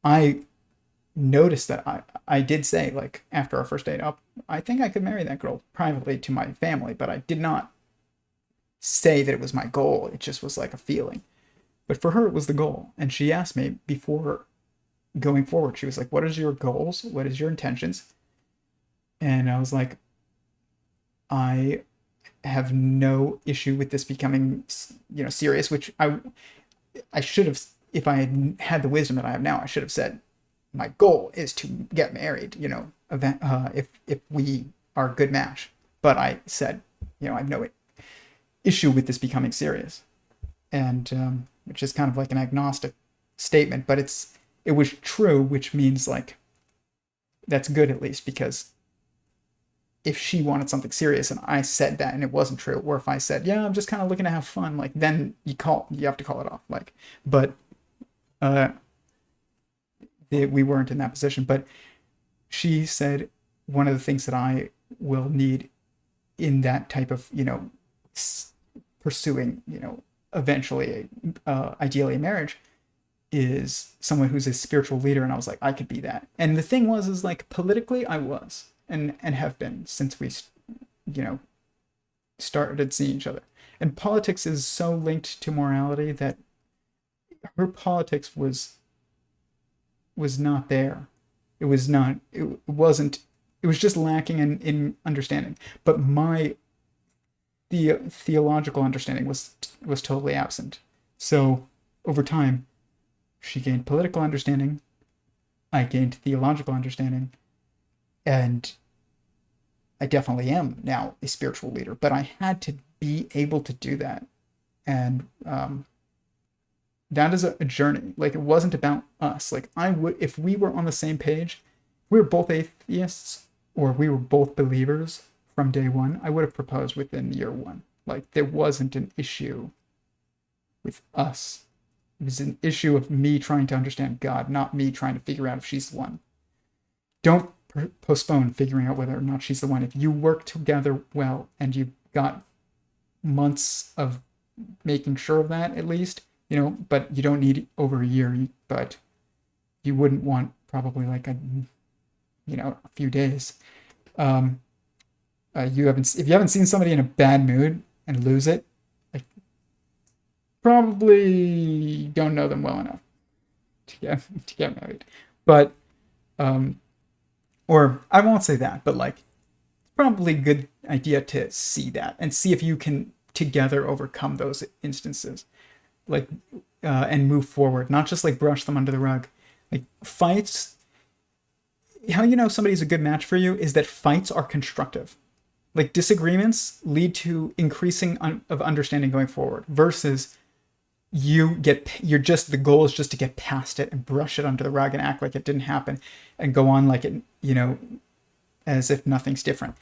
I noticed that I did say, like, after our first date, up, I think I could marry that girl privately to my family, but I did not say that it was my goal. It just was like a feeling. But for her, it was the goal. And she asked me before going forward, she was like, what is your goals? What is your intentions? And I was like, I have no issue with this becoming, serious, which I should have, if I had the wisdom that I have now, I should have said, my goal is to get married, if we are a good match. But I said, I have no issue with this becoming serious. And, which is kind of like an agnostic statement, but it was true, which means like, that's good at least, because if she wanted something serious and I said that and it wasn't true, or if I said, yeah, I'm just kind of looking to have fun, like, then you have to call it off. Like, but we weren't in that position. But she said one of the things that I will need in that type of, pursuing, eventually, ideally a marriage, is someone who's a spiritual leader. And I was like, I could be that. And the thing is like, politically I was, and have been since we, started seeing each other. And politics is so linked to morality that her politics was not there. It was not, it wasn't, it was just lacking in understanding. But the theological understanding was totally absent. So over time, she gained political understanding, I gained theological understanding, and I definitely am now a spiritual leader. But I had to be able to do that. And that is a journey. Like, it wasn't about us. Like, if we were on the same page, if we were both atheists or we were both believers from day one, I would have proposed within year one. Like, there wasn't an issue with us. It was an issue of me trying to understand God, not me trying to figure out if she's the one. Don't postpone figuring out whether or not she's the one. If you work together well and you've got months of making sure of that, at least, but you don't need over a year, but you wouldn't want probably like a few days. If you haven't seen somebody in a bad mood and lose it, like, probably don't know them well enough to get married. But or I won't say that, but like, it's probably a good idea to see that and see if you can together overcome those instances, like, and move forward, not just like brush them under the rug. Like, fights, how somebody's a good match for you is that fights are constructive. Like, disagreements lead to increasing of understanding going forward, versus the goal is just to get past it and brush it under the rug and act like it didn't happen and go on like it, as if nothing's different.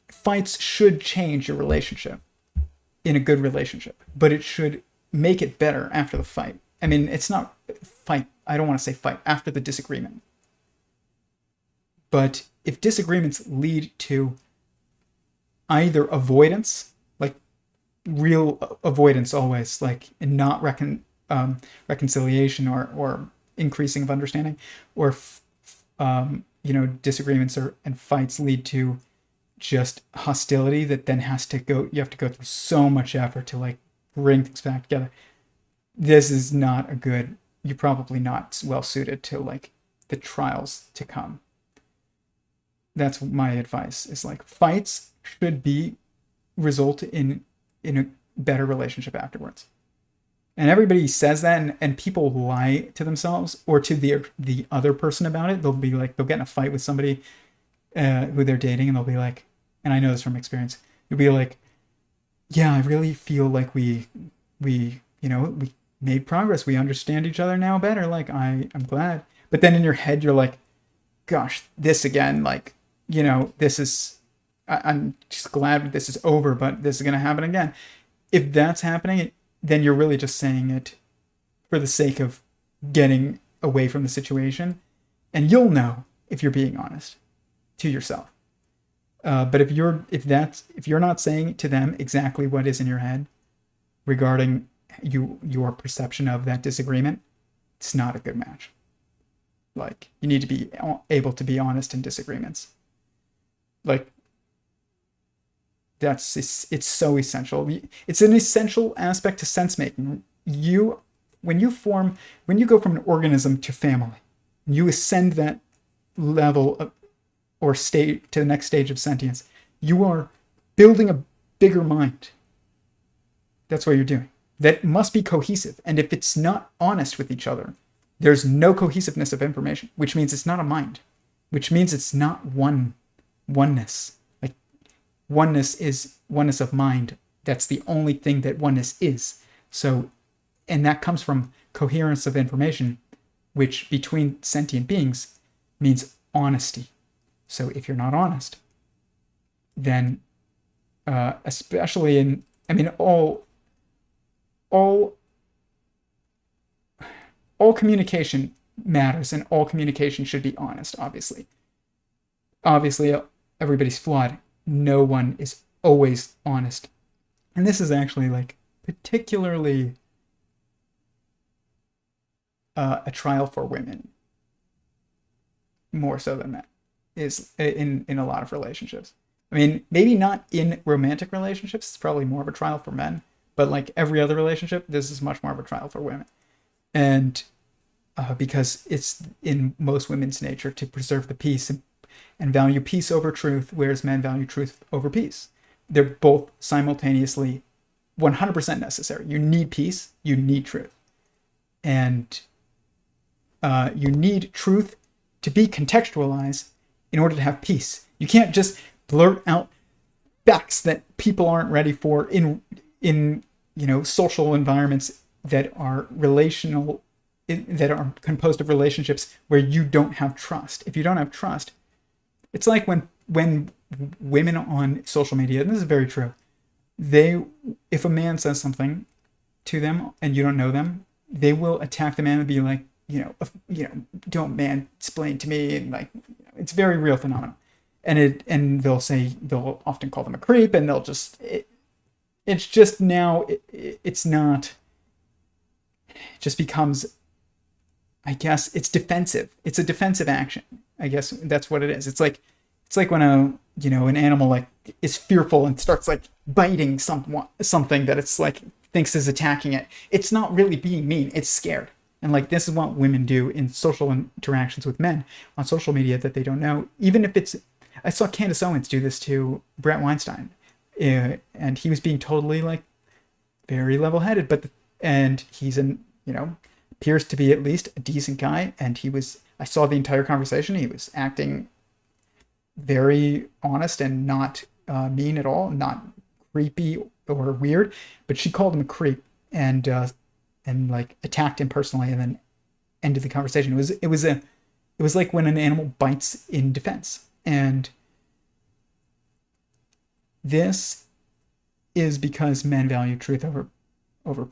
Fights should change your relationship in a good relationship, but it should make it better after the fight. I mean, it's not fight. I don't want to say fight after the disagreement. But if disagreements lead to either avoidance, like real avoidance always, like, and not reconciliation or increasing of understanding, or disagreements and fights lead to just hostility that then you have to go through so much effort to like bring things back together. This is not you're probably not well suited to like the trials to come. That's my advice, is like, fights should result in a better relationship afterwards. And everybody says that, and people lie to themselves or to the other person about it. They'll get in a fight with somebody who they're dating, and they'll be like, and I know this from experience, you'll be like, yeah, I really feel like we made progress. We understand each other now better. Like, I'm glad. But then in your head, you're like, gosh, this again, like, this is, I'm just glad this is over, but this is going to happen again. If that's happening, then you're really just saying it for the sake of getting away from the situation. And you'll know if you're being honest to yourself. But if you're not saying to them exactly what is in your head regarding your perception of that disagreement, it's not a good match. Like, you need to be able to be honest in disagreements. Like, it's so essential. It's an essential aspect to sense making. When you go from an organism to family, you ascend that level of, or state to the next stage of sentience, you are building a bigger mind. That's what you're doing. That must be cohesive. And if it's not honest with each other, there's no cohesiveness of information, which means it's not a mind, which means it's not oneness. Like, oneness is oneness of mind. That's the only thing that oneness is. So, and that comes from coherence of information, which between sentient beings means honesty. So if you're not honest, then especially in, I mean, all communication matters, and all communication should be honest, obviously. Obviously, everybody's flawed. No one is always honest. And this is actually, like, particularly a trial for women, more so than men, is in a lot of relationships. I mean, maybe not in romantic relationships. It's probably more of a trial for men. But like every other relationship, this is much more of a trial for women. And because it's in most women's nature to preserve the peace and value peace over truth, whereas men value truth over peace. They're both simultaneously 100% necessary. You need peace, you need truth. And you need truth to be contextualized in order to have peace. You can't just blurt out facts that people aren't ready for in social environments that are relational, that are composed of relationships where you don't have trust. If you don't have trust, it's like when women on social media, and this is very true, if a man says something to them and you don't know them, they will attack the man and be like, don't mansplain to me, and like, it's a very real phenomenon. And they'll often call them a creep, and they'll just it just becomes, I guess, it's defensive. It's a defensive action. I guess that's what it is. It's like when an animal like is fearful and starts like biting something that it's like thinks is attacking it. It's not really being mean. It's scared. And like, this is what women do in social interactions with men on social media that they don't know. Even if I saw Candace Owens do this to Brett Weinstein, and he was being totally like very level-headed, and he's appears to be at least a decent guy. And I saw the entire conversation. He was acting very honest and not mean at all, not creepy or weird, but she called him a creep and like attacked him personally, and then ended the conversation. It was like when an animal bites in defense. And this is because men value truth over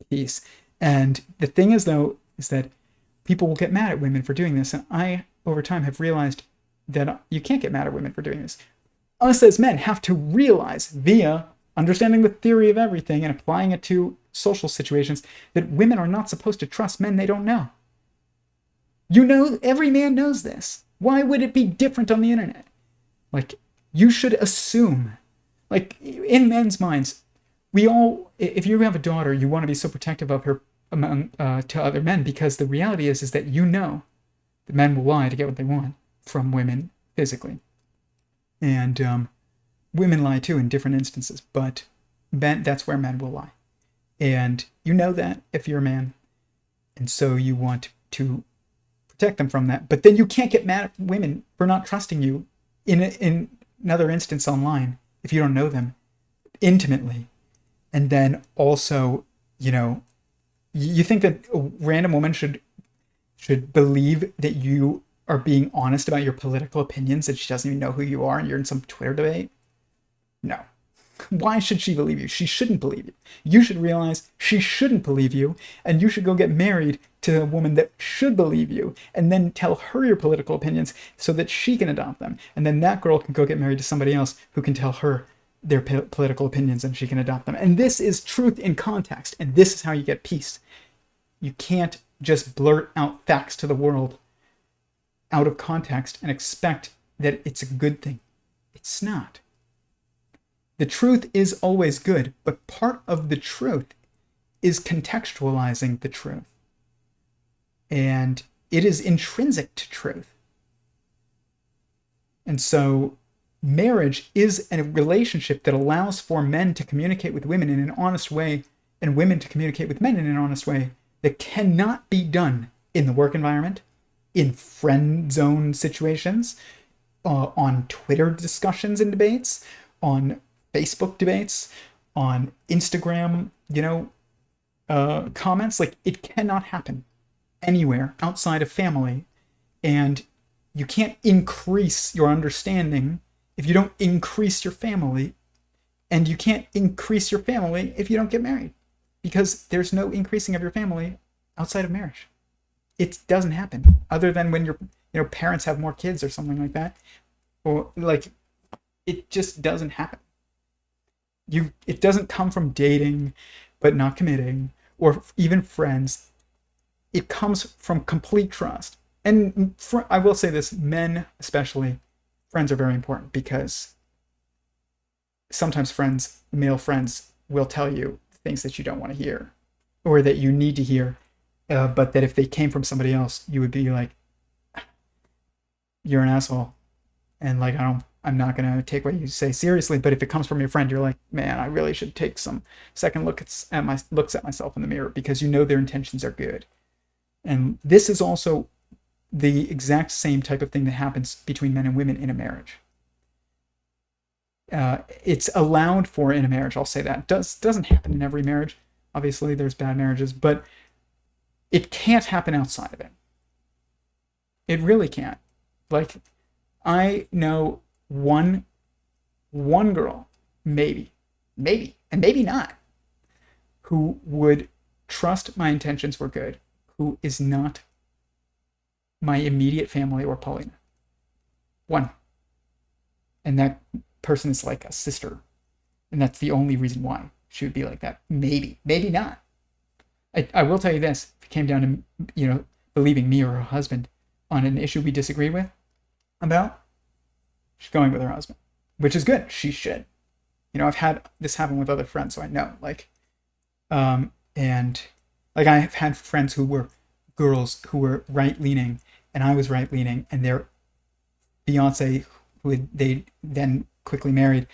peace. And the thing is, though, is that people will get mad at women for doing this. And I, over time, have realized that you can't get mad at women for doing this. Us as men have to realize, via understanding the theory of everything and applying it to social situations, that women are not supposed to trust men they don't know. Every man knows this. Why would it be different on the internet? Like, you should assume, like, in men's minds, if you have a daughter, you want to be so protective of her to other men, because the reality is that the men will lie to get what they want from women physically. And women lie too in different instances, but that's where men will lie. And you know that if you're a man. And so you want to protect them from that. But then you can't get mad at women for not trusting you in another instance online if you don't know them intimately. And then also, you think that a random woman should believe that you are being honest about your political opinions, that she doesn't even know who you are and you're in some Twitter debate? No. Why should she believe you? She shouldn't believe you. You should realize she shouldn't believe you, and you should go get married to a woman that should believe you, and then tell her your political opinions so that she can adopt them. And then that girl can go get married to somebody else who can tell her their political opinions and she can adopt them. And this is truth in context, and this is how you get peace. You can't just blurt out facts to the world out of context and expect that it's a good thing. It's not. The truth is always good, but part of the truth is contextualizing the truth. And it is intrinsic to truth. And so marriage is a relationship that allows for men to communicate with women in an honest way and women to communicate with men in an honest way that cannot be done in the work environment, in friend zone situations, on Twitter discussions and debates, on Facebook debates, on Instagram, comments. Like, it cannot happen anywhere outside of family. And you can't increase your understanding if you don't increase your family. And you can't increase your family if you don't get married, because there's no increasing of your family outside of marriage. It doesn't happen, other than when your parents have more kids or something like that. Or like, it just doesn't happen. It doesn't come from dating but not committing, or even friends. It comes from complete trust. And I will say this, men especially, friends are very important, because sometimes male friends will tell you things that you don't want to hear, or that you need to hear, but that if they came from somebody else, you would be like, you're an asshole, and like, I'm not going to take what you say seriously. But if it comes from your friend, you're like, man, I really should take some second looks at myself in the mirror, because their intentions are good. And this is also the exact same type of thing that happens between men and women in a marriage. It's allowed for in a marriage, I'll say that. Doesn't happen in every marriage. Obviously, there's bad marriages, but it can't happen outside of it. It really can't. Like, I know one girl, maybe, and maybe not, who would trust my intentions were good, who is not my immediate family or polygamous. One. And that person is like a sister. And that's the only reason why she would be like that. Maybe not. I will tell you this, if it came down to, believing me or her husband on an issue we disagree with about, she's going with her husband, which is good. She should. I've had this happen with other friends, so I know. And I've had friends who were girls who were right-leaning, and I was right-leaning, and their fiance, who they then quickly married,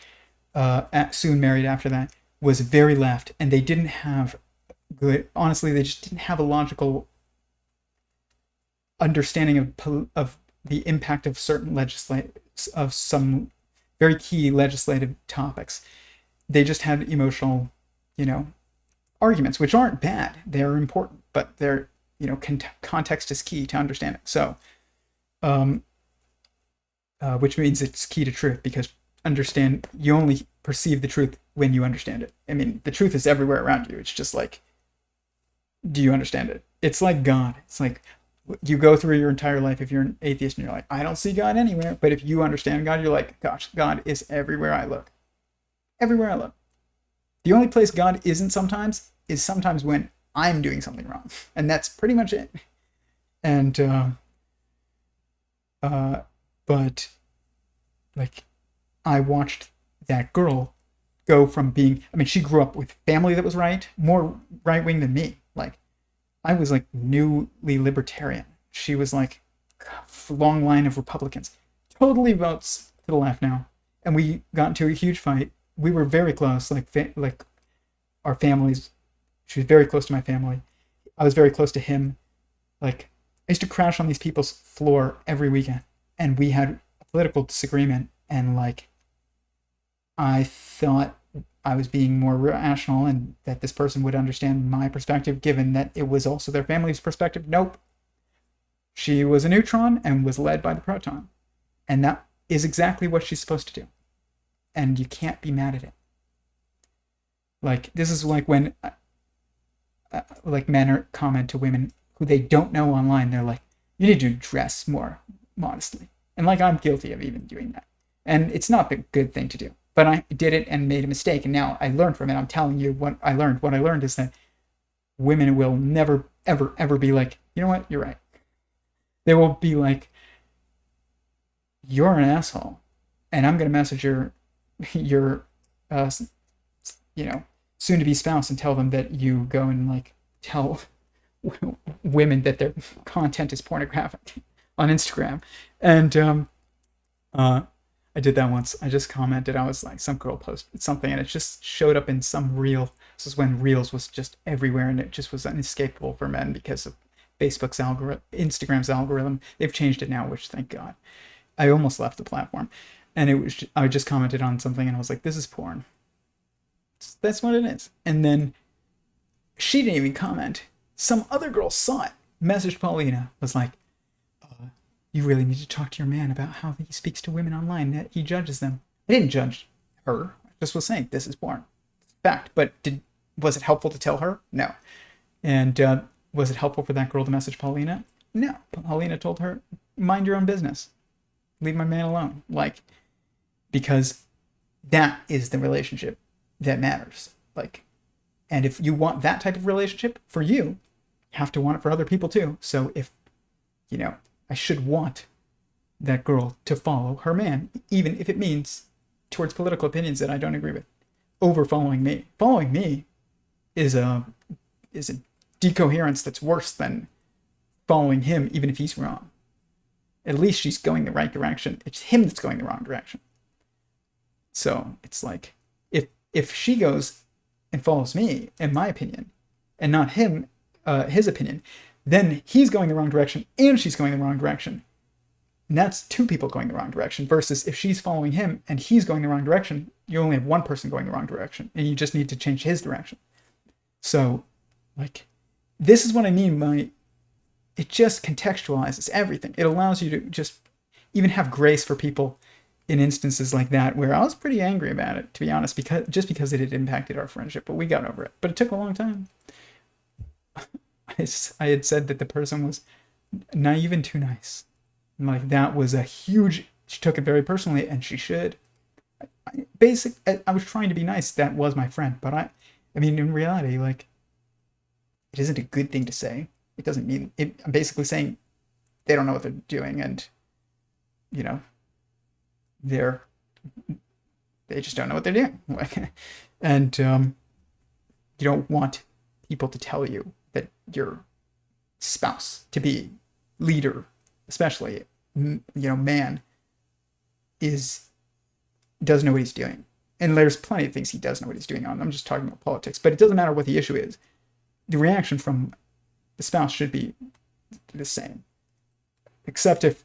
soon married after that, was very left, and they didn't have honestly, they just didn't have a logical understanding of the impact of some very key legislative topics. They just had emotional, arguments, which aren't bad. They're important, but they're, context is key to understand it. So, which means it's key to truth, because you only perceive the truth when you understand it. I mean, the truth is everywhere around you. It's just like, do you understand it? It's like God. It's like, you go through your entire life, if you're an atheist and you're like, I don't see God anywhere. But if you understand God, you're like, gosh, God is everywhere I look. Everywhere I look. The only place God isn't sometimes is sometimes when I'm doing something wrong. And that's pretty much it. And, but like, I watched that girl go from being, she grew up with family that was more right-wing than me. Like, I was like newly libertarian. She was like a long line of Republicans. Totally votes to the left now. And we got into a huge fight. We were very close, like our families. She was very close to my family. I was very close to him. Like, I used to crash on these people's floor every weekend. And we had a political disagreement. And like, I thought I was being more rational and that this person would understand my perspective, given that it was also their family's perspective. Nope. She was a neutron and was led by the proton. And that is exactly what she's supposed to do. And you can't be mad at it. Like, this is like when men comment to women who they don't know online. They're like, you need to dress more modestly. And like, I'm guilty of even doing that. And it's not the good thing to do. but I did it and made a mistake, and now I learned from it. I'm telling you what I learned. What I learned is that women will never, ever, ever be like, you know what, you're right. They will be like, you're an asshole, and I'm gonna message your uh, soon to be spouse and tell them that you go and like tell women that their content is pornographic on Instagram. And I did that once. I just commented. I was like, some girl posted something, and it just showed up in some reel. This is when Reels was just everywhere, and it just was unescapable for men because of Facebook's algorithm, Instagram's algorithm. They've changed it now, which thank God. I almost left the platform, and I just commented on something, and I was like, "This is porn." That's what it is. And then she didn't even comment. Some other girl saw it, messaged Paulina, was like, you really need to talk to your man about how he speaks to women online, that he judges them. I didn't judge her. I just was saying, this is porn. Fact. But was it helpful to tell her? No. And was it helpful for that girl to message Paulina? No. Paulina told her, mind your own business. Leave my man alone. Like, because that is the relationship that matters. Like, and if you want that type of relationship for you, you have to want it for other people too. So if, I should want that girl to follow her man, even if it means towards political opinions that I don't agree with, over following me. Following me is a decoherence that's worse than following him, even if he's wrong. At least she's going the right direction. It's him that's going the wrong direction. So it's like, if she goes and follows me, in my opinion, and not him, his opinion, then he's going the wrong direction and she's going the wrong direction. And that's two people going the wrong direction, versus if she's following him and he's going the wrong direction, you only have one person going the wrong direction, and you just need to change his direction. So, like, this is what I mean by it just contextualizes everything. It allows you to just even have grace for people in instances like that, where I was pretty angry about it, to be honest, because it had impacted our friendship, but we got over it. But it took a long time. I had said that the person was naive and too nice. Like, that was a huge, she took it very personally, and she should. I was trying to be nice. That was my friend. But I mean, in reality, like, it isn't a good thing to say. It doesn't mean it. I'm basically saying they don't know what they're doing, and, they just don't know what they're doing. And you don't want people to tell you that your spouse, to be leader, especially, man, does know what he's doing. And there's plenty of things he does know what he's doing on. I'm just talking about politics, but it doesn't matter what the issue is. The reaction from the spouse should be the same. Except if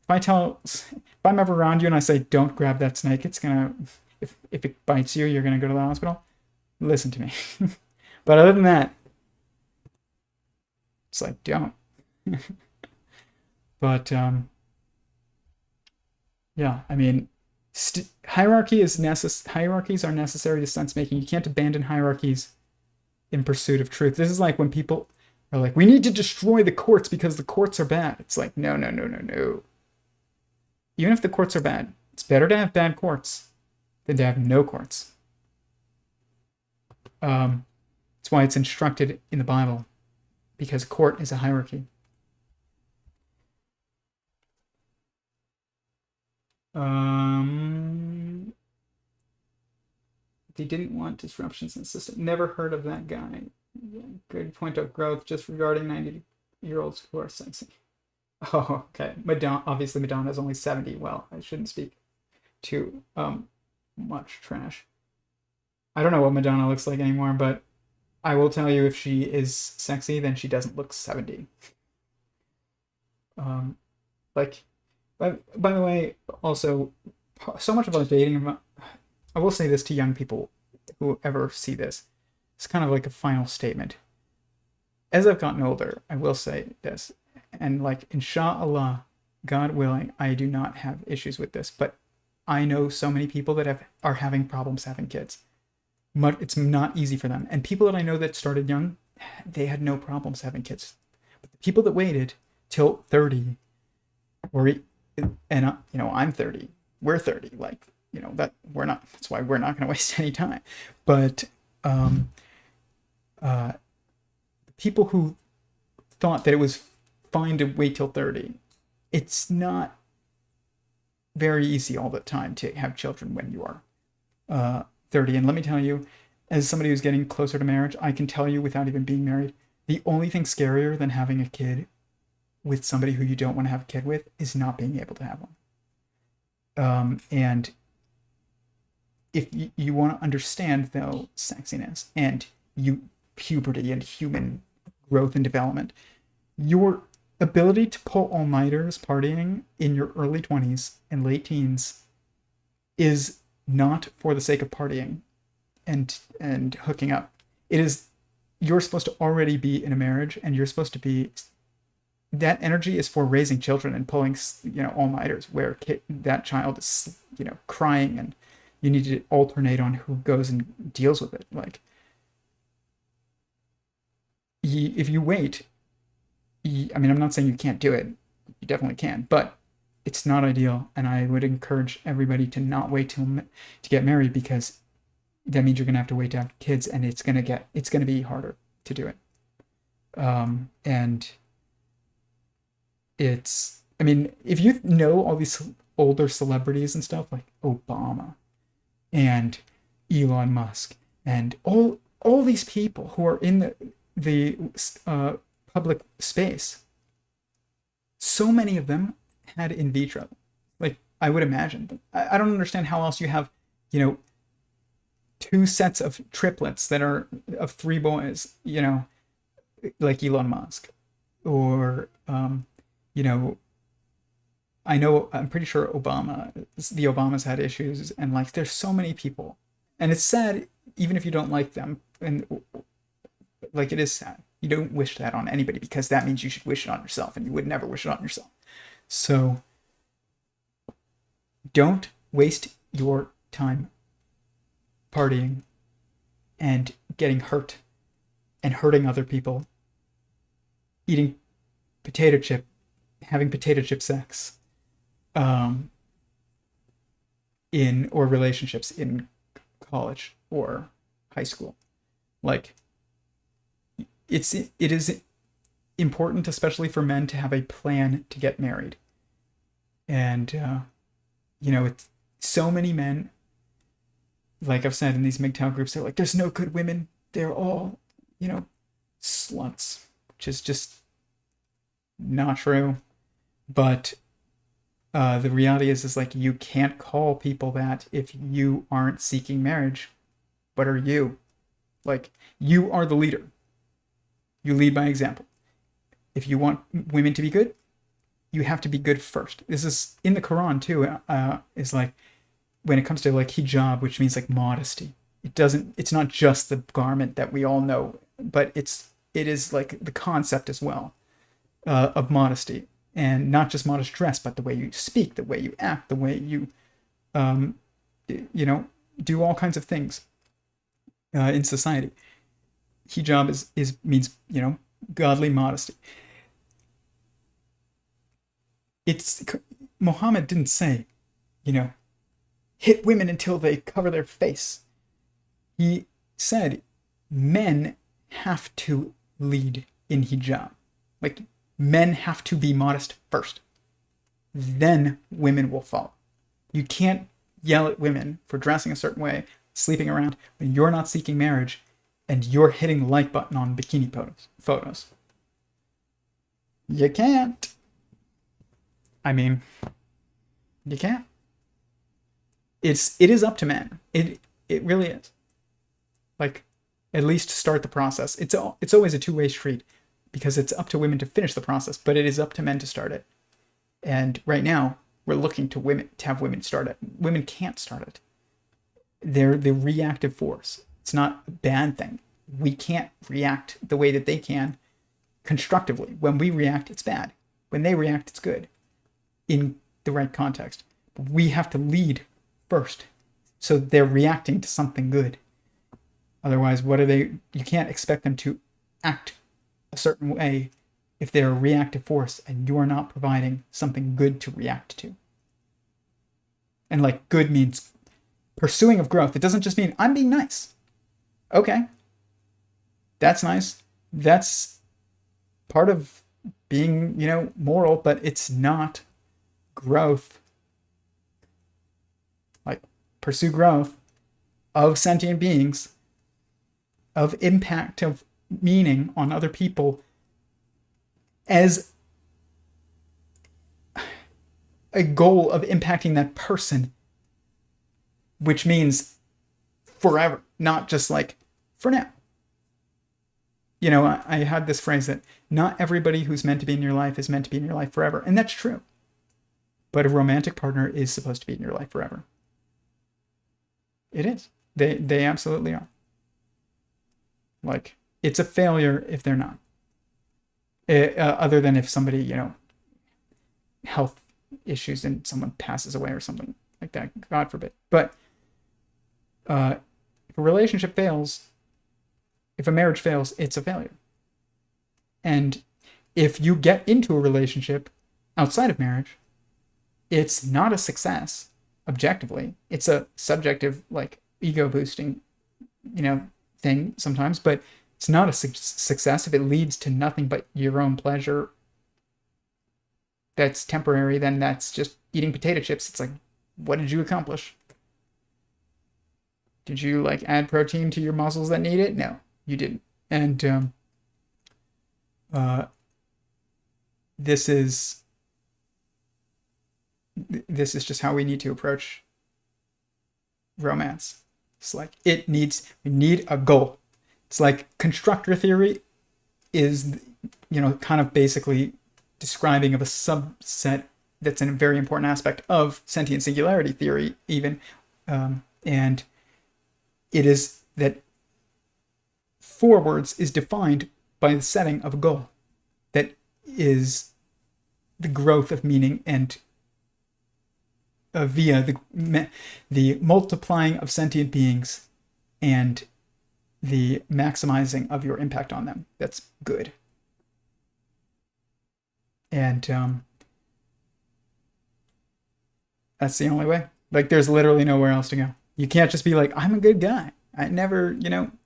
I'm ever around you and I say, don't grab that snake, it's gonna, if it bites you, you're gonna go to the hospital. Listen to me. But other than that, it's like, don't. But yeah, I mean, hierarchies are necessary to sense making. You can't abandon hierarchies in pursuit of truth. This is like when people are like, we need to destroy the courts because the courts are bad. It's like, no. Even if the courts are bad, it's better to have bad courts than to have no courts. That's why it's instructed in the Bible, because court is a hierarchy. They didn't want disruptions in the system. Never heard of that guy. Good point of growth just regarding 90-year-olds who are sexy. Oh, okay. Obviously Madonna's only 70. Well, I shouldn't speak too much trash. I don't know what Madonna looks like anymore, but I will tell you, if she is sexy, then she doesn't look 70. By the way, also, so much about dating, I will say this to young people who ever see this. It's kind of like a final statement. As I've gotten older, I will say this, and like, inshallah, God willing, I do not have issues with this, but I know so many people that are having problems having kids. It's not easy for them. And people that I know that started young, they had no problems having kids. But the people that waited till 30, I'm 30, we're 30, like, that we're not. That's why we're not going to waste any time. But um, uh, people who thought that it was fine to wait till 30, it's not very easy all the time to have children when you are 30. And let me tell you, as somebody who's getting closer to marriage, I can tell you without even being married, the only thing scarier than having a kid with somebody who you don't want to have a kid with is not being able to have one. And if you want to understand, though, sexiness and puberty and human growth and development, your ability to pull all-nighters partying in your early 20s and late teens is not for the sake of partying and hooking up. It is, you're supposed to already be in a marriage, and you're supposed to be, that energy is for raising children and pulling, all-nighters where that child is, crying, and you need to alternate on who goes and deals with it. Like, if you wait, I mean, I'm not saying you can't do it. You definitely can, but it's not ideal. And I would encourage everybody to not wait to get married, because that means you're going to have to wait to have kids, and it's going to be harder to do it. And I mean, if you know all these older celebrities and stuff like Obama and Elon Musk and all these people who are in the public space, so many of them had in vitro. Like, I would imagine. I don't understand how else you have, 2 sets of triplets that are of 3 boys, like Elon Musk, or I'm pretty sure the Obamas had issues, and like, there's so many people, and it's sad, even if you don't like them, and like, it is sad. You don't wish that on anybody, because that means you should wish it on yourself, and you would never wish it on yourself. So don't waste your time partying and getting hurt and hurting other people, eating having potato chip sex, or relationships in college or high school. Like, it is important, especially for men, to have a plan to get married. And it's so many men, like I've said in these MGTOW groups, they're like, there's no good women, they're all sluts, which is just not true. But the reality is like, you can't call people that if you aren't seeking marriage. What are you? Like, you are the leader. You lead by example. If you want women to be good, you have to be good first. This is in the Quran too. Is like, when it comes to like hijab, which means like modesty. It's not just the garment that we all know, but it is like the concept as well, of modesty, and not just modest dress, but the way you speak, the way you act, the way you, do all kinds of things in society. Hijab means godly modesty. Muhammad didn't say, hit women until they cover their face. He said men have to lead in hijab. Like, men have to be modest first. Then women will follow. You can't yell at women for dressing a certain way, sleeping around, when you're not seeking marriage and you're hitting the like button on bikini photos. You can't. I mean, you can't. It is up to men. It really is. Like, at least start the process. It's always a two-way street, because it's up to women to finish the process, but it is up to men to start it. And right now, we're looking to have women start it. Women can't start it. They're the reactive force. It's not a bad thing. We can't react the way that they can constructively. When we react, it's bad. When they react, it's good, in the right context. But we have to lead first, so they're reacting to something good. Otherwise, you can't expect them to act a certain way if they're a reactive force and you're not providing something good to react to. And like, good means pursuing of growth. It doesn't just mean I'm being nice. Okay, that's nice. That's part of being, moral, but it's not growth. Like, pursue growth of sentient beings, of impact, of meaning on other people as a goal of impacting that person, which means forever, not just like for now. I had this phrase that not everybody who's meant to be in your life is meant to be in your life forever. And that's true. But a romantic partner is supposed to be in your life forever. It is. They absolutely are. Like, it's a failure if they're not. Other than if somebody, health issues and someone passes away or something like that, God forbid. But if a relationship fails, if a marriage fails, it's a failure. And if you get into a relationship outside of marriage, it's not a success objectively. It's a subjective, like, ego boosting, thing sometimes, but it's not a success if it leads to nothing but your own pleasure that's temporary. Then that's just eating potato chips. It's like, what did you accomplish? Did you add protein to your muscles that need it? No, you didn't. And this is just how we need to approach romance. It's like we need a goal. It's like constructor theory is, kind of basically describing of a subset that's a very important aspect of sentient singularity theory even. And it is that forwards is defined by the setting of a goal that is the growth of meaning and via the multiplying of sentient beings and the maximizing of your impact on them. That's good. And that's the only way. Like, there's literally nowhere else to go. You can't just be like, I'm a good guy. I never,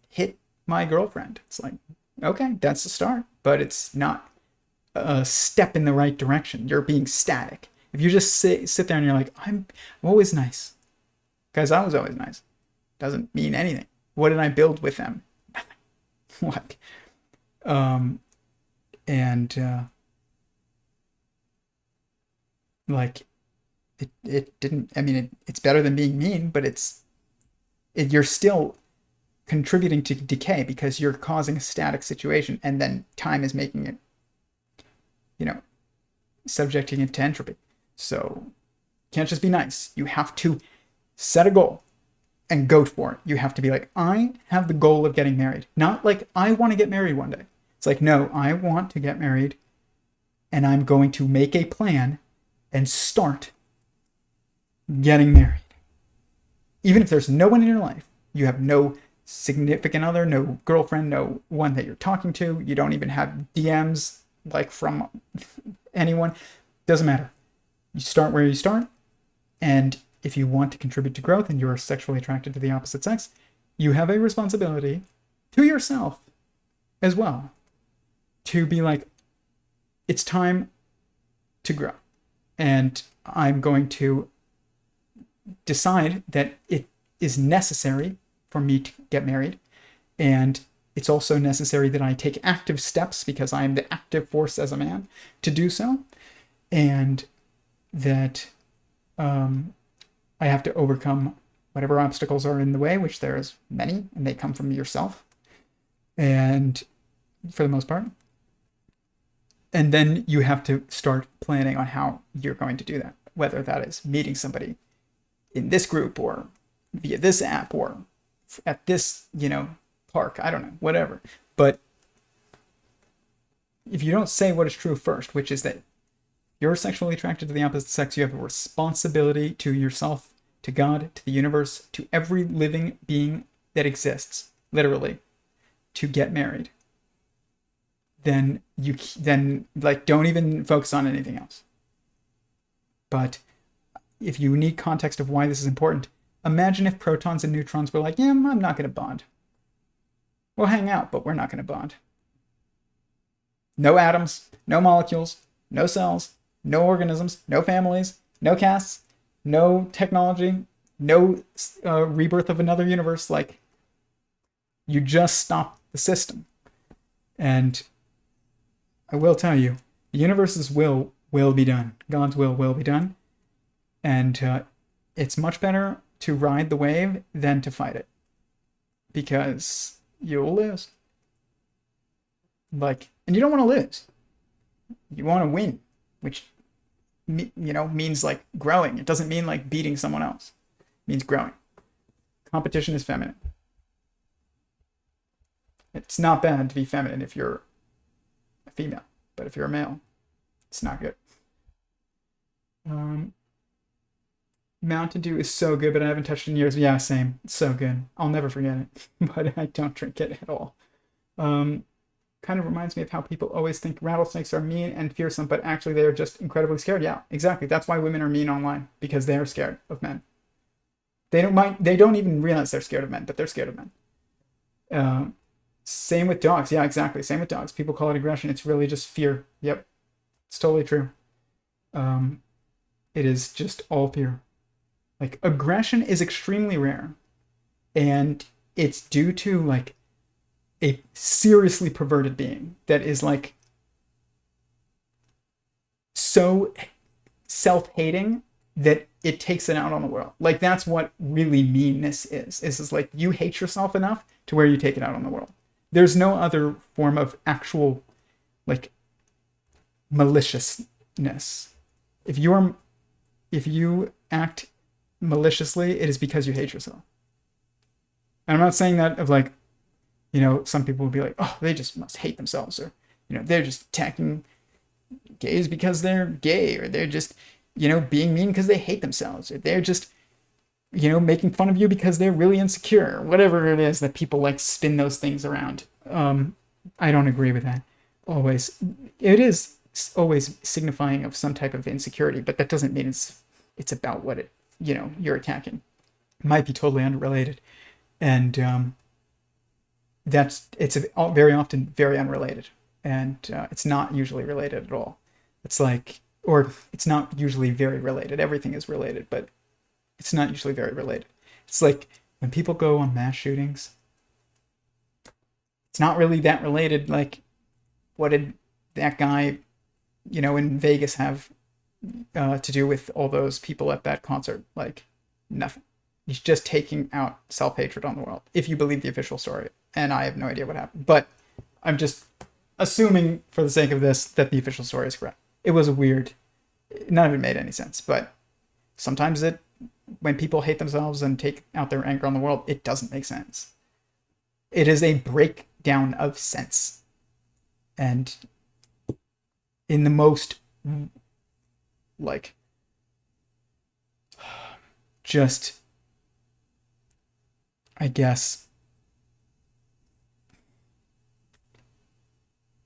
hit my girlfriend. It's like, okay, that's the start, but it's not a step in the right direction. You're being static. If you just sit there and you're like, I'm always nice, because I was always nice, doesn't mean anything. What did I build with them? Nothing. It didn't. I mean, it's better than being mean, but you're still contributing to decay because you're causing a static situation, and then time is making it, subjecting it to entropy. So you can't just be nice. You have to set a goal and go for it. You have to be like, I have the goal of getting married. Not like, I want to get married one day. It's like, no, I want to get married, and I'm going to make a plan and start getting married. Even if there's no one in your life, you have no significant other, no girlfriend, no one that you're talking to, you don't even have DMs from anyone, doesn't matter. You start where you start, and if you want to contribute to growth and you're sexually attracted to the opposite sex, you have a responsibility to yourself as well to be like, it's time to grow. And I'm going to decide that it is necessary for me to get married. And it's also necessary that I take active steps, because I am the active force as a man, to do so. And that I have to overcome whatever obstacles are in the way, which there's many, and they come from yourself, and for the most part. And then you have to start planning on how you're going to do that, whether that is meeting somebody in this group or via this app or at this, park, I don't know, whatever. But if you don't say what is true first, which is that you're sexually attracted to the opposite sex, you have a responsibility to yourself, to God, to the universe, to every living being that exists, literally, to get married. Then don't even focus on anything else. But if you need context of why this is important, Imagine if protons and neutrons were like, yeah, I'm not going to bond. We'll hang out, but we're not going to bond. No atoms, no molecules, no cells, no organisms, no families, no castes, no technology, no rebirth of another universe. Like, you just stop the system. And I will tell you, the universe's will be done. God's will be done. And it's much better to ride the wave than to fight it. Because you'll lose. Like, and you don't want to lose. You want to win, which, means like growing. It doesn't mean like beating someone else. It means growing. Competition is feminine. It's not bad to be feminine if you're a female, but if you're a male, it's not good. Mountain Dew is so good, but I haven't touched it in years. Yeah, same. It's so good. I'll never forget it, but I don't drink it at all. Kind of reminds me of how people always think rattlesnakes are mean and fearsome, but actually they are just incredibly scared. Yeah, exactly. That's why women are mean online, because they are scared of men. They don't even realize they're scared of men, but they're scared of men. Same with dogs. Yeah, exactly. Same with dogs. People call it aggression. It's really just fear. Yep. It's totally true. It is just all fear. Like, aggression is extremely rare. And it's due to, like, a seriously perverted being that is, like, so self-hating that it takes it out on the world. Like, that's what really meanness is. It's like, you hate yourself enough to where you take it out on the world. There's no other form of actual, like, maliciousness. If you act maliciously, it is because you hate yourself. And I'm not saying that of, like, some people will be like, oh, they just must hate themselves, or, they're just attacking gays because they're gay, or they're just, being mean because they hate themselves, or they're just, making fun of you because they're really insecure, whatever it is that people like spin those things around. I don't agree with that. Always. It is always signifying of some type of insecurity, but that doesn't mean it's about what you're attacking. It might be totally unrelated. And it's very often very unrelated. And it's not usually related at all. It's like, or it's not usually very related. Everything is related, but it's not usually very related. It's like when people go on mass shootings, it's not really that related. Like, what did that guy, in Vegas have to do with all those people at that concert? Like, nothing. He's just taking out self-hatred on the world, if you believe the official story. And I have no idea what happened. But I'm just assuming, for the sake of this, that the official story is correct. It was weird. None of it made any sense. But sometimes when people hate themselves and take out their anger on the world, it doesn't make sense. It is a breakdown of sense. And in the most, like, just, I guess,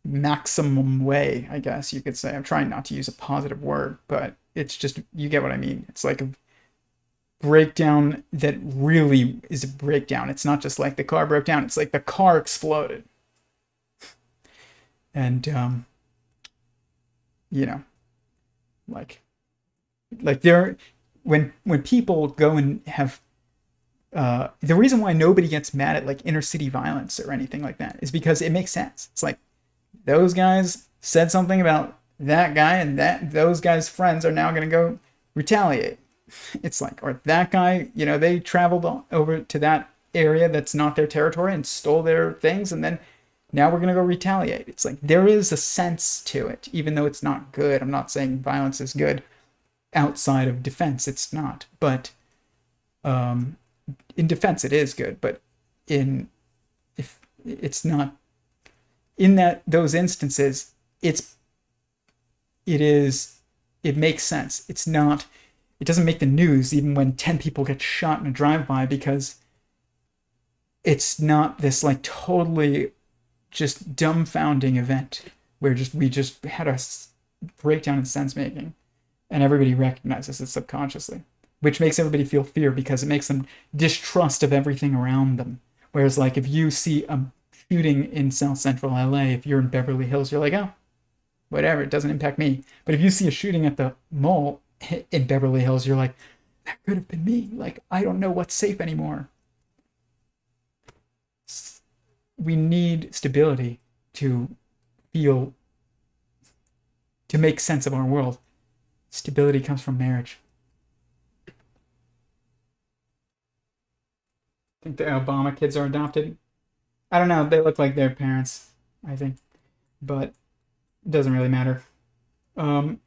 maximum way, I guess you could say. I'm trying not to use a positive word, but it's just, you get what I mean. It's like a breakdown that really is a breakdown. It's not just like the car broke down. It's like the car exploded. And, like there, when people go and have, the reason why nobody gets mad at like inner city violence or anything like that is because it makes sense. It's like, those guys said something about that guy, and those guys' friends are now going to go retaliate. It's like, or that guy, they traveled over to that area that's not their territory and stole their things, and then now we're going to go retaliate. It's like, there is a sense to it, even though it's not good. I'm not saying violence is good outside of defense. It's not. But in defense, it is good. But if it's not, in those instances, it makes sense. It doesn't make the news even when 10 people get shot in a drive-by, because it's not this like totally just dumbfounding event where we just had a breakdown in sense making, and everybody recognizes it subconsciously. which makes everybody feel fear because it makes them distrust of everything around them. Whereas, like, if you see a shooting in South Central LA, if you're in Beverly Hills, you're like, oh, whatever, it doesn't impact me. But if you see a shooting at the mall in Beverly Hills, you're like, that could have been me. Like, I don't know what's safe anymore. We need stability to feel, to make sense of our world. Stability comes from marriage. I think the Obama kids are adopted. I don't know. They look like their parents, I think, but it doesn't really matter. Um,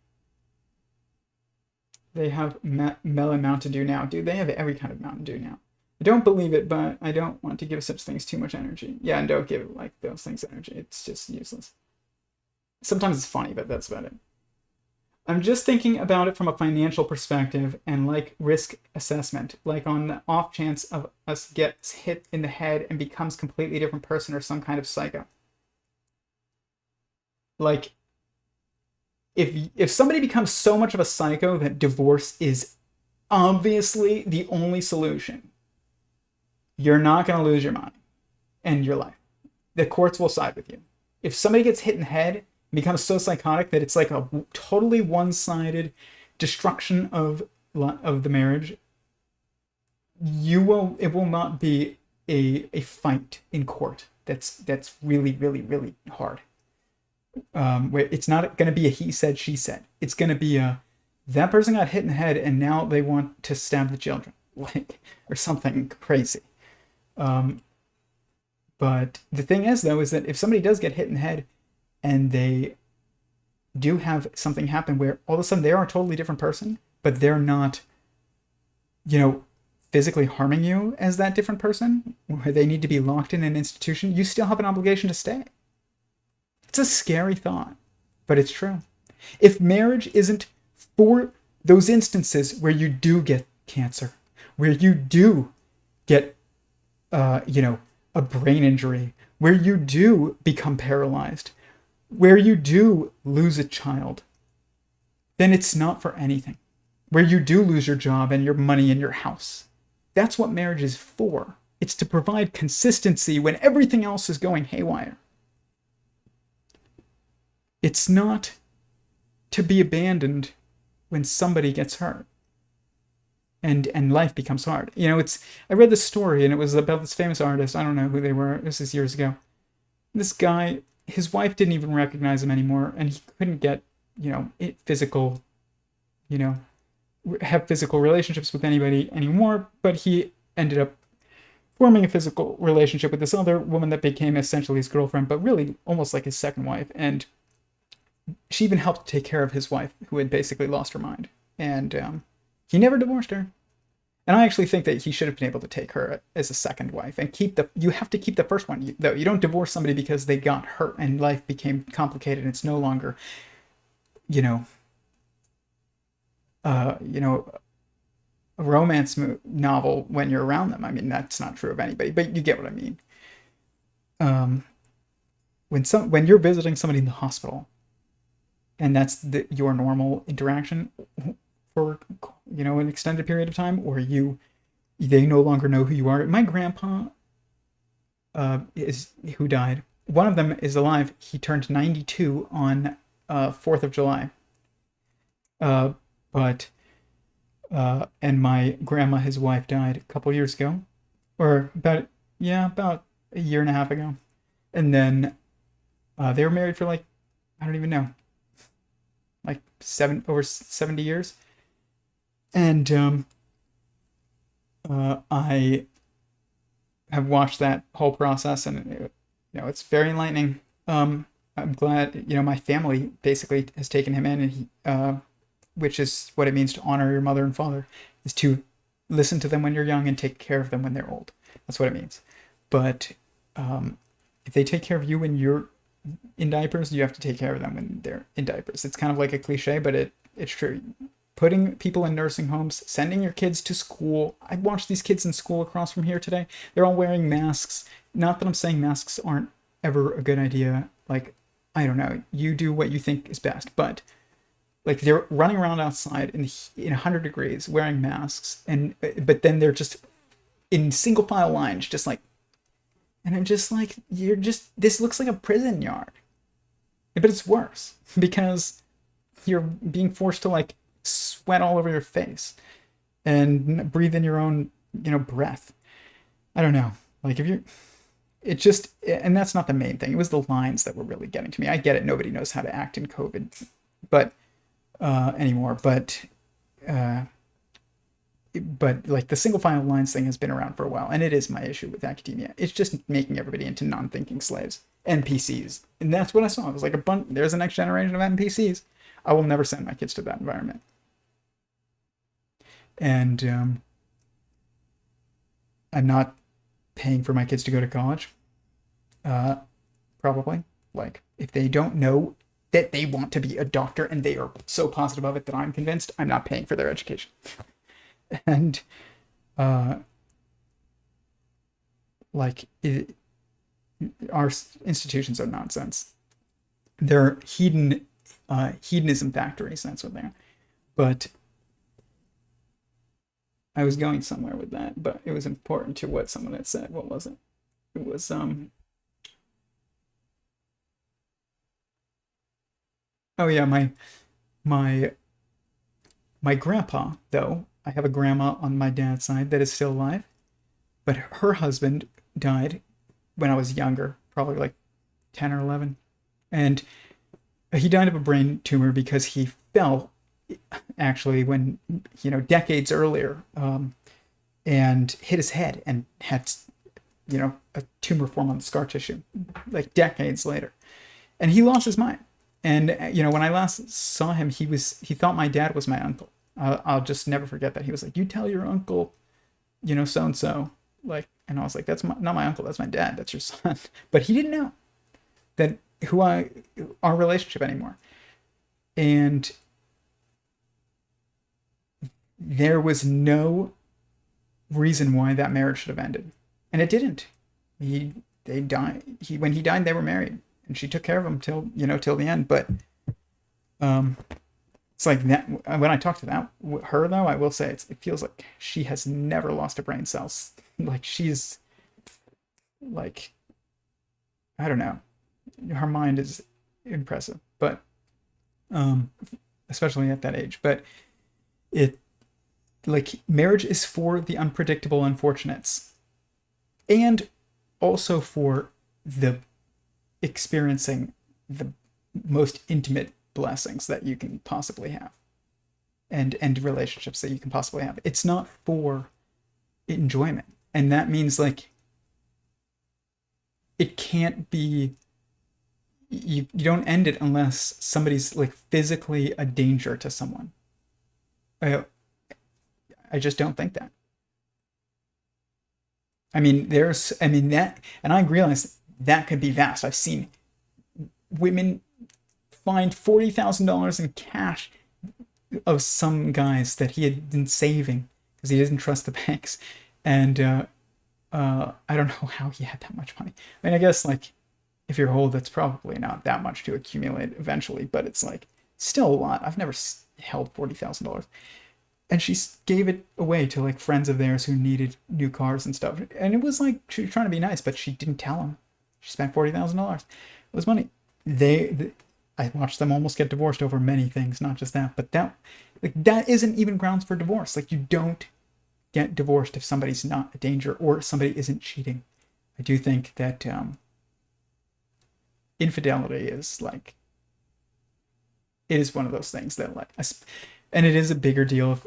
they have melon Mountain Dew now. Dude, they have every kind of Mountain Dew now. I don't believe it, but I don't want to give such things too much energy. Yeah, and don't give like those things energy. It's just useless. Sometimes it's funny, but that's about it. I'm just thinking about it from a financial perspective and like risk assessment, like on the off chance of us gets hit in the head and becomes completely different person or some kind of psycho. Like if somebody becomes so much of a psycho that divorce is obviously the only solution, you're not going to lose your money and your life. The courts will side with you. If somebody gets hit in the head, becomes so psychotic that it's like a totally one-sided destruction of the marriage, it will not be a fight in court that's really really really hard. Where it's not going to be a he said she said. It's going to be a that person got hit in the head and now they want to stab the children, like, or something crazy. But the thing is, though, is that if somebody does get hit in the head and they do have something happen where all of a sudden they are a totally different person, but they're not, physically harming you as that different person, where they need to be locked in an institution, you still have an obligation to stay. It's a scary thought, but it's true. If marriage isn't for those instances where you do get cancer, where you do get, a brain injury, where you do become paralyzed, where you do lose a child, then it's not for anything. Where you do lose your job and your money and your house. That's what marriage is for. It's to provide consistency when everything else is going haywire. It's not to be abandoned when somebody gets hurt and life becomes hard. I read this story and it was about this famous artist. I don't know who they were. This is years ago. This guy, his wife didn't even recognize him anymore, and he couldn't get, physical, have physical relationships with anybody anymore, but he ended up forming a physical relationship with this other woman that became essentially his girlfriend, but really almost like his second wife. And she even helped take care of his wife, who had basically lost her mind. And he never divorced her. And I actually think that he should have been able to take her as a second wife and you have to keep the first one. Though you don't divorce somebody because they got hurt and life became complicated and it's no longer, a romance novel when you're around them. I mean, that's not true of anybody, but you get what I mean. When you're visiting somebody in the hospital, and that's your normal interaction for an extended period of time, or they no longer know who you are. My grandpa who died. One of them is alive. He turned 92 on 4th of July. And my grandma, his wife, died a couple years ago, or about a year and a half ago. And then they were married for I don't even know, over 70 years. And I have watched that whole process, and it's very enlightening. I'm glad my family basically has taken him in, and he, which is what it means to honor your mother and father, is to listen to them when you're young and take care of them when they're old. That's what it means. But if they take care of you when you're in diapers, you have to take care of them when they're in diapers. It's kind of like a cliche, but it's true. Putting people in nursing homes, sending your kids to school. I watched these kids in school across from here today. They're all wearing masks. Not that I'm saying masks aren't ever a good idea. I don't know. You do what you think is best. But Like they're running around outside in 100 degrees wearing masks, and but then they're just in single file lines, just like, and I'm just like, you're just, this looks like a prison yard. But it's worse because you're being forced to like sweat all over your face and breathe in your own, breath. I don't know. Like if you're, it just, and that's not the main thing. It was the lines that were really getting to me. I get it. Nobody knows how to act in COVID, but anymore. Uh, but like the single file lines thing has been around for a while, and it is my issue with academia. It's just making everybody into non-thinking slaves, NPCs, and that's what I saw. It was like a bunch. There's a next generation of NPCs. I will never send my kids to that environment. And I'm not paying for my kids to go to college. Uh, Probably. Like if they don't know that they want to be a doctor and they are so positive of it that I'm convinced, I'm not paying for their education. And uh, like our institutions are nonsense. They're hedonism factories. That's what they are. But I was going somewhere with that, but it was important to what someone had said. What was it? It was oh yeah, my my grandpa, though. I have a grandma on my dad's side that is still alive, but her husband died when I was younger, probably like 10 or 11. And he died of a brain tumor because he fell actually when, decades earlier, and hit his head and had, a tumor form on the scar tissue like decades later. And he lost his mind. And, when I last saw him, he thought my dad was my uncle. I'll just never forget that. He was like, you tell your uncle, so and so. Like, and I was like, that's not my uncle, that's my dad, that's your son. But he didn't know that our relationship anymore. And there was no reason why that marriage should have ended. And it didn't. They died. When he died, they were married. And she took care of him till the end. But it's like that. When I talk to her though, I will say it feels like she has never lost a brain cell. Like she's like, I don't know, her mind is impressive, but especially at that age. But it, like, marriage is for the unpredictable unfortunates, and also for the experiencing the most intimate blessings that you can possibly have, and relationships that you can possibly have. It's not for enjoyment, and that means like it can't be, you don't end it unless somebody's like physically a danger to someone. I just don't think that. That, and I realize that could be vast. I've seen women find $40,000 in cash of some guys that he had been saving because he didn't trust the banks. And I don't know how he had that much money. I mean, I guess like if you're old, that's probably not that much to accumulate eventually, but it's like still a lot. I've never held $40,000. And she gave it away to like friends of theirs who needed new cars and stuff. And it was like she was trying to be nice, but she didn't tell them. She spent $40,000. It was money. I watched them almost get divorced over many things, not just that. But that isn't even grounds for divorce. Like, you don't get divorced if somebody's not a danger or somebody isn't cheating. I do think that infidelity is like, it is one of those things that like, and it is a bigger deal if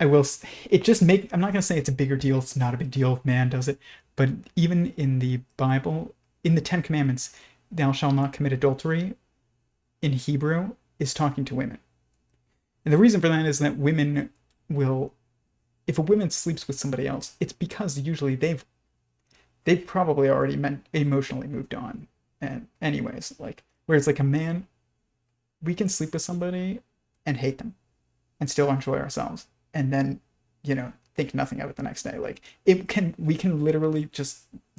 I'm not going to say it's a bigger deal. It's not a big deal if man does it. But even in the Bible, in the 10 Commandments, thou shalt not commit adultery in Hebrew is talking to women. And the reason for that is that women will, if a woman sleeps with somebody else, it's because usually they've probably already emotionally moved on. And anyways, like, whereas like a man, we can sleep with somebody and hate them and still enjoy ourselves, and then think nothing of it the next day. Like, we can literally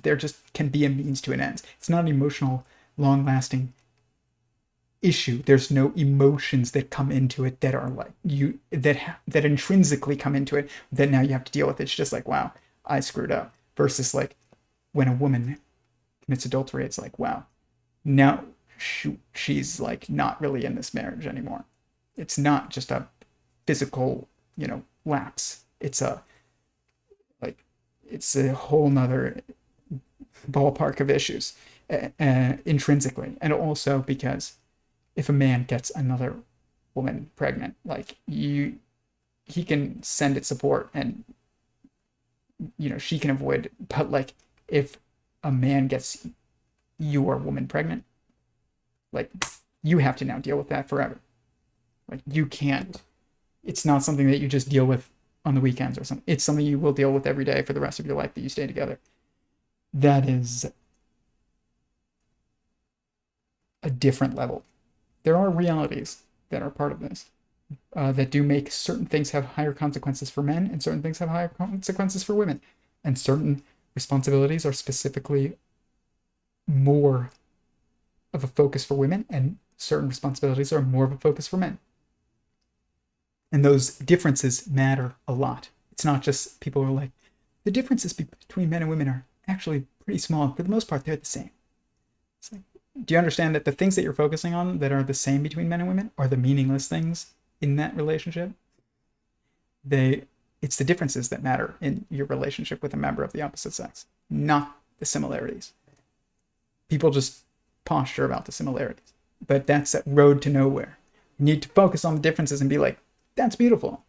there just can be a means to an end. It's not an emotional, long-lasting issue. There's no emotions that come into it that are like you that intrinsically come into it that now you have to deal with. It's just like, wow, I screwed up. Versus like when a woman commits adultery, it's like, wow, now she's like not really in this marriage anymore. It's not just a physical, lapse. It's a like it's a whole nother ballpark of issues intrinsically, and also because if a man gets another woman pregnant, like he can send it support, and she can avoid. But like if a man gets your woman pregnant, like you have to now deal with that forever. Like you can't. It's not something that you just deal with on the weekends or something. It's something you will deal with every day for the rest of your life that you stay together. That is a different level. There are realities that are part of this that do make certain things have higher consequences for men and certain things have higher consequences for women. And certain responsibilities are specifically more of a focus for women, and certain responsibilities are more of a focus for men. And those differences matter a lot. It's not just people are like, the differences between men and women are actually pretty small. For the most part, they're the same. It's like, do you understand that the things that you're focusing on that are the same between men and women are the meaningless things in that relationship? It's the differences that matter in your relationship with a member of the opposite sex, not the similarities. People just posture about the similarities, but that's a road to nowhere. You need to focus on the differences and be like, that's beautiful.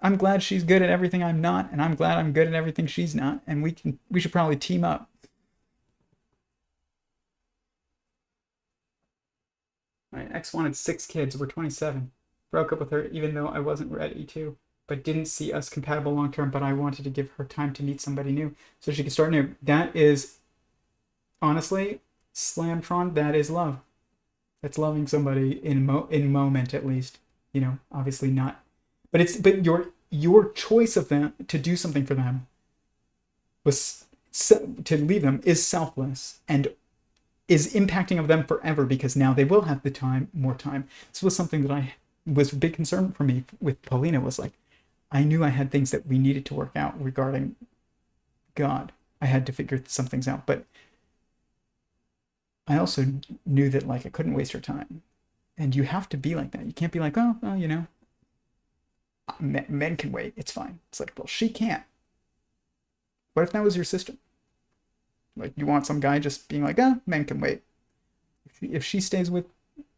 I'm glad she's good at everything I'm not, and I'm glad I'm good at everything she's not, and we should probably team up. My ex wanted 6 kids. We're 27. Broke up with her even though I wasn't ready to, but didn't see us compatible long term, but I wanted to give her time to meet somebody new so she could start new. That is, honestly, Slamtron, that is love. That's loving somebody in moment, at least. Obviously not. But your choice of them to do something for them was to leave them is selfless and is impacting of them forever, because now they will have more time. This was something that I was a big concern for me with Paulina, was like, I knew I had things that we needed to work out regarding God. I had to figure some things out, but I also knew that like I couldn't waste her time. And you have to be like that. You can't be like, oh, well, men can wait. It's fine. It's like, well, she can't. What if that was your sister? Like, you want some guy just being like, men can wait. If she stays with,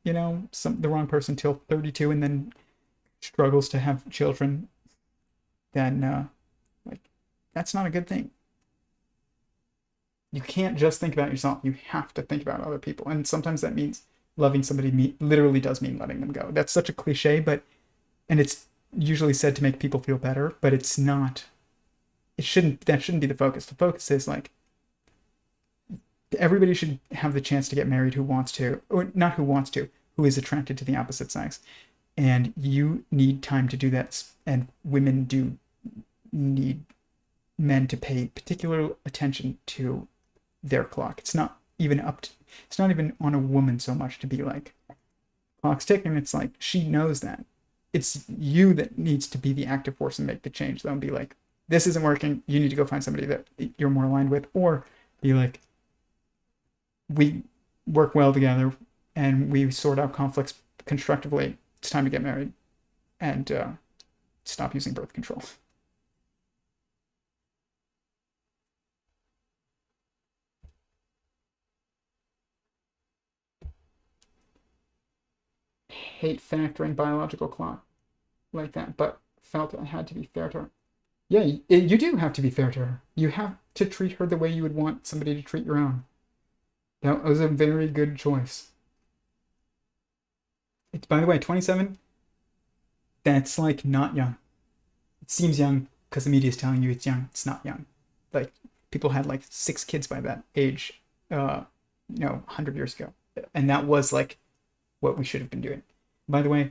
the wrong person till 32 and then struggles to have children, then, that's not a good thing. You can't just think about yourself. You have to think about other people. And sometimes that means loving somebody literally does mean letting them go. That's such a cliche, and it's usually said to make people feel better, but it's not. That shouldn't be the focus. The focus is like, everybody should have the chance to get married who wants to, or not who wants to, who is attracted to the opposite sex. And you need time to do that. And women do need men to pay particular attention to their clock. It's not even on a woman so much to be like, clock's ticking. It's like, she knows that. It's you that needs to be the active force and make the change, though, and be like, this isn't working. You need to go find somebody that you're more aligned with, or be like, we work well together and we sort out conflicts constructively. It's time to get married and stop using birth control. Hate factoring biological clock like that, but felt I had to be fair to her. Yeah, you do have to be fair to her. You have to treat her the way you would want somebody to treat your own. That was a very good choice. It's, by the way, 27, that's like not young. It seems young because the media is telling you it's young. It's not young. Like, people had like 6 kids by that age, 100 years ago. And that was like what we should have been doing. By the way,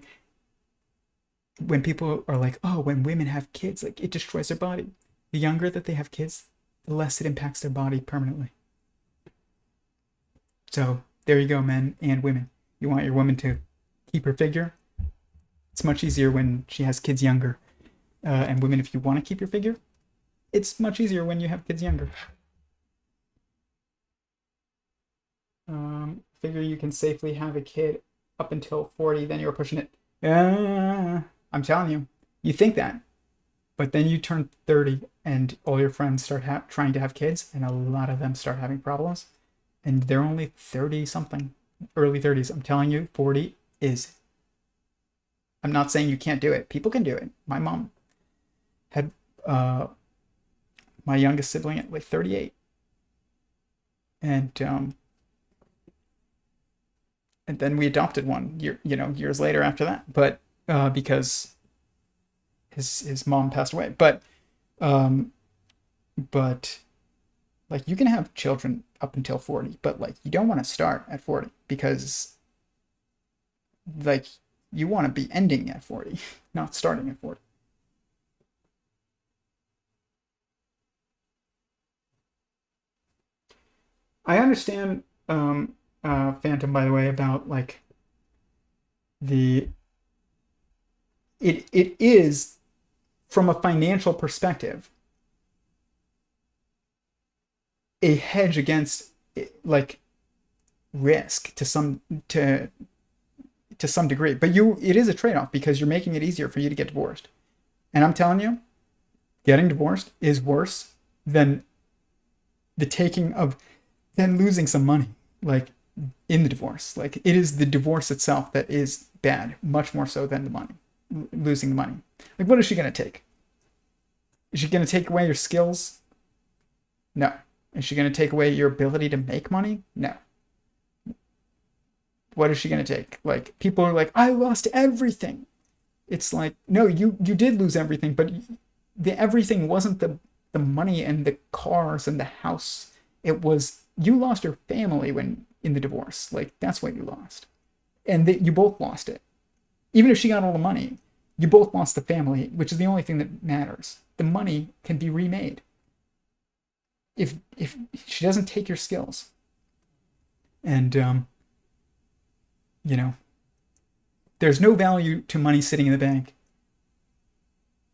when people are like, oh, when women have kids, like, it destroys their body. The younger that they have kids, the less it impacts their body permanently. So there you go, men and women. You want your woman to keep her figure. It's much easier when she has kids younger. And women, if you want to keep your figure, it's much easier when you have kids younger. Figure you can safely have a kid up until 40, then you're pushing it. I'm telling you, you think that, but then you turn 30 and all your friends start trying to have kids, and a lot of them start having problems, and they're only 30 something, early 30s. I'm telling you, 40 is. I'm not saying you can't do it. People can do it. My mom had my youngest sibling at like 38, and then we adopted one years later after that, but because his mom passed away. But like, you can have children up until 40, but like, you don't want to start at 40, because like, you want to be ending at 40, not starting at 40. I understand, Phantom, by the way, about like the it is, from a financial perspective, a hedge against like risk to some degree, but it is a trade-off, because you're making it easier for you to get divorced. And I'm telling you, getting divorced is worse than than losing some money, like, in the divorce. Like, it is the divorce itself that is bad, much more so than the money, losing the money. Like, what is she going to take? Is she going to take away your skills? No. Is she going to take away your ability to make money? No. What is she going to take? Like, people are like, I lost everything. It's like, no, you did lose everything, but the everything wasn't the money and the cars and the house. It was, you lost your family when in the divorce. Like, that's what you lost. And you both lost it. Even if she got all the money, you both lost the family, which is the only thing that matters. The money can be remade if she doesn't take your skills. And there's no value to money sitting in the bank.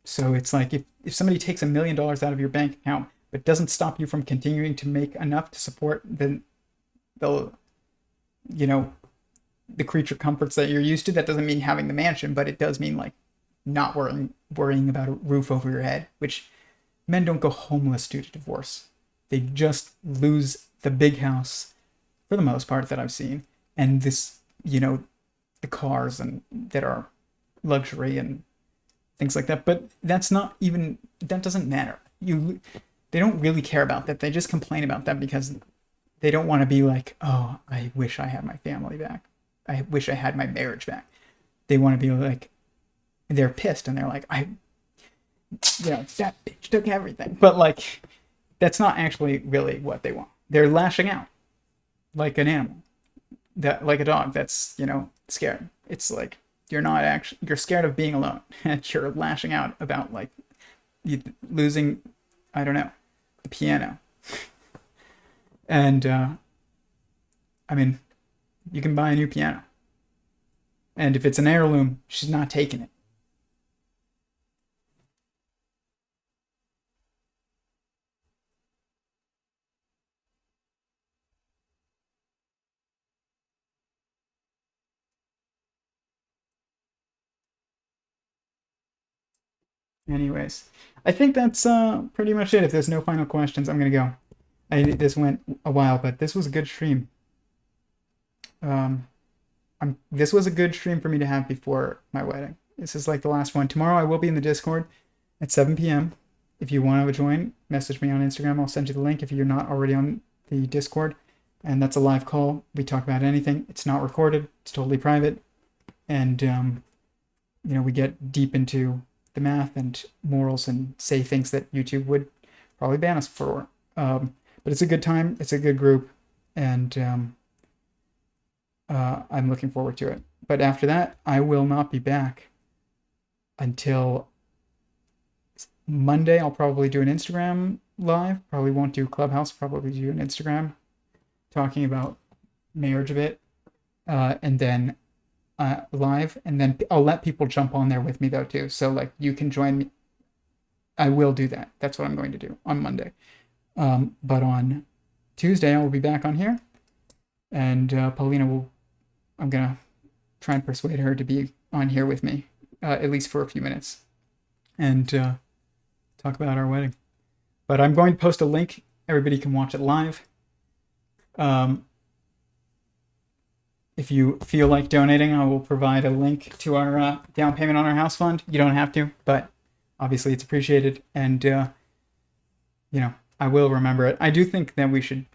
So it's like, if somebody takes $1 million out of your bank account, but doesn't stop you from continuing to make enough to support the creature comforts that you're used to. That doesn't mean having the mansion, but it does mean like not worrying about a roof over your head, which men don't go homeless due to divorce. They just lose the big house, for the most part, that I've seen, and this, the cars and that are luxury and things like that. But that doesn't matter. They don't really care about that. They just complain about that because they don't want to be like, oh, I wish I had my family back. I wish I had my marriage back. They want to be like, they're pissed and they're like, that bitch took everything. But like, that's not actually really what they want. They're lashing out like an animal, like a dog that's, scared. It's like, you're scared of being alone, and you're lashing out about like you losing, I don't know, the piano. And I mean, you can buy a new piano, and if it's an heirloom, she's not taking it. Anyways, I think that's pretty much it. If there's no final questions, I'm gonna go. This went a while, but this was a good stream. This was a good stream for me to have before my wedding. This is like the last one. Tomorrow I will be in the Discord at 7 p.m. If you want to join, message me on Instagram. I'll send you the link if you're not already on the Discord. And that's a live call. We talk about anything. It's not recorded. It's totally private. And we get deep into the math and morals and say things that YouTube would probably ban us for. But it's a good time. It's a good group. And I'm looking forward to it. But after that, I will not be back until Monday. I'll probably do an Instagram live. Probably won't do Clubhouse. Probably do an Instagram talking about marriage a bit. and then live, and then I'll let people jump on there with me though too. So like you can join me. I will do that. That's what I'm going to do on Monday. But on Tuesday I will be back on here, and Paulina will. I'm gonna try and persuade her to be on here with me, at least for a few minutes, and talk about our wedding. But I'm going to post a link. Everybody can watch it live. If you feel like donating, I will provide a link to our down payment on our house fund. You don't have to, but obviously it's appreciated. And, I will remember it. I do think that we should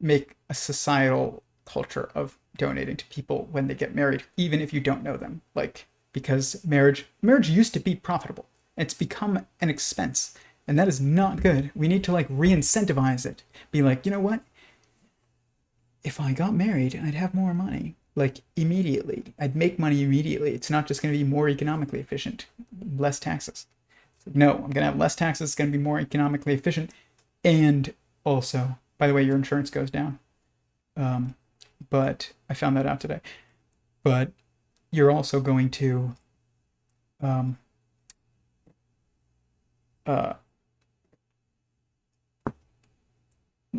make a societal culture of donating to people when they get married, even if you don't know them. Like, because marriage used to be profitable. It's become an expense. And that is not good. We need to like re-incentivize it. Be like, you know what? If I got married, I'd have more money. Like immediately. I'd make money immediately. It's not just going to be more economically efficient. Less taxes. No, I'm going to have less taxes. It's going to be more economically efficient. And also, by the way, your insurance goes down. But I found that out today. But you're also going to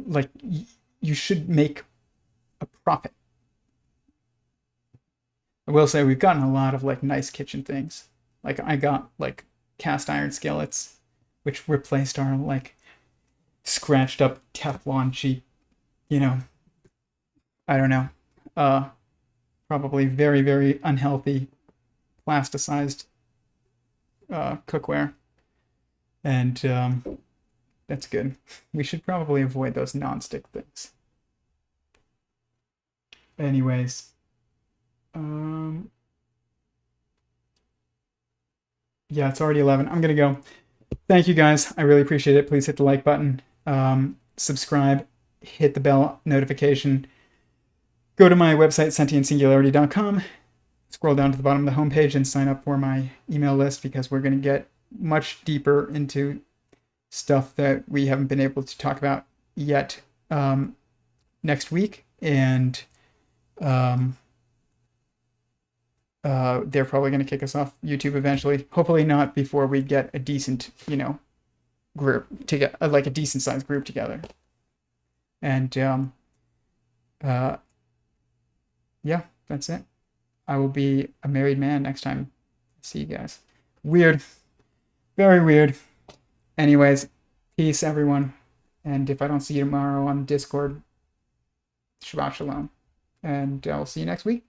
like you should make a profit. I will say we've gotten a lot of like nice kitchen things. Like I got like cast iron skillets, which replaced our like scratched up Teflon cheap, I don't know, probably very, very unhealthy plasticized cookware. And that's good. We should probably avoid those non-stick things. Anyways, yeah, it's already 11. I'm gonna go. Thank you guys. I really appreciate it. Please hit the like button, subscribe, hit the bell notification. Go to my website, sentientsingularity.com. Scroll down to the bottom of the homepage and sign up for my email list, because we're going to get much deeper into stuff that we haven't been able to talk about yet next week. And they're probably going to kick us off YouTube eventually. Hopefully not before we get a decent, group together, like a decent sized group together. And yeah, that's it. I will be a married man next time I see you guys. Weird. Very weird. Anyways, peace, everyone. And if I don't see you tomorrow on Discord, Shabbat Shalom. And I'll see you next week.